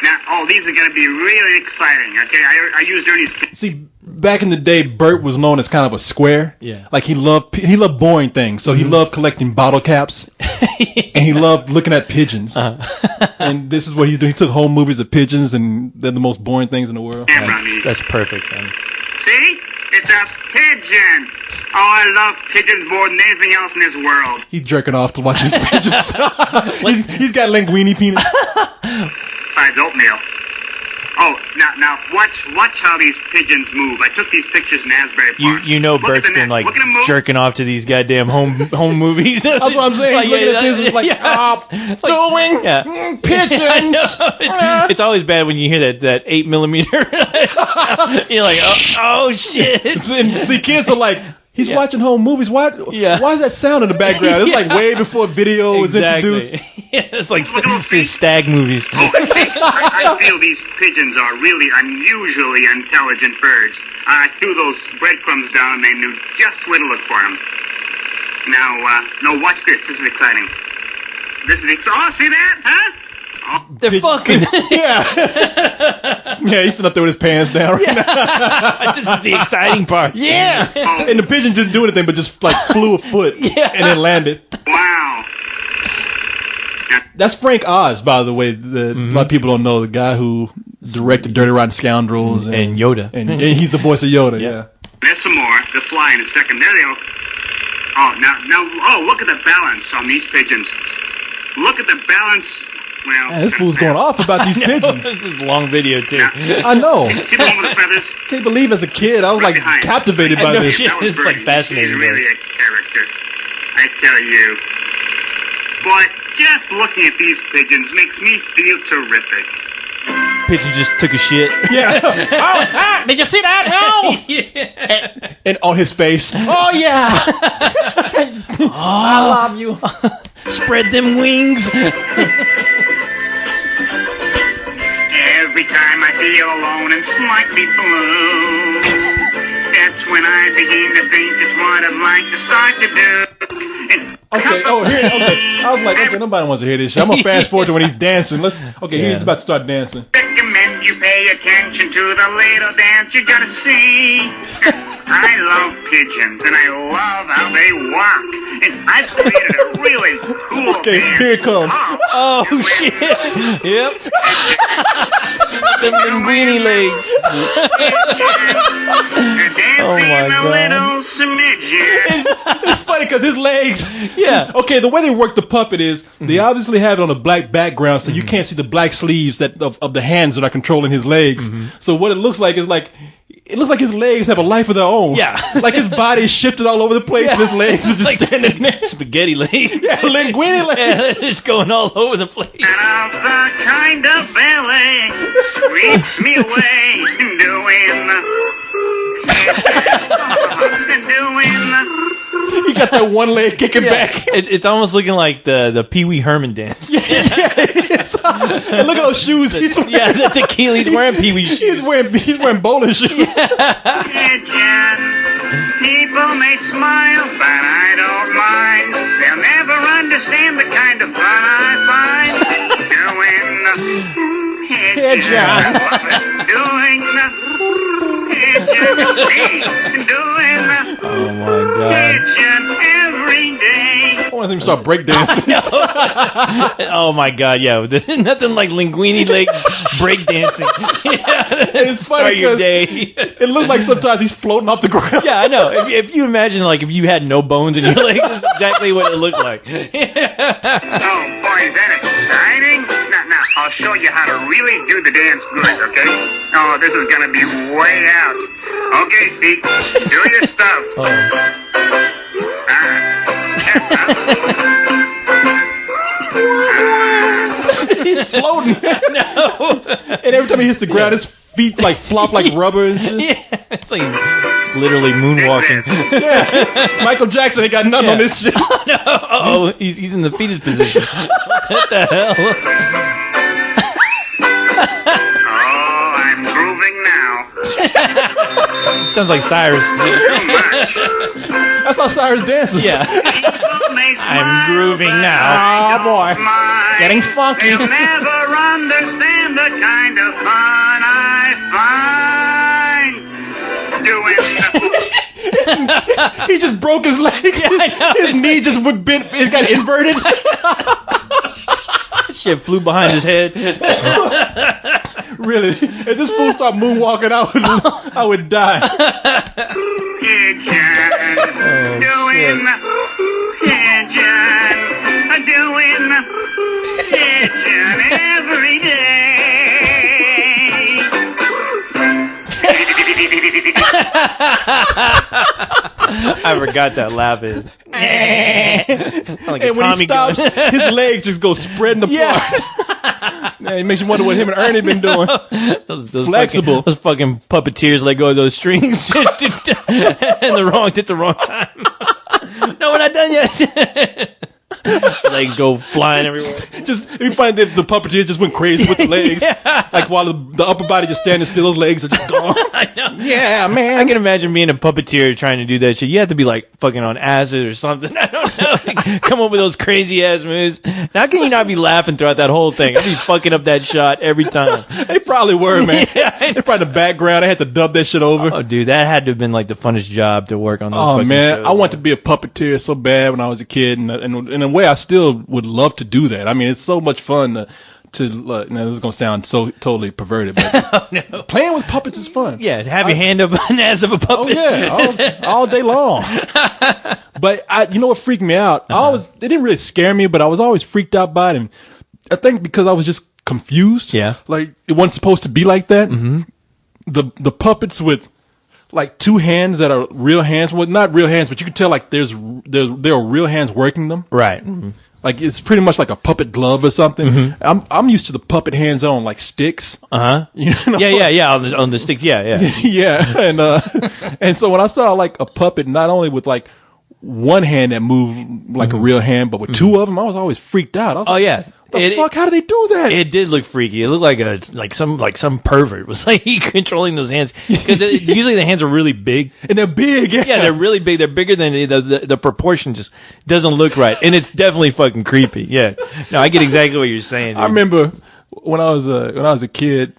S3: Now, these are going to be really exciting, okay? I used Ernie's...
S1: See, back in the day, Bert was known as kind of a square.
S2: Yeah.
S1: Like, he loved boring things. So he loved collecting bottle caps. And he loved looking at pigeons. And this is what he's doing. He took home movies of pigeons, and they're the most boring things in the world.
S2: That's perfect, man.
S3: See? It's a pigeon. Oh, I love pigeons more than anything else in this world.
S1: He's jerking off to watch these pigeons. he's got linguini penis.
S3: Besides oatmeal. Oh, now watch how these pigeons move. I took these pictures in Asbury Park.
S2: You know Bert's been like jerking off to these goddamn home movies.
S1: That's what I'm saying. Like, looking at this is like, doing pigeons.
S2: It's always bad when you hear that 8mm. You're like, oh shit.
S1: See, kids are like, he's watching home movies. Why is that sound in the background? It's like way before video was introduced.
S2: It's like these stag movies.
S3: I feel these pigeons are really unusually intelligent birds. I threw those breadcrumbs down and they knew just where to look for them. Now, watch this. This is exciting. See that? Huh?
S2: They're fucking.
S1: Yeah, he's sitting up there with his pants down right now.
S2: This is the exciting part.
S1: Yeah. And the pigeon didn't do anything but just like flew a foot and then landed.
S3: Wow.
S1: That's Frank Oz, by the way. A lot of people don't know the guy who directed Dirty Rotten Scoundrels
S2: and Yoda.
S1: And he's the voice of Yoda, yeah.
S3: There's some more. They'll fly in a second. There they go. Look at the balance on these pigeons. Look at the balance. Well,
S1: man, this fool's going off about these pigeons.
S2: This is a long video, too.
S1: I know.
S3: See the one with the feathers?
S1: Can't believe as a kid I was like captivated by this.
S2: It's like fascinating.
S3: He's really a character. I tell you. But just looking at these pigeons makes me feel terrific.
S2: Pigeon just took a shit.
S1: Yeah. Did you see that? No. And on his face. Oh yeah. I love you.
S2: Spread them wings.
S3: Every time I feel alone and slightly blue, that's when I begin to think it's what I'd like to start to do.
S1: Okay. I was like, okay, nobody wants to hear this shit. I'm gonna fast forward to when he's dancing. He's about to start dancing.
S3: Recommend you pay attention to the little dance you gotta see. I love pigeons and I love how they walk. And I've created a really cool dance.
S1: Here it comes.
S2: Oh shit! Yep. The linguini legs.
S3: Oh my God.
S1: It's funny because his legs. Yeah. Okay, the way they work the puppet is they obviously have it on a black background, so you can't see the black sleeves of the hands that are controlling his legs. So what it looks like is like. It looks like his legs have a life of their own. Yeah. Like his body is shifted all over the place and his legs are just standing there.
S2: Spaghetti legs.
S1: Yeah, linguini legs.
S2: Yeah, they're just going all over the place.
S3: And of the kind of ballet sweeps me away
S1: He got that one leg kicking back.
S2: It's almost looking like the Pee Wee Herman dance.
S1: And look at those shoes. He's wearing.
S2: Yeah, that's Achilles wearing Pee Wee shoes.
S1: He's wearing bowling shoes.
S3: People may smile, but I don't mind. They'll never understand the kind of fun I find doing pigeon. Doing pigeon. It's me doing pigeon every day.
S1: I want him to start breakdancing.
S2: Oh my God, yeah. Nothing like linguini leg breakdancing.
S1: It's funny because it looks like sometimes he's floating off the ground.
S2: Yeah, I know. If you imagine like if you had no bones in your legs, that's exactly what it looked like.
S3: Oh boy, is that exciting? Now, I'll show you how to really do the dance good, okay? Oh, this is gonna be way out. Okay, feet, do your stuff.
S1: He's floating.
S2: No.
S1: And every time he hits the ground, his feet like flop like rubber and shit.
S2: Yeah. It's like he's literally moonwalking.
S1: Yeah. Michael Jackson ain't got nothing on this shit.
S2: No. Oh, he's in the fetus position. What the hell?
S3: Oh, I'm grooving now.
S2: Sounds like Cyrus.
S1: That's how Cyrus dances.
S2: Yeah. I'm grooving now.
S1: Oh, boy.
S2: Getting funky.
S3: They'll never understand the kind of fun I find doing
S1: He just broke his legs.
S2: Yeah, I know.
S1: His knee just bent. It got inverted.
S2: Shit flew behind his head.
S1: Really? If this fool started moonwalking, I would die.
S3: Yeah, John. Doing every day.
S2: I forgot that laugh is. Like
S1: And when he stops, his legs just go spreading apart. Yeah. It makes you wonder what him and Ernie been doing.
S2: those
S1: Flexible.
S2: Those fucking puppeteers let go of those strings and did the wrong time. No, we're not done yet. Legs go flying everywhere.
S1: Just you find that the puppeteer just went crazy with the legs.
S2: Yeah.
S1: Like while the upper body just standing still, those legs are just gone.
S2: I know.
S1: Yeah, man.
S2: I can imagine being a puppeteer trying to do that shit. You have to be like fucking on acid or something. I don't know. Like, come up with those crazy ass moves. How can you not be laughing throughout that whole thing? I'd be fucking up that shot every time.
S1: They probably were, man.
S2: Yeah,
S1: They probably the background. They had to dub that shit over.
S2: Oh, dude, that had to have been like the funnest job to work on those
S1: Oh
S2: fucking
S1: man,
S2: shows.
S1: I wanted to be a puppeteer so bad when I was a kid, and in a way, I still would love to do that. I mean, it's so much fun to now this is gonna sound so totally perverted, but
S2: no.
S1: playing with puppets is fun.
S2: Yeah, to have your hand up an ass of a
S1: Oh
S2: puppet.
S1: yeah, all day long. But you know what freaked me out? It didn't really scare me, but I was always freaked out by it, and I think because I was just confused.
S2: Yeah,
S1: like it wasn't supposed to be like that. Mm-hmm. The puppets with like two hands that are real hands. Well, not real hands, but you can tell like there are real hands working them.
S2: right. Mm-hmm.
S1: Like it's pretty much like a puppet glove or something. Mm-hmm. I'm used to the puppet hands on like sticks.
S2: You know? Yeah. On the sticks. Yeah.
S1: Yeah, and so when I saw like a puppet, not only with like one hand that moved like a real hand, but with two of them, I was always freaked out. I was
S2: yeah.
S1: fuck? How do they do that?
S2: It did look freaky. It looked like some pervert was like controlling those hands because usually the hands are really big
S1: and they're big. Yeah,
S2: they're really big. They're bigger than the proportion just doesn't look right, and it's definitely fucking creepy. Yeah, no, I get exactly what you're saying. Dude.
S1: I remember when I was a kid,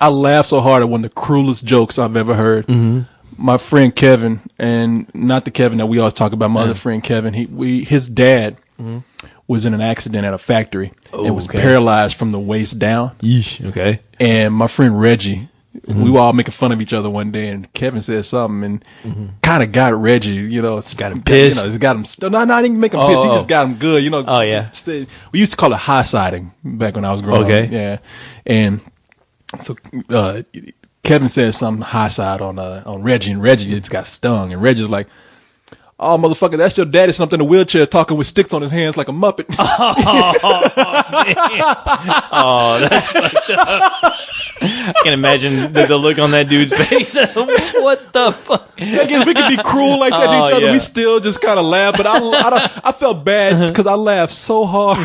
S1: I laughed so hard at one of the cruelest jokes I've ever heard. Mm-hmm. My friend Kevin, and not the Kevin that we always talk about, my other friend Kevin. His dad. Mm-hmm. Was in an accident at a factory and was paralyzed from the waist down.
S2: Yeesh. Okay.
S1: And my friend Reggie, we were all making fun of each other one day, and Kevin said something and kind of got Reggie, it's
S2: got him pissed.
S1: It's got him. No, I didn't make him pissed. He just got him good,
S2: Oh yeah.
S1: We used to call it high siding back when I was growing up. Yeah. And so Kevin said something high side on Reggie, and Reggie just got stung, and Reggie's like, "Oh, motherfucker, that's your daddy slumped in a wheelchair talking with sticks on his hands like a Muppet."
S2: Oh, that's fucked up. I can imagine the look on that dude's face. What the fuck?
S1: I guess we could be cruel like that to each other. Yeah. We still just kind of laugh, but I felt bad because I laughed so hard.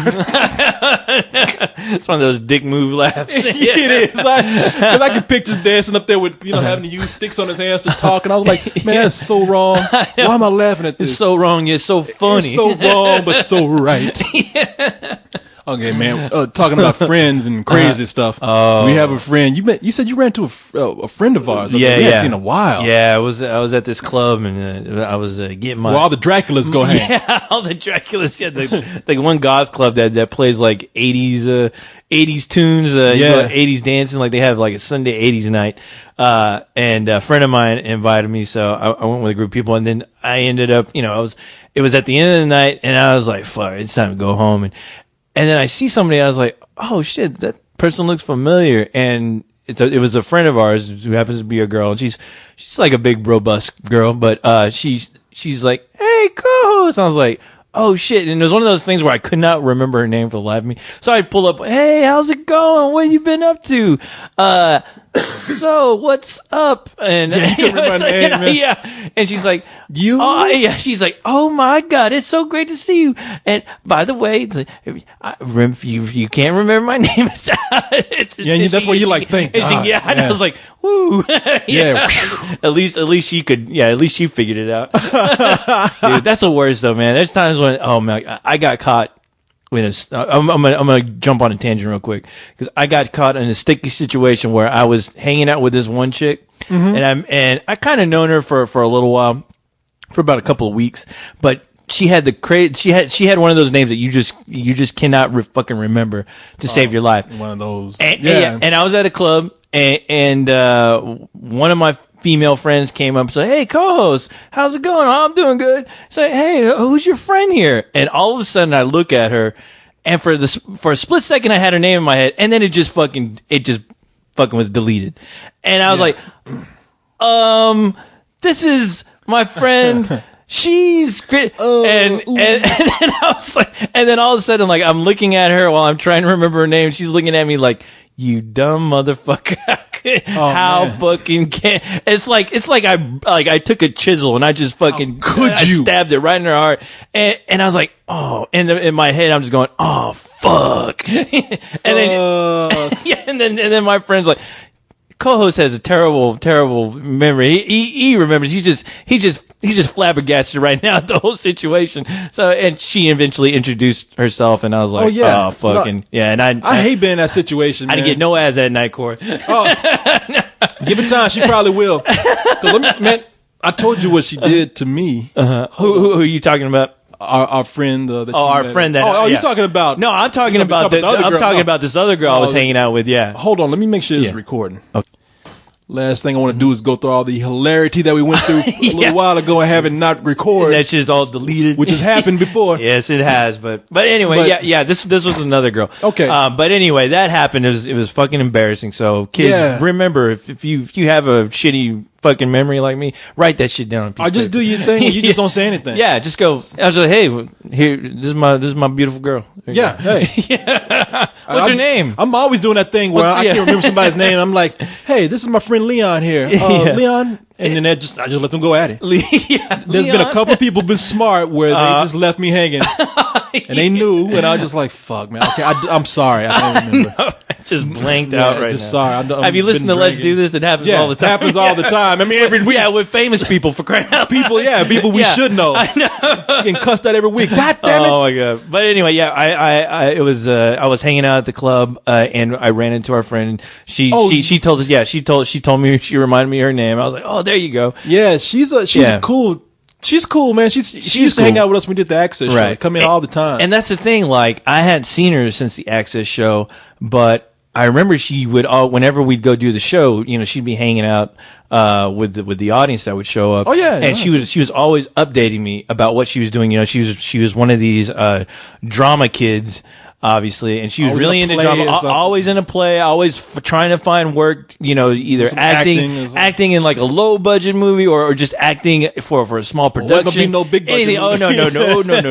S2: It's one of those dick move laughs.
S1: It is. Because I could picture dancing up there with, having to use sticks on his hands to talk, and I was like, man, that's so wrong. Why am I laughing at this?
S2: It's so wrong, yet so funny.
S1: It's so wrong, but so right. Yeah. Okay, man. Talking about friends and crazy stuff. Oh. We have a friend. You said you ran into a friend of ours.
S2: Yeah,
S1: we hadn't seen in a while.
S2: Yeah, I was at this club and I was getting my.
S1: Where all the Draculas go hang.
S2: Yeah, all the Draculas. Yeah, the one goth club that plays like 80s tunes. 80s dancing. Like they have like a Sunday 80s night. And a friend of mine invited me, so I went with a group of people, and then I ended up, it was at the end of the night, and I was like, fuck, it's time to go home. And then I see somebody, I was like, oh shit, that person looks familiar. And it was a friend of ours who happens to be a girl, and she's like a big robust girl, but she's like, hey, co-host. I was like, oh shit. And it was one of those things where I could not remember her name for the life of me. So I pull up, hey, how's it going? What have you been up to? so what's up? And
S1: you can remember my name, man.
S2: Yeah. And she's like,
S1: you?
S2: Oh, yeah. She's like, oh my God, it's so great to see you. And by the way, if you can't remember my name, it's
S1: that's what you like think.
S2: Yeah. And I was like, woo.
S1: Yeah.
S2: At least she could. Yeah. At least she figured it out. Dude, that's the worst though, man. There's times when, oh man, I got caught. I'm gonna jump on a tangent real quick because I got caught in a sticky situation where I was hanging out with this one chick, and I kind of known her for a little while, for about a couple of weeks, but she had she had one of those names that you just cannot fucking remember to save your life.
S1: One of those.
S2: And I was at a club and one of my female friends came up and said, hey, co-host, how's it going? Oh, I'm doing good. Say, hey, who's your friend here? And all of a sudden I look at her, and for a split second I had her name in my head, and then it just fucking was deleted. And I was like, this is my friend. She's great. And I was like, and then all of a sudden, like, I'm looking at her while I'm trying to remember her name. She's looking at me like, you dumb motherfucker. How man. Fucking can it's like I took a chisel and I just fucking stabbed it right in her heart, and I was like, oh, and in my head I'm just going, oh fuck. And then my friend's like, co-host has a terrible memory. He remembers. He just flabbergasted right now at the whole situation. So, and she eventually introduced herself, and I was like, oh fucking yeah. And
S1: I hate being in that situation.
S2: I didn't get no ass that night, Corey.
S1: Give it time. She probably will. Man, I told you what she did to me.
S2: Who are you talking about?
S1: Our friend.
S2: Our friend that.
S1: Oh, you're talking about?
S2: No, I'm talking about about this other girl I was hanging out with. Yeah.
S1: Hold on, let me make sure it's recording. Okay. Last thing I want to do is go through all the hilarity that we went through a little while ago and have it not record.
S2: That shit's all deleted,
S1: which has happened before.
S2: Yes, it has. But anyway, this was another girl.
S1: Okay.
S2: But anyway, that happened. It was fucking embarrassing. So kids, remember if you have a shitty fucking memory like me, write that shit down.
S1: I just do your thing. You just don't say anything.
S2: Yeah, just go. I was like, hey, here, this is my beautiful girl.
S1: Yeah. Hey.
S2: What's your name?
S1: I'm always doing that thing where I can't remember somebody's name. I'm like, hey, this is my friend Leon here. Leon. And then I just let them go at it. There's been a couple people been smart where they just left me hanging. And they knew, and I was just like, fuck, man. Okay, I'm sorry. I don't remember.
S2: No, I just blanked out right
S1: just
S2: now.
S1: Sorry.
S2: Have you listened to Let's Do This? It happens all the time.
S1: It happens all the time. I mean, every week.
S2: Yeah, with famous people, for crying out loud.
S1: People we should know.
S2: I know.
S1: Getting cussed out every week. God damn it.
S2: Oh, my God. But anyway, I was hanging out at the club, and I ran into our friend. She told us, she told me, she reminded me of her name. I was like, oh, there you go.
S1: Yeah, she's cool. She's cool, man. She used to hang out with us when we did the Access show. Right. Come in all the time.
S2: And that's the thing. Like, I hadn't seen her since the Access show, but I remember she would whenever we'd go do the show, she'd be hanging out with the audience that would show up.
S1: Oh yeah.
S2: And she was always updating me about what she was doing. She was one of these drama kids. Obviously, and she was really into drama, always in a play, always trying to find work, either acting in like a low budget movie or just acting for a small production.
S1: Well, be no big budget movie.
S2: Oh,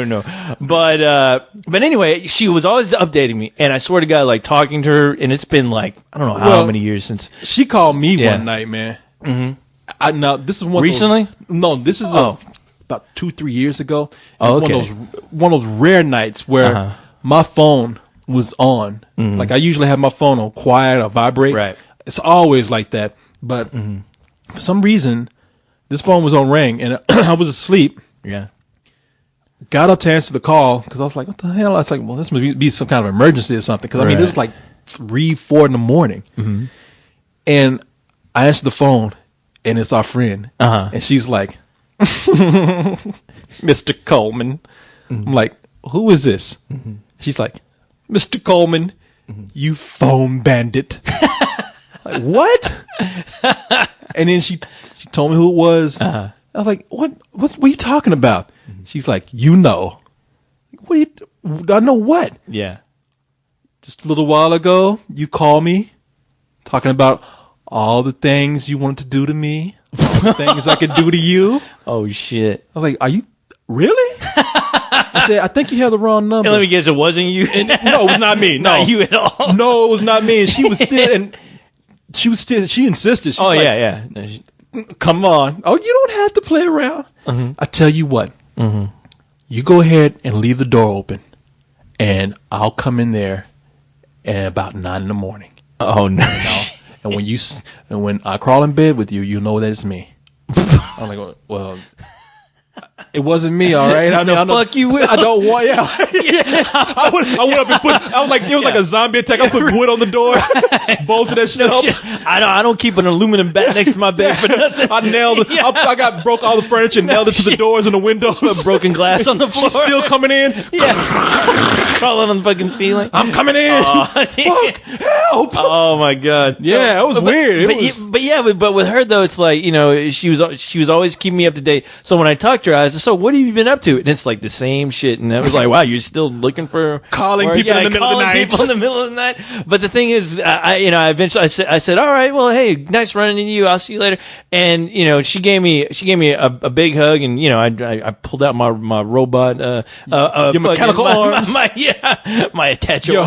S2: no. But anyway, she was always updating me, and I swear to God, like talking to her, and it's been like, I don't know how many years since.
S1: She called me one night, man. Mm-hmm. Now, this is one
S2: recently?
S1: This is about 2-3 years ago. Okay. One of those rare nights where my phone was on. Mm-hmm. Like I usually have my phone on quiet or vibrate.
S2: Right.
S1: It's always like that. But for some reason, this phone was on ring, and I was asleep.
S2: Yeah.
S1: Got up to answer the call because I was like, what the hell? I was like, well, this must be some kind of emergency or something. Because, I mean, it was like 3-4 in the morning. Mm-hmm. And I answered the phone, and it's our friend. And she's like, Mr. Coleman. Mm-hmm. I'm like, who is this? Mm-hmm. She's like, Mr. Coleman, you phone bandit. Like, what? And then she told me who it was. I was like, what are you talking about? Mm-hmm. She's like, I know what?
S2: Yeah.
S1: Just a little while ago, you called me talking about all the things you wanted to do to me, all the things I could do to you.
S2: Oh, shit.
S1: I was like, are you really? I said, I think you have the wrong number.
S2: And let me guess, it wasn't you?
S1: No, it was not me.
S2: No. Not you at all.
S1: No, it was not me. And she was still, and she insisted.
S2: Oh, like, yeah.
S1: Come on. Oh, you don't have to play around. Mm-hmm. I tell you what. Mm-hmm. You go ahead and leave the door open, and I'll come in there at about 9 a.m.
S2: Oh, no.
S1: And when I crawl in bed with you, you know that it's me. I'm like, well, it wasn't me, all right. I know.
S2: Fuck you will.
S1: I don't want. Yeah. I went up and put. I was like, it was like a zombie attack. I put wood on the door, bolted that shit up.
S2: I don't keep an aluminum bat next to my bed for nothing.
S1: I nailed it. I broke all the furniture and nailed it to the doors and the windows.
S2: Broken glass on the floor.
S1: She's still coming in.
S2: Yeah. Crawling on the fucking ceiling.
S1: I'm coming in. Fuck, help.
S2: Oh my god.
S1: Yeah, it was weird.
S2: But with her though, it's like, you know, she was always keeping me up to date. So when I talked to her, I was like, so what have you been up to? And it's like the same shit. And I was like, wow, you're still looking for
S1: calling people in the middle of the night.
S2: People in the middle of the night. But the thing is, eventually I said, all right, well, hey, nice running into you. I'll see you later. And you know, she gave me a big hug, and you know, I pulled out my robot,
S1: your mechanical arms,
S2: my attachable,
S1: your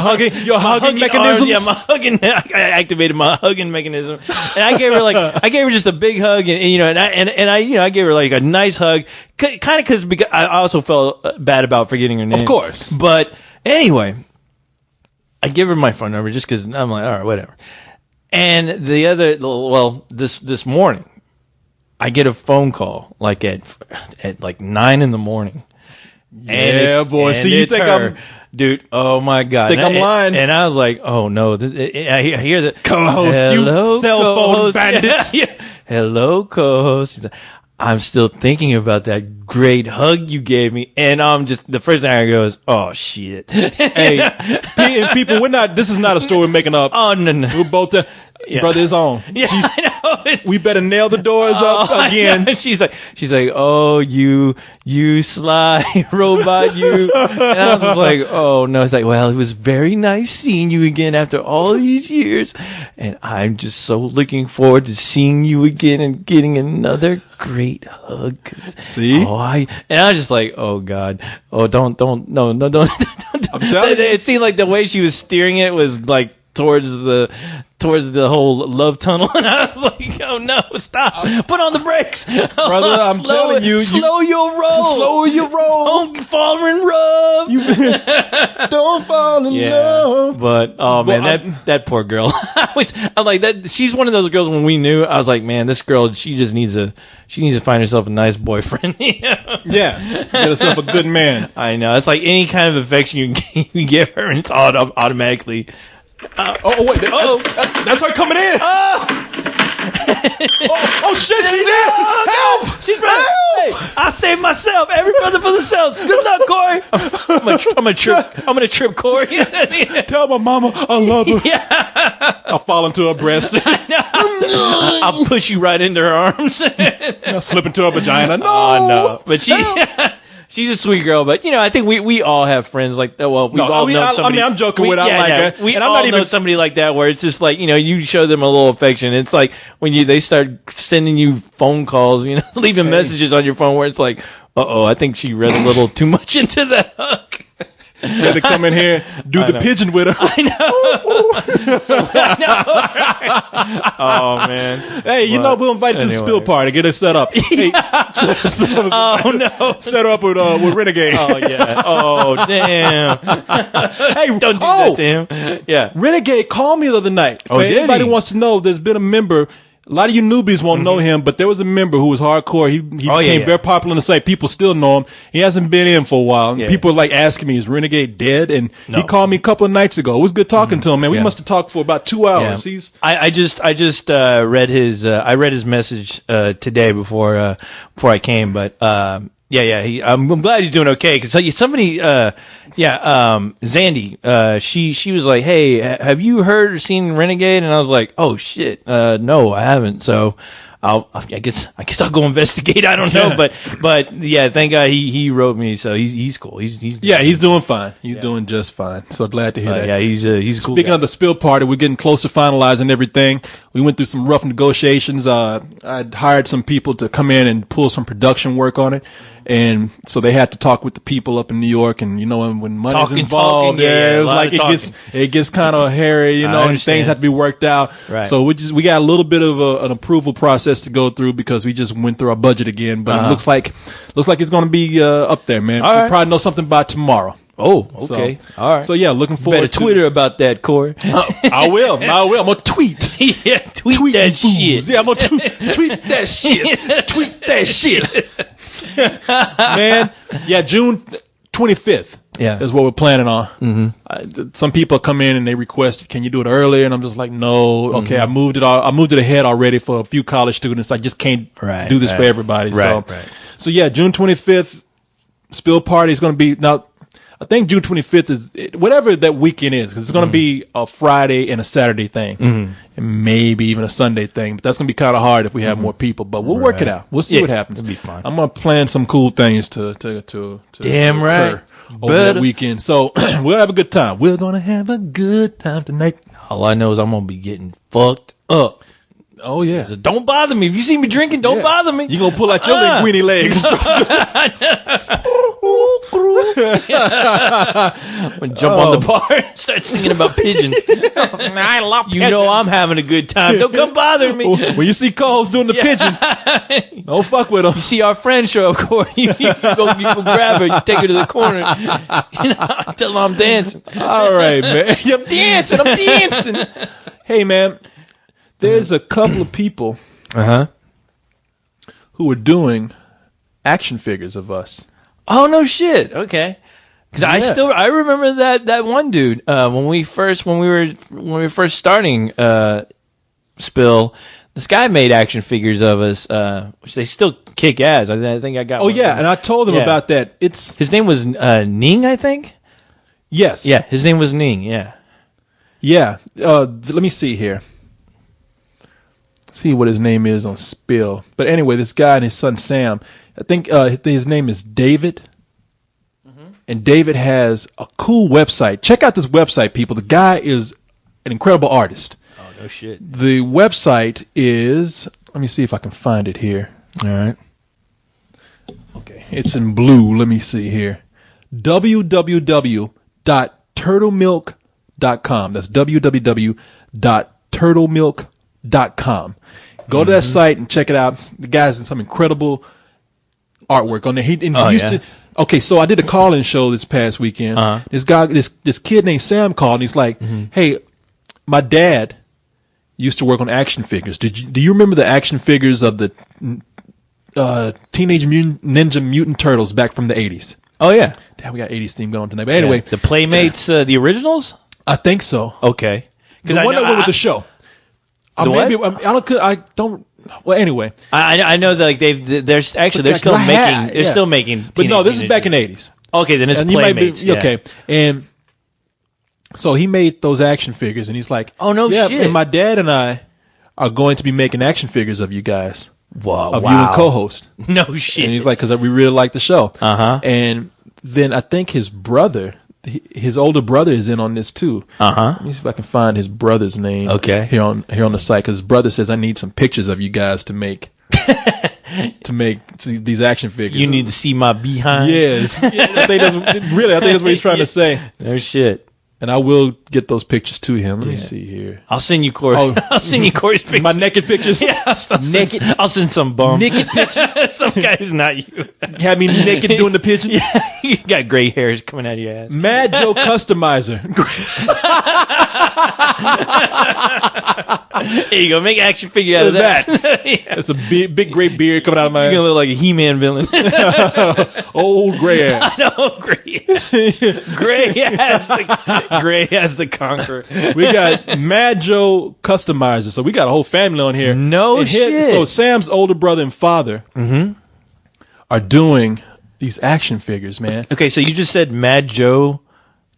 S1: hugging mechanisms.
S2: Arms, I activated my hugging mechanism, and I gave her just a big hug, and you know, I gave her like a nice hug. Kind of because I also felt bad about forgetting her name.
S1: Of course.
S2: But anyway, I give her my phone number just because I'm like, all right, whatever. And this morning, I get a phone call like at like 9 a.m.
S1: Yeah, boy. See, you think
S2: her. Dude, oh my God.
S1: Think I'm lying.
S2: And I was like, oh no. I hear the
S1: co-host,
S2: hello,
S1: you cell phone bandit.
S2: Yeah. Hello, co-host. She's like, I'm still thinking about that great hug you gave me. And I'm just, the first thing I go is, oh shit.
S1: Hey, people, this is not a story we're making up.
S2: Oh, no.
S1: We're both, brother is on.
S2: Yeah, I know.
S1: We better nail the doors up again.
S2: She's like, oh, you sly robot, you. And I was just like, oh no. It's like, well, it was very nice seeing you again after all these years. And I'm just so looking forward to seeing you again and getting another great hug.
S1: See?
S2: And I was just like, oh God. Oh, don't. No.
S1: I'm telling you.
S2: It seemed like the way she was steering it was like towards the whole love tunnel, and I was like, oh no, stop, put on the brakes,
S1: brother. I'm telling you,
S2: slow your roll, don't fall in love,
S1: don't fall in love.
S2: But oh man, that poor girl. I'm like that. She's one of those girls. When we knew, I was like, man, this girl, she needs to find herself a nice boyfriend.
S1: Yeah, get herself a good man.
S2: I know. It's like any kind of affection you give her, and it's automatically.
S1: Wait! That's her coming in. Shit! She's in. Help!
S2: She's running. Hey, I saved myself. Every brother for themselves. Good luck, Corey. I'm gonna trip Corey.
S1: Tell my mama I love her.
S2: Yeah.
S1: I'll fall into her breast.
S2: I'll push you right into her arms.
S1: I'll slip into her vagina. No.
S2: Oh, no. But she's a sweet girl, but you know, I think we all have friends like that. Well, we've all known somebody.
S1: I'm joking with that.
S2: We all know somebody like that where it's just like, you know, you show them a little affection. It's like when they start sending you phone calls, you know, leaving messages on your phone where it's like, I think she read a little too much into that hug.
S1: You had to come in here, do the pigeon with her.
S2: I know. Oh man.
S1: Hey, we'll invite you to the spill party. Get it set up. Hey,
S2: oh no.
S1: Set her up with Renegade.
S2: Oh yeah. Oh damn.
S1: Hey,
S2: don't do that to him. Yeah.
S1: Renegade called me the other night.
S2: Oh, did
S1: anybody
S2: he?
S1: wants to know, there's been a member. A lot of you newbies won't know him, but there was a member who was hardcore. He became very popular on the site. People still know him. He hasn't been in for a while. And people are like asking me, is Renegade dead? And he called me a couple of nights ago. It was good talking to him, man. We must have talked for about 2 hours.
S2: Yeah. I just read his message today before I came, but I'm glad he's doing okay, because somebody, Zandy, she was like, hey, have you heard or seen Renegade? And I was like, oh shit, no, I haven't. So I guess I'll go investigate. I don't know, but yeah, thank God he wrote me, so he's cool. He's
S1: doing fine. He's doing just fine. So glad to hear that.
S2: Yeah, he's cool.
S1: Speaking of the spill party, we're getting close to finalizing everything. We went through some rough negotiations. I hired some people to come in and pull some production work on it. And so they had to talk with the people up in New York, and when money's involved, it was like it gets kind of hairy, and things have to be worked out.
S2: Right.
S1: So we got a little bit of an approval process to go through because we just went through our budget again. But it looks like it's going to be up there, man. We'll probably know something by tomorrow.
S2: Oh, okay.
S1: All right. So yeah, looking forward
S2: to Twitter about that, Corey.
S1: I will. I'm gonna tweet.
S2: Yeah, tweet that shit.
S1: Yeah, I'm gonna tweet that shit. Tweet that shit. Man, yeah, June 25th.
S2: Yeah,
S1: is what we're planning on.
S2: Mm-hmm.
S1: Some people come in and they request, can you do it earlier? And I'm just like, no. Okay, I moved it ahead already for a few college students. I just can't do this for everybody. So yeah, June 25th, Spill Party is going to be now. I think June 25th is whatever that weekend is, because it's going to be a Friday and a Saturday thing, and maybe even a Sunday thing. But that's going to be kind of hard if we have more people. But we'll work it out. We'll see what happens.
S2: It'll be fun.
S1: I'm going to plan some cool things to
S2: Damn right
S1: over that weekend. So we'll have a good time. We're going to have a good time tonight.
S2: All I know is I'm going to be getting fucked up.
S1: Oh, yeah.
S2: So don't bother me. If you see me drinking, don't bother me.
S1: You're going to pull out your linguine legs.
S2: I'm going to jump on the bar and start singing about pigeons. I love pigeons. You know I'm having a good time. Don't come bother me.
S1: When you see Coles doing the pigeon, don't fuck with him.
S2: You see our friend show up, Corey. You go grab her. You take her to the corner. Tell her I'm dancing.
S1: All right, man. I'm dancing. Hey, man. There's a couple of people who are doing action figures of us.
S2: Oh, no shit. Okay. Because I remember that one dude when we were first starting Spill. This guy made action figures of us, which they still kick ass. I think I got.
S1: Oh yeah, and I told him about that.
S2: His name was Ning, I think.
S1: Yes.
S2: Yeah, his name was Ning. Yeah.
S1: Yeah. Let me see here. See what his name is on Spill. But anyway, this guy and his son Sam, I think his name is David. And David has a cool website. Check out this website, people. The guy is an incredible artist.
S2: Oh, no shit.
S1: The website is, let me see if I can find it here.
S2: All right.
S1: Okay, it's in blue. Let me see here. www.turtlemilk.com. That's www.turtlemilk.com. Go to that site and check it out. The guy's in some incredible artwork on there. He used to. Okay, so I did a call-in show this past weekend. This guy, this kid named Sam called, and he's like, "Hey, my dad used to work on action figures. Do you remember the action figures of the Teenage Ninja Mutant Turtles back from the 80s?"
S2: Oh yeah.
S1: Damn, we got 80s theme going tonight. But anyway,
S2: the Playmates, the originals.
S1: I think so.
S2: Okay.
S1: Because the one that went with the show. I don't. Well, anyway,
S2: I know that they're still making.
S1: But no, this is back in the 80s.
S2: Okay, then it's Playmates.
S1: Okay, and so he made those action figures, and he's like,
S2: "Oh no, shit!"
S1: And my dad and I are going to be making action figures of you guys,
S2: wow,
S1: you and co-host.
S2: No shit.
S1: And he's like, because we really like the show.
S2: And
S1: then I think his older brother is in on this too. Let me see if I can find his brother's name.
S2: Okay.
S1: Here on the site, because his brother says I need some pictures of you guys to make these action figures.
S2: You need to see my behind.
S1: Yes. I think that's what he's trying to say.
S2: No shit.
S1: And I will get those pictures to him. Let me see here.
S2: I'll send you Corey. I'll send you Corey's pictures.
S1: My naked pictures?
S2: Yeah, I'll send some bum.
S1: Naked pictures?
S2: Some guy who's not you.
S1: Have me naked doing the pigeon?
S2: Yeah, you got gray hairs coming out of your ass.
S1: Mad Joe Customizer.
S2: There you go. Make an action figure out of that.
S1: Yeah. It's a big gray beard coming out of my ass.
S2: You're going to look like a He-Man villain.
S1: Old gray ass.
S2: No, gray as the Conqueror.
S1: We got Mad Joe Customizer. So we got a whole family on here.
S2: No shit.
S1: So Sam's older brother and father are doing these action figures, man.
S2: Okay, so you just said Mad Joe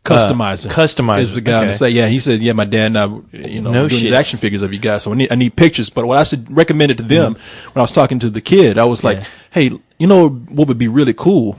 S1: Customizer.
S2: Customizer
S1: is the guy to say. Yeah, he said, yeah, my dad and I, doing these action figures of you guys. So I need pictures. But what I recommended to them when I was talking to the kid, I was like, hey, what would be really cool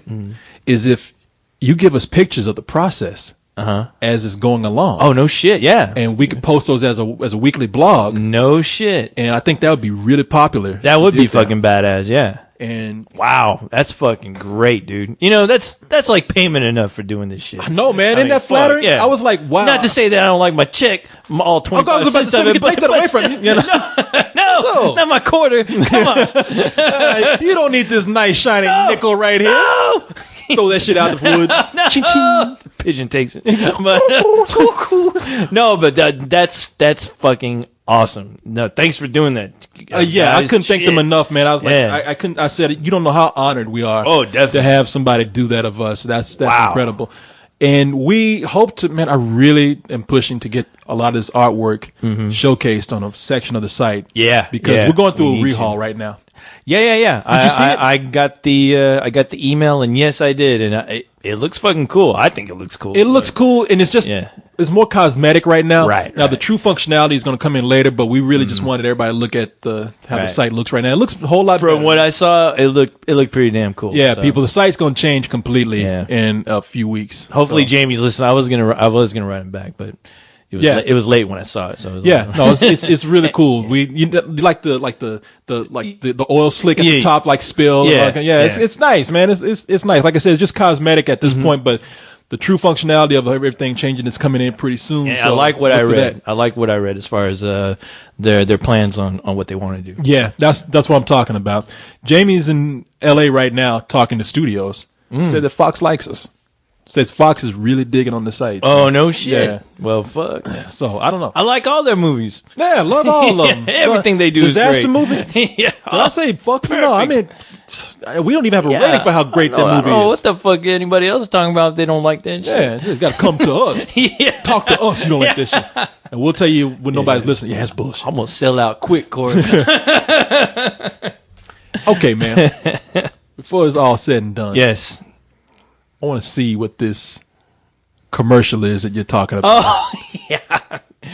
S1: is if you give us pictures of the process. as it's going along.
S2: Oh, no shit, yeah.
S1: And we could post those as a weekly blog.
S2: No shit.
S1: And I think that would be really popular.
S2: That would be fucking badass, yeah.
S1: And
S2: wow, that's fucking great, dude. You know, that's like payment enough for doing this shit.
S1: I know, man. Isn't that flattering?
S2: Yeah.
S1: I was like, wow.
S2: Not to say that I don't like my check, all 25
S1: I was about to say, we can take that away from you. You know?
S2: No, not my quarter. Come on.
S1: You don't need this nice shiny nickel right here.
S2: No.
S1: Throw that shit out the woods.
S2: No.
S1: Ching, ching.
S2: Pigeon takes it. But that's fucking awesome. No, thanks for doing that.
S1: Yeah, I couldn't thank them enough, man. I was like, I couldn't. I said, you don't know how honored we are.
S2: Oh, definitely.
S1: To have somebody do that of us. That's
S2: wow.
S1: incredible. And we hope to, man, I really am pushing to get a lot of this artwork showcased on a section of the site.
S2: Yeah.
S1: Because we're going through a rehaul right now.
S2: Yeah.
S1: Did you see it?
S2: I got the email, and yes, I did, and it looks fucking cool. I think it looks cool.
S1: It looks cool, and it's just it's more cosmetic right now.
S2: Right.
S1: Now the true functionality is going to come in later, but we really just wanted everybody to look at how the site looks right now. It looks a whole lot
S2: from
S1: better.
S2: what I saw. It looked pretty damn cool.
S1: Yeah,
S2: so.
S1: people, the site's going to change completely in a few weeks.
S2: Hopefully, Jamie's listening. I was gonna write him back, but. It was late when I saw it, so I was
S1: it's really cool. You like the oil slick at the top, like spill. It's nice, man. It's nice. Like I said, it's just cosmetic at this point, but the true functionality of everything changing is coming in pretty soon.
S2: Yeah,
S1: so
S2: I like what I read. I like what I read as far as their plans on what they want to do.
S1: Yeah, that's what I'm talking about. Jamie's in L.A. right now talking to studios. Said that Fox likes us. Says Fox is really digging on the site. So.
S2: Oh, no shit. Yeah. Well, fuck.
S1: So, I don't know.
S2: I like all their movies.
S1: Yeah, I love all of them.
S2: Everything they do is great.
S1: Disaster movie?
S2: Yeah.
S1: Did I say fuck? Perfect. No, I mean, we don't even have a rating for how great that movie is.
S2: What the fuck anybody else talking about if they don't like that shit?
S1: Yeah, you got to come to us. Talk to us, you don't like this shit. And we'll tell you when nobody's listening. Yeah, it's bullshit.
S2: I'm going to sell out quick, Corey.
S1: Okay, man. Before it's all said and done.
S2: Yes.
S1: I want to see what this commercial is that you're talking about.
S2: Oh, yeah.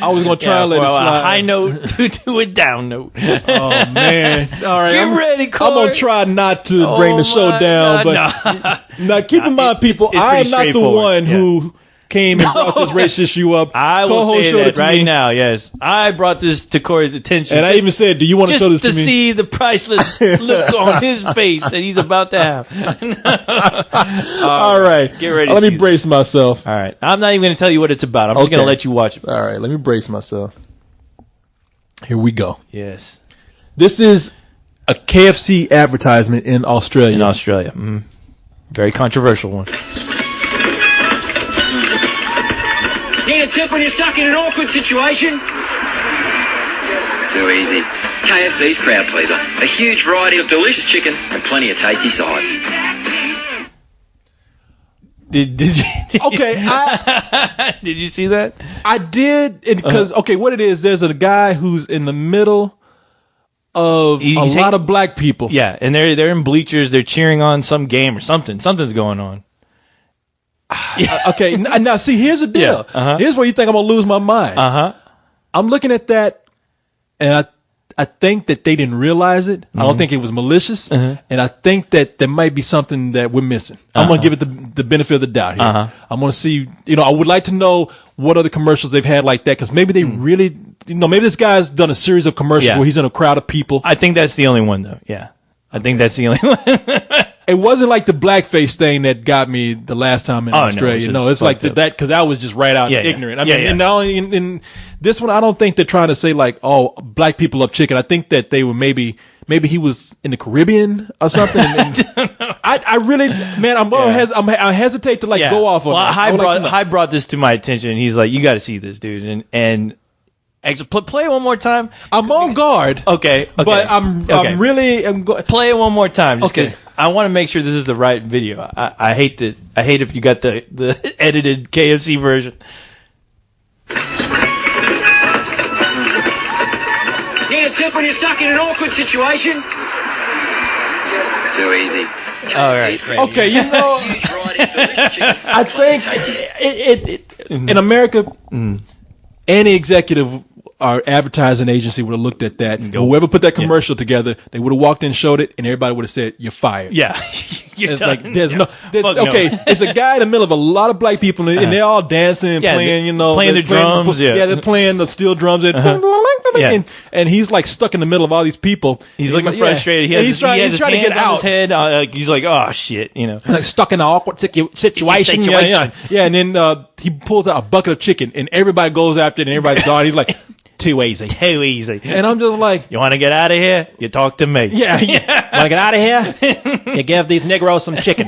S1: I was going to try and let it slide.
S2: A high note to a down note.
S1: Oh, man. All right.
S2: Get ready, Corey.
S1: I'm going to try not to bring the show down. But now, keep in mind, people, I am not the one who came and brought this race issue up.
S2: I will say that right now, yes. I brought this to Corey's attention.
S1: And I even said, do you want to show this to me?
S2: Just to see the priceless look on his face that he's about to have.
S1: All right.
S2: Get ready.
S1: Let me brace myself.
S2: All right. I'm not even going to tell you what it's about. I'm just going to let you watch it.
S1: All right. Let me brace myself. Here we go.
S2: Yes.
S1: This is a KFC advertisement in Australia.
S2: In Australia. Mm-hmm. Very controversial one.
S4: Need a tip when you're stuck in an awkward situation? Too easy. KFC's crowd pleaser. A huge variety of delicious chicken and plenty of tasty sides.
S2: Did you?
S1: Okay.
S2: Did you see that?
S1: I did, because what it is, there's a guy who's in the middle of a lot of black people.
S2: Yeah, and they're in bleachers. They're cheering on some game or something. Something's going on.
S1: Okay, now see, here's the deal.
S2: Yeah,
S1: Here's where you think I'm gonna lose my mind. I'm looking at that, and I think that they didn't realize it. I don't think it was malicious, and I think that there might be something that we're missing. I'm gonna give it the benefit of the doubt here. I'm gonna see. I would like to know what other commercials they've had like that, because maybe they really, maybe this guy's done a series of commercials where he's in a crowd of people.
S2: I think that's the only one, though. Yeah, I think that's the only one.
S1: It wasn't like the blackface thing that got me the last time in Australia. No, it's like that, because I was just right out ignorant. I mean, and in this one, I don't think they're trying to say like, oh, black people love chicken. I think that they were maybe he was in the Caribbean or something. And I really, man, I hesitate to go off on that.
S2: Hy brought this to my attention, and he's like, you got to see this, dude, and. Actually, play it one more time.
S1: I'm on guard.
S2: Okay.
S1: But I'm really
S2: play it one more time, just because I want to make sure this is the right video. I hate if you got the edited KFC version.
S4: Need a tip when you're stuck in an awkward situation? Too easy.
S2: All right.
S1: Okay, I think in America, any executive our advertising agency would have looked at that. Whoever put that commercial together, they would have walked in, showed it, and everybody would have said, "You're fired."
S2: Yeah.
S1: It's like it's a guy in the middle of a lot of black people, and they're all dancing and playing,
S2: playing the drums.
S1: They're playing the steel drums, and he's like stuck in the middle of all these people.
S2: He's looking frustrated. He's trying to get out. His head. He's like, oh shit,
S1: like stuck in an awkward situation. Yeah. And then he pulls out a bucket of chicken, and everybody goes after it, and everybody's gone. He's like, too easy.
S2: And
S1: I'm just like,
S2: you want to get out of here? You talk to me.
S1: Yeah. Want to get out of here? You give these Negroes some chicken.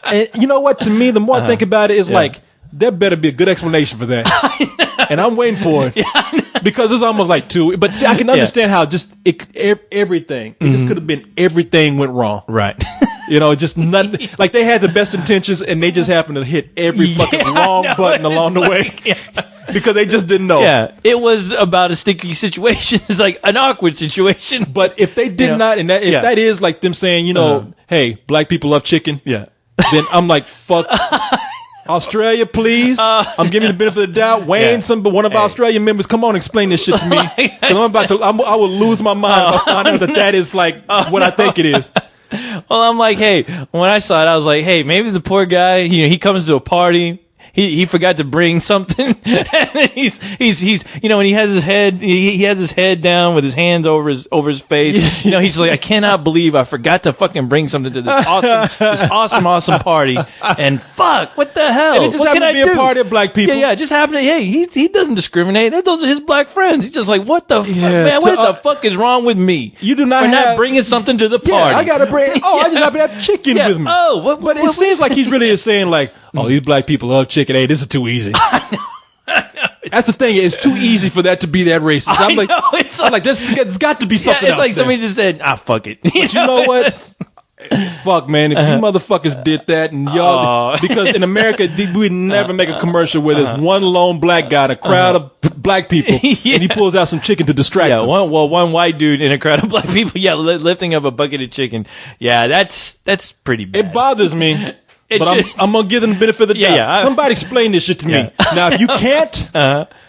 S1: And you know what? To me, the more I think about it, is like, there better be a good explanation for that. And I'm waiting for it. Because it's almost like two. But see, I can understand how just everything. It just could have been everything went wrong.
S2: Right.
S1: Just nothing. Like they had the best intentions, and they just happened to hit every fucking wrong button along the way. Because they just didn't know.
S2: Yeah, it was about a sticky situation. It's like an awkward situation.
S1: But if they did not, and if that is like them saying, hey, black people love chicken.
S2: Yeah.
S1: Then I'm like, fuck. Australia, please. I'm giving you the benefit of the doubt. Wayne, one of our Australian members, come on, explain this shit to me. Because I will lose my mind if I find out that is like what I think it is.
S2: Well, I'm like, hey, when I saw it, I was like, hey, maybe the poor guy, he comes to a party. He forgot to bring something. And he's when he has his head, he has his head down with his hands over his face. He's like, I cannot believe I forgot to fucking bring something to this awesome party. And fuck, what the hell?
S1: And it just happened to be a party of black people.
S2: Yeah, it just happened to, hey, he doesn't discriminate. Those are his black friends. He's just like, what the fuck, man? What the fuck is wrong with me?
S1: You do not
S2: not bringing something to the party.
S1: Yeah, I gotta bring. I just happen to have chicken with me.
S2: Oh,
S1: but it seems like he's really saying like, oh, these black people love chicken. Hey, this is too easy. I know. That's the thing. It's too easy for that to be that racist. I'm like, there's got to be something else.
S2: It's like somebody just said, fuck it.
S1: But you know what? Fuck, man. If you motherfuckers did that and y'all, because in America, we'd never make a commercial where there's one lone black guy in a crowd of black people, and he pulls out some chicken to distract them.
S2: One white dude in a crowd of black people, lifting up a bucket of chicken. Yeah, that's pretty bad.
S1: It bothers me. But I'm going to give them the benefit of the doubt.
S2: Yeah.
S1: Somebody explain this shit to me. Now, if you can't,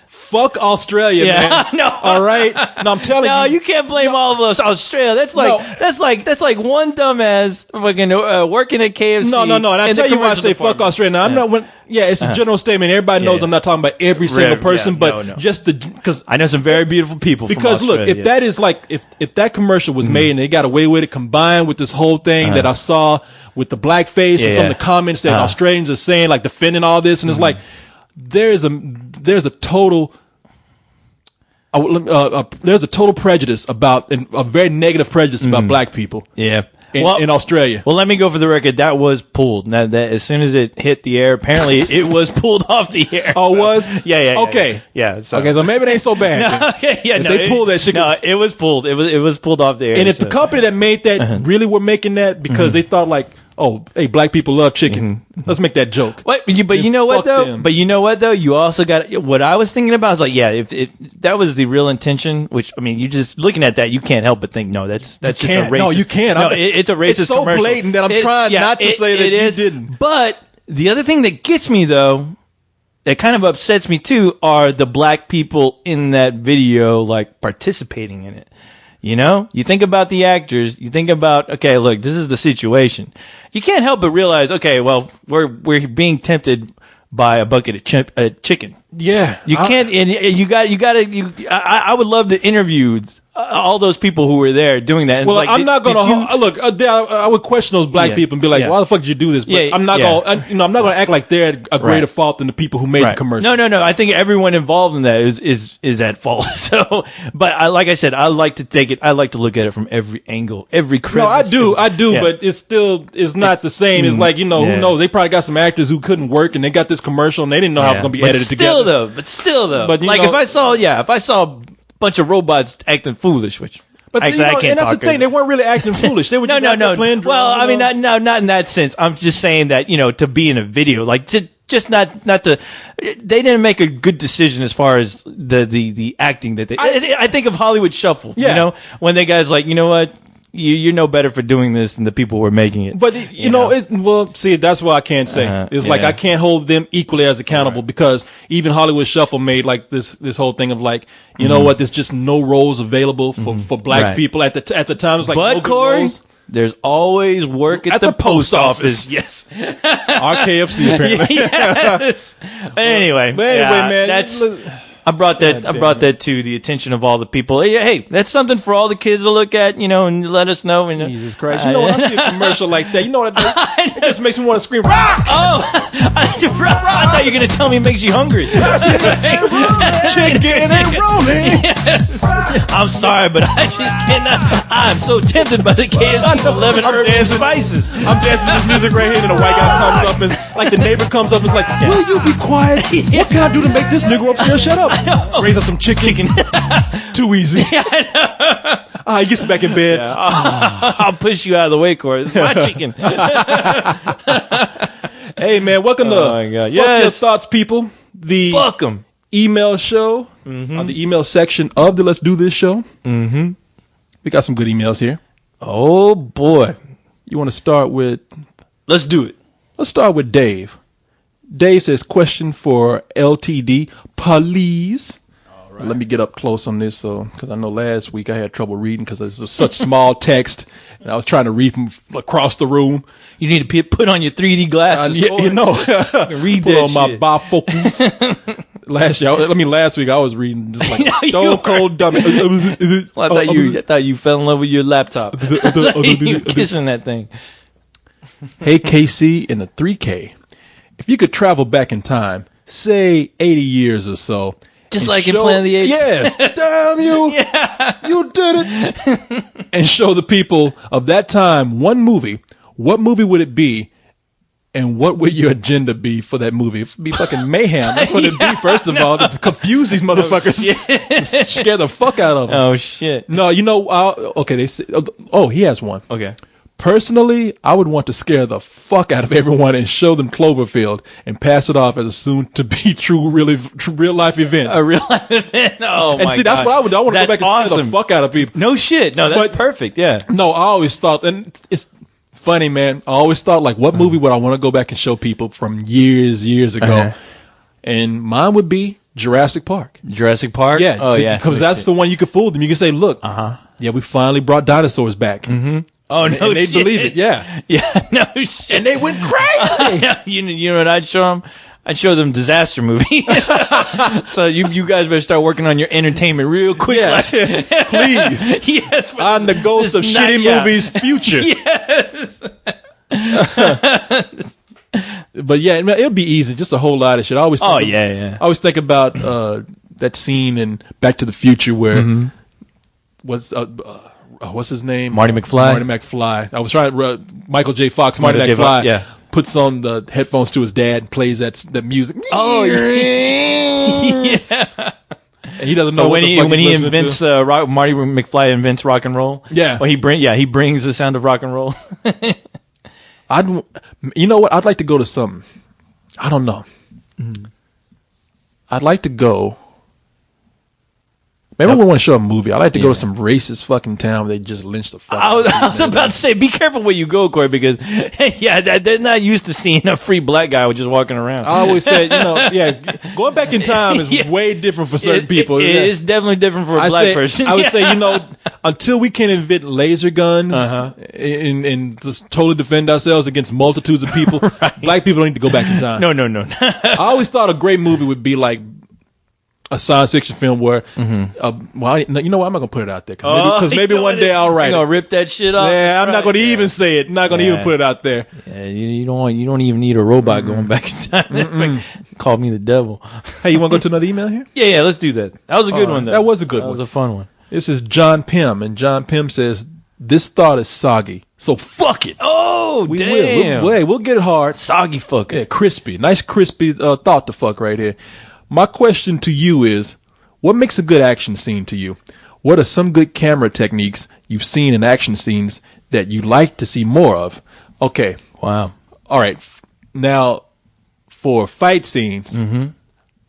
S1: fuck Australia, man.
S2: No.
S1: All right? No, I'm telling you.
S2: No, you can't blame all of us. Australia. That's like one dumbass fucking working at KFC.
S1: No. And I tell you why I say fuck Australia. Now, I'm not it's a general statement. Everybody knows I'm not talking about every single person, but just because
S2: I know some very beautiful people.
S1: Because
S2: from
S1: look, if that is like if that commercial was made and they got away with it, combined with this whole thing that I saw with the blackface and some of the comments that Australians are saying, like defending all this, and it's like there's a total prejudice about, and a very negative prejudice about black people.
S2: Yeah.
S1: In Australia.
S2: Well, let me go for the record. That was pulled. Now, that as soon as it hit the air, apparently it was pulled off the air.
S1: Oh, it was?
S2: Yeah.
S1: Okay.
S2: Yeah.
S1: So maybe it ain't so bad. They pulled that shit.
S2: No, it was pulled. It was pulled off the air.
S1: And if the company that made that really were making that because they thought like, oh, hey, black people love chicken. Let's make that joke.
S2: But you know what though? You also got what I was thinking about. I was like, if that was the real intention, which I mean, you just looking at that, you can't help but think, no, that's just a racist.
S1: No, you can't.
S2: No, it's a racist.
S1: It's so
S2: commercial.
S1: blatant that I'm trying not to say that you didn't.
S2: But the other thing that gets me though, that kind of upsets me too, are the black people in that video like participating in it. You think about the actors, you think about, okay, look, this is the situation. You can't help but realize, okay, well, we're being tempted by a bucket of chicken.
S1: Yeah.
S2: You can't, and I would love to interview all those people who were there doing that. And
S1: well, I'm not going to look. I would question those black people and be like, "Why the fuck did you do this?" But I'm not going. I'm not going to act like they're at a greater fault than the people who made the commercial.
S2: No. I think everyone involved in that is at fault. So, but like I said, I like to take it. I like to look at it from every angle, every crevice.
S1: No, I do. But it's not the same. It's like who knows? They probably got some actors who couldn't work and they got this commercial and they didn't know how it was going to be edited together.
S2: But still though. But like if I saw bunch of robots acting foolish, which
S1: but
S2: actually I can't
S1: and that's the thing, they weren't really acting foolish. They were just playing drums.
S2: Well, I mean, not in that sense. I'm just saying that to be in a video, like just not to. They didn't make a good decision as far as the acting that they. I think of Hollywood Shuffle. When they guys like, you know what. you're no better for doing this than the people who are making it.
S1: But that's why I can't say. It's like I can't hold them equally as accountable because even Hollywood Shuffle made like this whole thing of like, you know what? There's just no roles available for black people at the time. It's like
S2: but
S1: no
S2: Corey,
S1: roles.
S2: There's always work at the post office.
S1: Yes. RKFC apparently.
S2: Yes. Anyway,
S1: man,
S2: that's. I brought that to the attention of all the people. Hey, that's something for all the kids to look at, and let us know.
S1: Jesus Christ! When I see a commercial like that, you know what it does? It just makes me want to scream, "Rock!"
S2: Oh, I thought you were gonna tell me it makes you hungry.
S1: Chicken and rolling.
S2: Yes. I'm sorry, but I just cannot. I'm so tempted by the KFC 11 herbs and spices.
S1: I'm dancing this music right here, and a white guy comes up and like the neighbor comes up and is like, "Will you be quiet? What can I do to make this nigga upstairs shut up?" Raise up some chicken. Too easy.
S2: Yeah, I know.
S1: He gets back in bed.
S2: Yeah. I'll push you out of the way, Corey. It's my chicken.
S1: Hey, man, welcome to
S2: my God.
S1: Fuck Your Thoughts, people. The
S2: Fuck 'em.
S1: Email show on the email section of the Let's Do This show. Mm-hmm. We got some good emails here.
S2: Oh, boy.
S1: You want to start with?
S2: Let's do it.
S1: Let's start with Dave. Dave says, question for LTD, please. All right. Let me get up close on this because I know last week I had trouble reading because it was such small text, and I was trying to read from across the room.
S2: You need to put on your 3D glasses.
S1: Read
S2: put
S1: that on my bifocals. Last week I was reading just like a stone cold dummy.
S2: I thought you fell in love with your laptop. You kissing that thing.
S1: Hey, KC in the 3K. If you could travel back in time, say 80 years or so.
S2: Just like in Planet of the Apes?
S1: Yes. Damn you.
S2: Yeah.
S1: You did it. And show the people of that time one movie. What movie would it be? And what would your agenda be for that movie? It would be fucking mayhem. That's what it'd be, first of all. To confuse these motherfuckers. Scare the fuck out of them.
S2: Oh, shit.
S1: No, okay, they say, he has one.
S2: Okay.
S1: Personally, I would want to scare the fuck out of everyone and show them Cloverfield and pass it off as a soon-to-be true real-life event.
S2: A real-life event? Oh, my God.
S1: And see, that's what I would do. I want to go back and scare the fuck out of people.
S2: No shit. No, that's perfect, yeah.
S1: No, I always thought, and it's funny, man, I always thought, like, what movie would I want to go back and show people from years ago? And mine would be Jurassic Park.
S2: Jurassic Park?
S1: Yeah.
S2: Oh, yeah.
S1: Because that's the one you could fool them. You can say, look, yeah, we finally brought dinosaurs back. Mm-hmm.
S2: Oh, no,
S1: and they believe it, yeah.
S2: Yeah, no shit.
S1: And they went crazy.
S2: You know what I'd show them? I'd show them disaster movies. So you guys better start working on your entertainment real quick.
S1: Yeah. Please.
S2: Yes.
S1: I'm the ghost of shitty movies' future.
S2: Yes.
S1: But yeah, it'll be easy. Just a whole lot of shit. I always think about that scene in Back to the Future where what's his name?
S2: Marty McFly.
S1: Marty McFly. I was trying to Michael J. Fox. Marty McFly. Puts on the headphones to his dad and plays that music.
S2: Oh yeah.
S1: And he doesn't know
S2: when he invents Marty McFly invents rock and roll.
S1: Yeah.
S2: Well, he brings the sound of rock and roll.
S1: You know what? I'd like to go to some. I don't know. I'd like to go. Maybe we want to show a movie. I like to go to some racist fucking town where they just lynch the fuck.
S2: I was about to say, be careful where you go, Corey, because they're not used to seeing a free black guy just walking around.
S1: I always say, going back in time is way different for certain people.
S2: It is definitely different for a black person.
S1: I would say, until we can invent laser guns and just totally defend ourselves against multitudes of people, black people don't need to go back in time.
S2: No.
S1: I always thought a great movie would be like a science fiction film where, you know what? I'm not gonna put it out there because maybe one day I'll write it.
S2: You're gonna rip that shit off.
S1: Yeah, I'm not gonna even say it. I'm not gonna even put it out there.
S2: Yeah, you don't even need a robot going back in time. Call me the devil.
S1: Hey, you want to go to another email here?
S2: Yeah, let's do that. That was a good one, though.
S1: That was a good one.
S2: That was a fun one.
S1: This is John Pym, and John Pym says, this thought is soggy, so fuck it.
S2: Oh, damn.
S1: We'll get it hard.
S2: Soggy fuck it.
S1: Yeah, crispy. Nice crispy thought to fuck right here. My question to you is, what makes a good action scene to you? What are some good camera techniques you've seen in action scenes that you'd like to see more of? Okay.
S2: Wow.
S1: All right. Now, for fight scenes,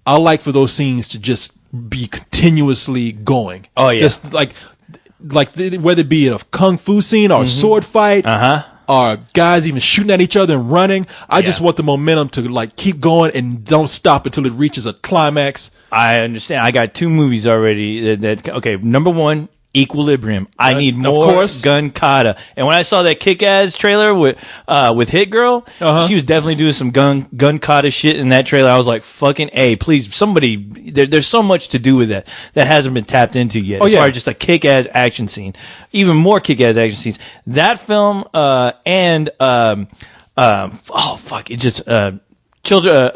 S1: I like for those scenes to just be continuously going.
S2: Oh, yeah.
S1: Just like like whether it be a kung fu scene or a sword fight, or guys even shooting at each other and running. I just want the momentum to like keep going and don't stop until it reaches a climax.
S2: I understand. I got 2 movies already that okay, number 1, Equilibrium. I need more gun kata. And when I saw that Kick-Ass trailer with Hit Girl, she was definitely doing some gun kata shit in that trailer. I was like, fucking A, please, somebody, there's so much to do with that hasn't been tapped into yet. As far as just a kick-ass action scene. Even more kick-ass action scenes. That film, Children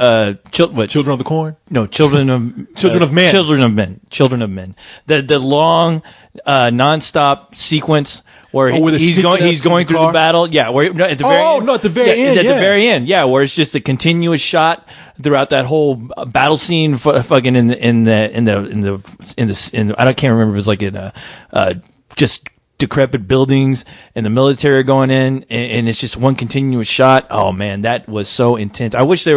S1: of the Corn?
S2: No, Children of Men. Children of Men. The long, non-stop sequence where he's going through the battle. Yeah, where at the very end.
S1: At the very end.
S2: At the very end. Yeah, where it's just a continuous shot throughout that whole battle scene. Fucking in I can't remember if it was like in just decrepit buildings and the military going in, and it's just one continuous shot. Oh man, that was so intense. I wish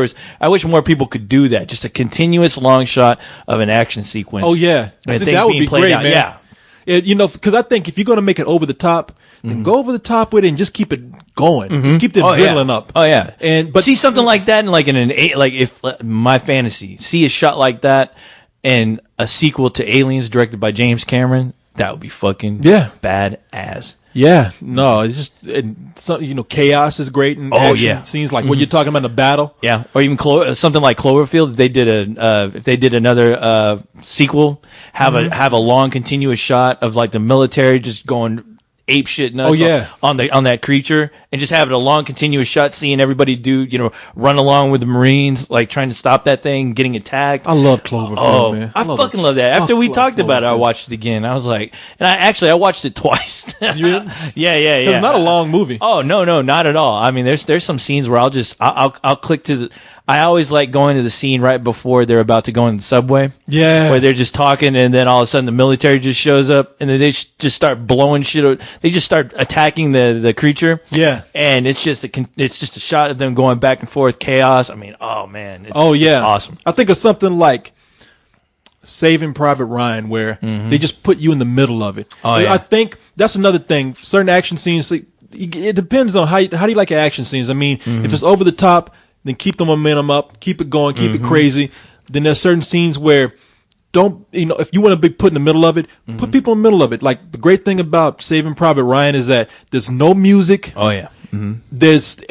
S2: more people could do that. Just a continuous long shot of an action sequence.
S1: Oh yeah, that would be great, man. Yeah. Because I think if you're going to make it over the top, then go over the top with it and just keep it going. Just keep the adrenaline up.
S2: Oh yeah. But see something like that, if my fantasy, see a shot like that and a sequel to Aliens directed by James Cameron. That would be fucking badass.
S1: Yeah, no, it's just chaos is great in action scenes like what you're talking about in a battle.
S2: Yeah, or even something like Cloverfield. If they did another sequel, have a long continuous shot of like the military just going ape shit nuts on that creature, and just having a long continuous shot seeing everybody run along with the Marines, like trying to stop that thing getting attacked.
S1: I love Cloverfield, man.
S2: I fucking love that. After we talked about it, I watched it again. I was like, and I watched it twice.
S1: Yeah.
S2: It's
S1: not a long movie.
S2: Oh no, not at all. I mean, there's some scenes where I'll click to the. I always like going to the scene right before they're about to go in the subway. Yeah. Where they're just talking, and then all of a sudden the military just shows up, and then they just start blowing shit. They just start attacking the creature. Yeah. And it's just a shot of them going back and forth, chaos. I mean, oh man. It's awesome.
S1: I think of something like Saving Private Ryan, where they just put you in the middle of it. Oh yeah. I think that's another thing. Certain action scenes, it depends on how do you like action scenes. I mean, if it's over the top, then keep the momentum up, keep it going, keep it crazy. Then there's certain scenes where if you want to be put in the middle of it, put people in the middle of it. Like the great thing about Saving Private Ryan is that there's no music.
S2: Oh yeah.
S1: There's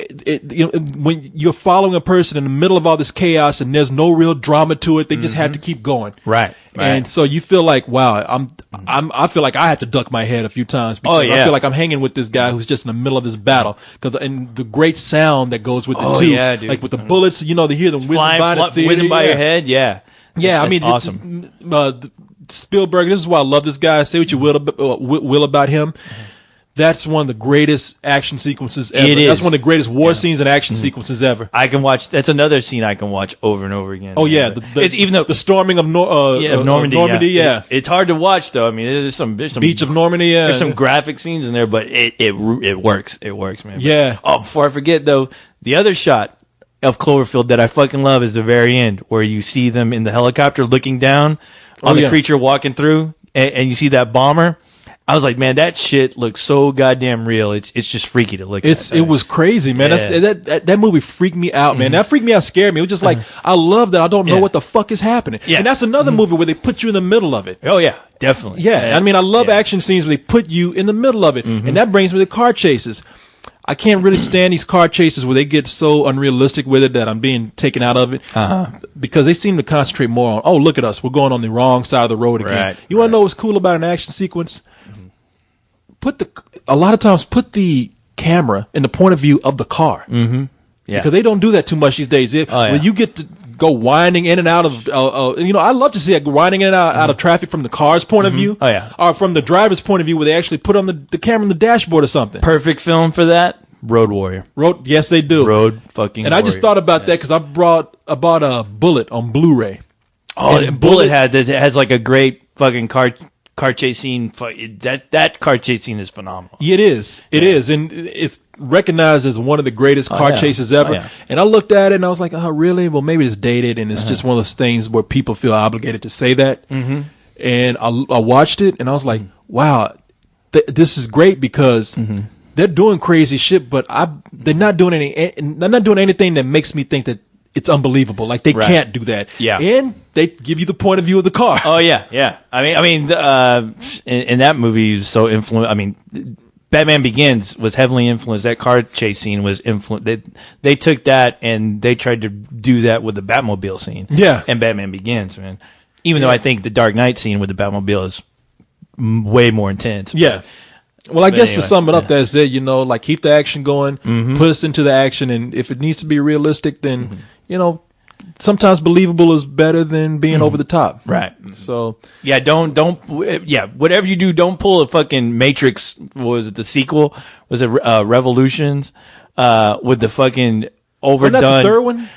S1: when you're following a person in the middle of all this chaos and there's no real drama to it, they just have to keep going.
S2: Right.
S1: And so you feel like, wow, I feel like I had to duck my head a few times because I feel like I'm hanging with this guy who's just in the middle of this battle. And the great sound that goes with it too. Yeah, dude. Like with the bullets, they hear them
S2: whizzing by your head. Yeah.
S1: Yeah, I mean, awesome. Spielberg, this is why I love this guy. Say what you will about him. That's one of the greatest action sequences ever. It is. That's one of the greatest war scenes and action sequences ever.
S2: That's another scene I can watch over and over again.
S1: Oh yeah, even though the storming of Normandy.
S2: It's hard to watch though. I mean, there's some
S1: Beach of Normandy. Yeah,
S2: there's some graphic scenes in there, but it works. It works, man.
S1: Yeah.
S2: But, before I forget though, the other shot of Cloverfield that I fucking love is the very end where you see them in the helicopter looking down on the creature walking through, and you see that bomber. I was like, man, that shit looks so goddamn real. It's just freaky to look at.
S1: It was crazy, man. Yeah. That movie freaked me out, man. That freaked me out, scared me. It was just like, I love that I don't know what the fuck is happening. Yeah. And that's another movie where they put you in the middle of it.
S2: Oh, yeah, definitely.
S1: Yeah, I mean, I love action scenes where they put you in the middle of it. And that brings me to car chases. I can't really stand these car chases where they get so unrealistic with it that I'm being taken out of it because they seem to concentrate more on, look at us, we're going on the wrong side of the road again. Right, you want to know what's cool about an action sequence? A lot of times put the camera in the point of view of the car. Yeah. Because they don't do that too much these days. When you get to go winding in and out of, I love to see it winding in and out of traffic from the car's point of view.
S2: Oh, yeah.
S1: Or from the driver's point of view where they actually put on the camera on the dashboard or something.
S2: Perfect film for that. Road Warrior.
S1: Yes, they do.
S2: Road fucking
S1: And
S2: Warrior.
S1: I just thought about that because I bought a Bullet on Blu-ray.
S2: Oh, and Bullet has like a great fucking car chase scene. That car chase scene is phenomenal.
S1: It is. It is. And it's recognized as one of the greatest car chases ever. And I looked at it and I was like, oh, really? Well, maybe it's dated and it's just one of those things where people feel obligated to say that. And I watched it and I was like, wow, this is great because they're doing crazy shit, but they're not doing anything that makes me think that it's unbelievable. Like they can't do that.
S2: Yeah.
S1: And they give you the point of view of the car.
S2: Oh yeah, yeah. I mean, in that movie, so influential. I mean, Batman Begins was heavily influenced. That car chase scene was influenced. They took that and they tried to do that with the Batmobile scene.
S1: Yeah.
S2: And Batman Begins, man. Even though I think the Dark Knight scene with the Batmobile is way more intense.
S1: Yeah. Well, I guess to sum it up, that's it. Like keep the action going, put us into the action, and if it needs to be realistic, then sometimes believable is better than being over the top.
S2: Right.
S1: So
S2: yeah, whatever you do, don't pull a fucking Matrix. What was it, the sequel? Was it Revolutions? With the fucking overdone.
S1: Not the third one.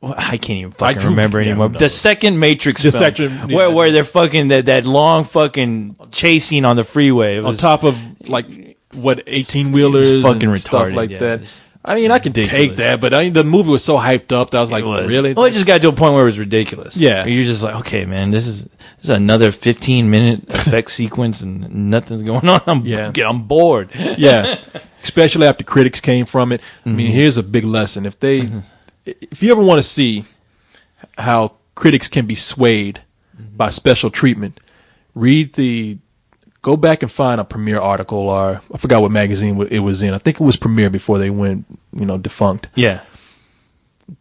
S2: I can't even fucking remember anymore. The second Matrix film,
S1: where
S2: where they're fucking that long fucking chasing on the freeway
S1: on top of 18-wheelers
S2: fucking
S1: and stuff
S2: retarded,
S1: like that. I mean, I can take that, but the movie was so hyped up that I was like, really?
S2: Well, it just got to a point where it was ridiculous.
S1: Yeah.
S2: You're just like, okay, man, this is another 15-minute effect sequence and nothing's going on. I'm bored.
S1: Yeah. Especially after critics came from it. I mean, here's a big lesson. If you ever want to see how critics can be swayed by special treatment, go back and find a Premiere article, or I forgot what magazine it was in. I think it was Premiere before they went, defunct.
S2: Yeah.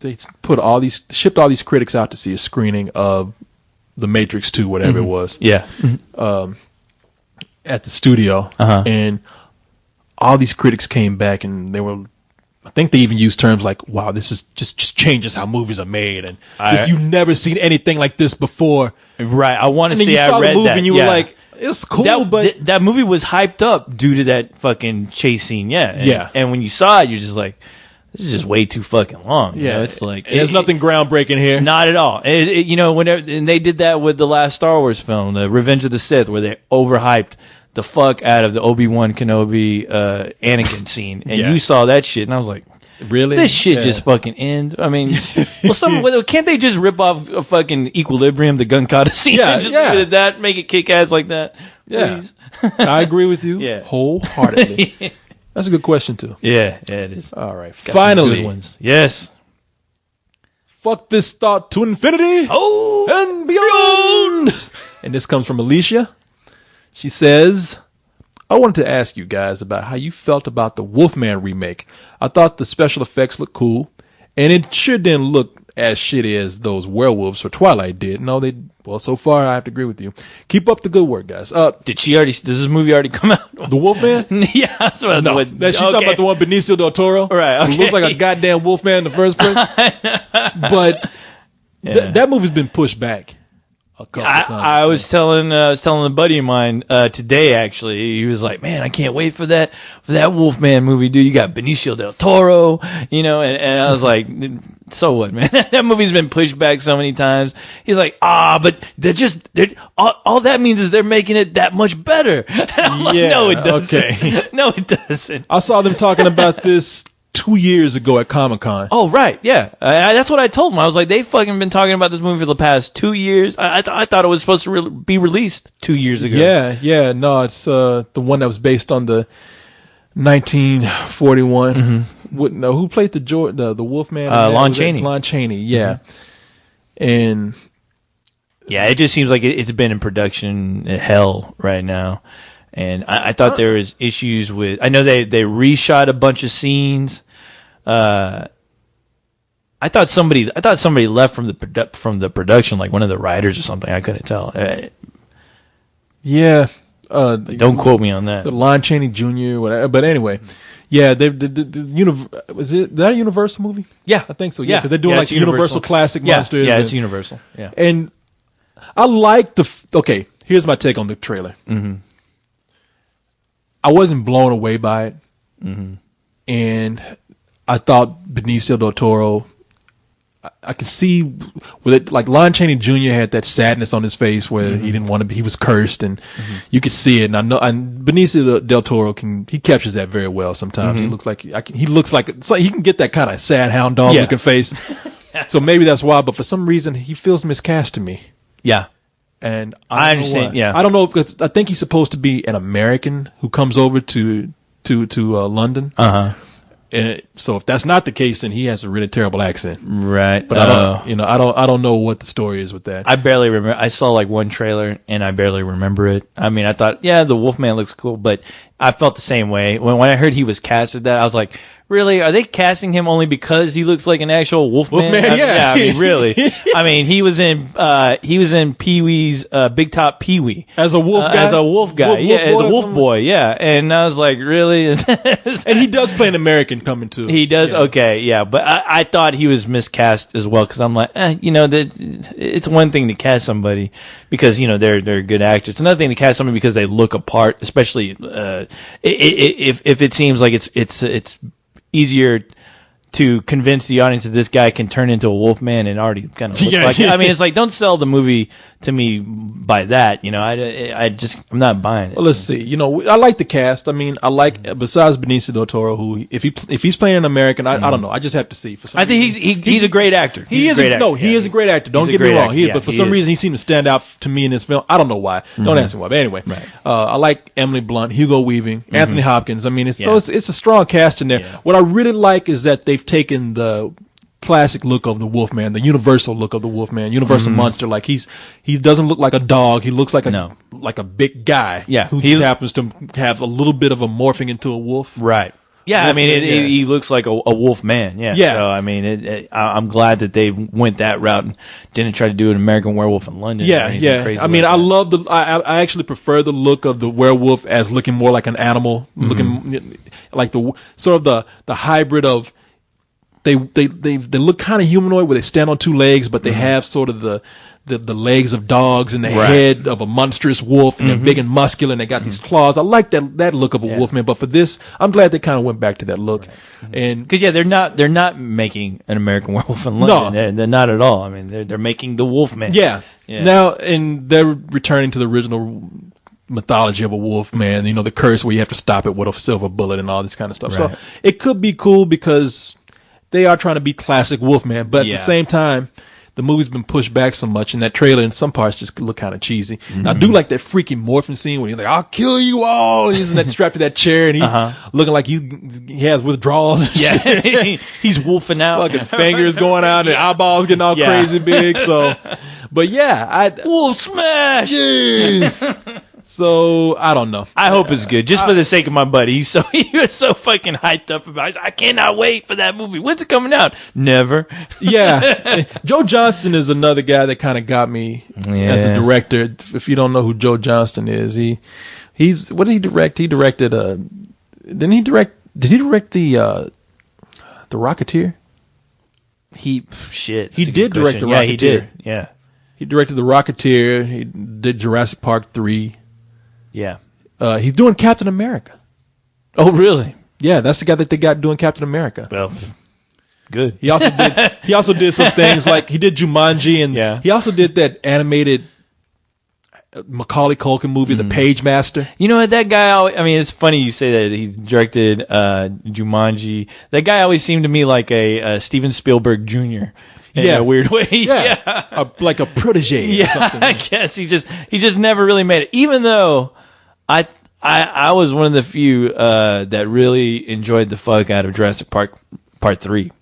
S1: They shipped all these critics out to see a screening of The Matrix 2, whatever it was.
S2: Yeah.
S1: At the studio. And all these critics came back and they were, I think they even used terms like, wow, this is just changes how movies are made. And you've never seen anything like this before.
S2: Right. I want to
S1: see, I read that. You saw the movie and you were like, it was cool, but
S2: that movie was hyped up due to that fucking chase scene. Yeah. And when you saw it, you're just like, this is just way too fucking long.
S1: Yeah.
S2: It's like,
S1: there's nothing groundbreaking here.
S2: Not at all. And they did that with the last Star Wars film, the Revenge of the Sith, where they overhyped the fuck out of the Obi-Wan Kenobi Anakin scene, and you saw that shit, and I was like,
S1: really?
S2: This shit just fucking end. I mean, can't they just rip off a fucking Equilibrium, the gun kata scene, and just leave it at that, make it kick ass like that? Please?
S1: Yeah, I agree with you wholeheartedly. That's a good question too.
S2: Yeah, it is.
S1: All right, finally,
S2: good ones. Yes.
S1: Fuck this thought to infinity and beyond. And this comes from Alicia. She says, I wanted to ask you guys about how you felt about the Wolfman remake. I thought the special effects looked cool, and it sure didn't look as shitty as those werewolves for Twilight did. No, so far I have to agree with you. Keep up the good work, guys.
S2: Does this movie already come out?
S1: The Wolfman?
S2: Yeah, that's what
S1: no, she's talking about the one Benicio del Toro.
S2: Right. Okay.
S1: Who looks like a goddamn Wolfman in the first place. But that movie's been pushed back.
S2: I was telling a buddy of mine today, actually. He was like, man, I can't wait for that Wolfman movie, dude. You got Benicio del Toro, and I was like, so what, man? That movie's been pushed back so many times. He's like, but all that means is they're making it that much better. And I'm like, no, it doesn't. Okay. No, it doesn't.
S1: I saw them talking about this 2 years ago at Comic-Con.
S2: Oh, right, yeah. That's what I told him. I was like, they fucking been talking about this movie for the past 2 years. I thought it was supposed to be released 2 years ago.
S1: Yeah. No, it's the one that was based on the 1941. Mm-hmm. Who played the Wolfman?
S2: Lon Chaney.
S1: Lon Chaney, yeah. Mm-hmm. And
S2: yeah, it just seems like it's been in production hell right now. And I thought there was issues with. I know they reshot a bunch of scenes. I thought somebody left from the production, like one of the writers or something. I couldn't tell.
S1: Yeah.
S2: Don't quote me on that.
S1: Lon Chaney Jr. Whatever. But anyway, yeah. Was that a Universal movie?
S2: Yeah,
S1: I think so. Yeah, because they're doing like Universal classic monsters.
S2: Yeah, it's Universal. Yeah.
S1: And I like okay. Here's my take on the trailer.
S2: Mm-hmm.
S1: I wasn't blown away by it, and I thought Benicio del Toro. I could see with it, like Lon Chaney Jr. had that sadness on his face where he didn't want to be. He was cursed, and you could see it. And I know, and Benicio del Toro he captures that very well. Sometimes he looks like he can get that kind of sad hound dog looking face. So maybe that's why. But for some reason, he feels miscast to me.
S2: Yeah.
S1: And
S2: I understand. Yeah,
S1: I don't know because I think he's supposed to be an American who comes over to London. So if that's not the case, then he has a really terrible accent.
S2: Right.
S1: But I don't know what the story is with that.
S2: I barely remember. I saw like one trailer and I barely remember it. I mean, I thought, yeah, the Wolfman looks cool, but I felt the same way when I heard he was casted. That I was like, really? Are they casting him only because he looks like an actual Wolfman?
S1: Yeah.
S2: I mean, really. I mean, he was in Pee-wee's Big Top Pee-wee
S1: as a wolf guy.
S2: As a wolf guy, as a wolf boy, yeah. And I was like, really?
S1: And he does play an American coming too.
S2: He does, yeah. Okay, yeah. But I thought he was miscast as well because I'm like, it's one thing to cast somebody because they're good actors. It's another thing to cast somebody because they look apart, especially if it seems like it's easier to convince the audience that this guy can turn into a Wolfman and already kind of look like it. I mean, it's like, don't sell the movie to me by that. I'm not buying it.
S1: Well, let's see. I like the cast. I mean, I like, besides Benicio del Toro, who if he's playing an American, I don't know. I just have to see. For some reason,
S2: he's a great actor.
S1: He is a great actor. Don't get me wrong. But for some reason, he seemed to stand out to me in this film. I don't know why. Don't ask me why. But anyway, I like Emily Blunt, Hugo Weaving, Anthony Hopkins. I mean, it's a strong cast in there. Yeah. What I really like is that they've taken the classic look of the Wolfman, the universal look of the Wolfman, universal monster. Like he doesn't look like a dog. He looks like a big guy.
S2: Yeah,
S1: who just happens to have a little bit of a morphing into a wolf.
S2: Right. Yeah, Wolfman, I mean, he looks like a wolf man. Yeah. Yeah. So I mean, I'm glad that they went that route and didn't try to do an American Werewolf in London.
S1: Yeah, yeah. I mean, I love I actually prefer the look of the werewolf as looking more like an animal, looking like the sort of the hybrid of. They look kind of humanoid where they stand on two legs, but they have sort of the legs of dogs and the head of a monstrous wolf, and they're big and muscular, and they got these claws. I like that look of a wolfman, but for this, I'm glad they kind of went back to that look. And
S2: because they're not making an American Werewolf in London. No, they're not at all. I mean, they're making the Wolfman.
S1: Yeah. Now, and they're returning to the original mythology of a wolf man. The curse where you have to stop it with a silver bullet and all this kind of stuff. Right. So it could be cool because they are trying to be classic Wolfman, but at the same time, the movie's been pushed back so much, and that trailer in some parts just look kind of cheesy. I do like that freaking morphing scene where he's like, "I'll kill you all." And he's in that strapped to that chair, and he's looking like he has withdrawals.
S2: Yeah, he's wolfing out.
S1: Fucking fingers going out, and eyeballs getting all crazy big. So, but
S2: wolf smash.
S1: Jeez. So I don't know.
S2: I hope it's good, just for the sake of my buddy. He was so fucking hyped up about it. I cannot wait for that movie. When's it coming out? Never.
S1: Yeah. Joe Johnston is another guy that kind of got me as a director. If you don't know who Joe Johnston is, he's what did he direct? He directed did he direct the Rocketeer?
S2: He
S1: did direct the Rocketeer.
S2: Yeah, he did. Yeah.
S1: He directed the Rocketeer. He did Jurassic Park 3.
S2: Yeah.
S1: He's doing Captain America.
S2: Oh, really?
S1: Yeah, that's the guy that they got doing Captain America.
S2: Well, good.
S1: He also did some things like he did Jumanji, and he also did that animated Macaulay Culkin movie, The Page Master.
S2: You know what, that guy, I mean, it's funny you say that he directed Jumanji. That guy always seemed to me like a Steven Spielberg Jr. In a weird way.
S1: Yeah. Like a protege.
S2: Yeah,
S1: or something.
S2: I guess he just never really made it. Even though I was one of the few that really enjoyed the fuck out of Jurassic Park Part 3.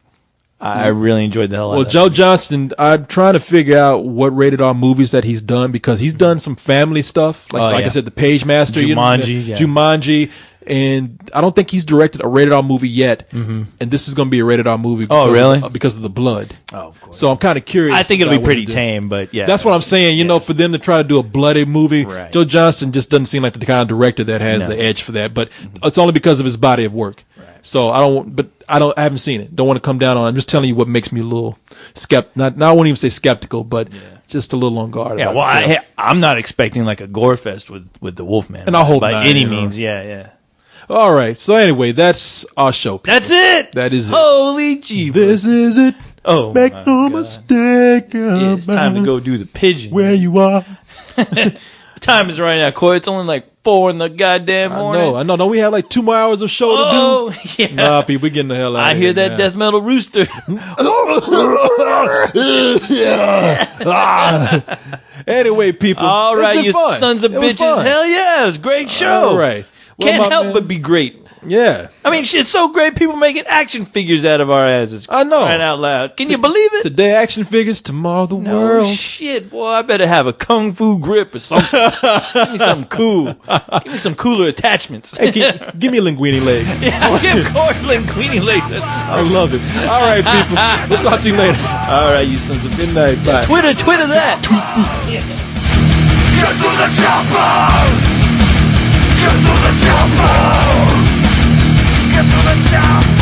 S2: I really enjoyed the hell out of that.
S1: Well, Joe Johnston, I'm trying to figure out what rated R movies that he's done, because he's done some family stuff. Like I said, The Page Master.
S2: Jumanji.
S1: Jumanji. And I don't think he's directed a rated R movie yet. And this is going to be a rated R movie because of the blood.
S2: Oh, of course.
S1: So I'm kind of curious.
S2: I think it'll be pretty tame, but yeah.
S1: That's what I'm saying. You know, for them to try to do a bloody movie, Joe Johnston just doesn't seem like the kind of director that has the edge for that. But it's only because of his body of work. Right. So I haven't seen it. Don't want to come down on it. I'm just telling you what makes me a little skeptical. I won't even say skeptical, but just a little on guard.
S2: Yeah, well, I'm not expecting like a gore fest with the Wolfman.
S1: And I hope
S2: by
S1: not,
S2: any means. Yeah.
S1: All right. So anyway, that's our show. People.
S2: That's it.
S1: That is it.
S2: Holy jeebus.
S1: This is it.
S2: Oh,
S1: make no mistake.
S2: It's time to go do the pigeon.
S1: Where you are.
S2: Time is right now, Corey. It's only like 4 in the goddamn morning.
S1: I know. Don't we have like 2 more hours of show to do?
S2: Yeah.
S1: Nah, people, we getting the hell out of here.
S2: I hear that death metal rooster.
S1: Anyway, people.
S2: All right, you
S1: fun.
S2: sons of bitches. Hell yeah, it was a great show.
S1: All right. Well,
S2: Can't help but be great.
S1: Yeah.
S2: I mean, shit's so great, people making action figures out of our asses.
S1: I know.
S2: Crying out loud. Can you believe it?
S1: Today action figures, tomorrow the world.
S2: Shit, boy, I better have a kung fu grip or something. Give me something cool. Give me some cooler attachments.
S1: Hey, give me linguini legs.
S2: Yeah, give Corey linguini legs.
S1: I love it. All right, people. We'll talk to you later.
S2: All right, you sons of bitches.
S1: Good night. Bye.
S2: Twitter that.
S5: Get to the chopper! Get to the chopper! Get to the chopper!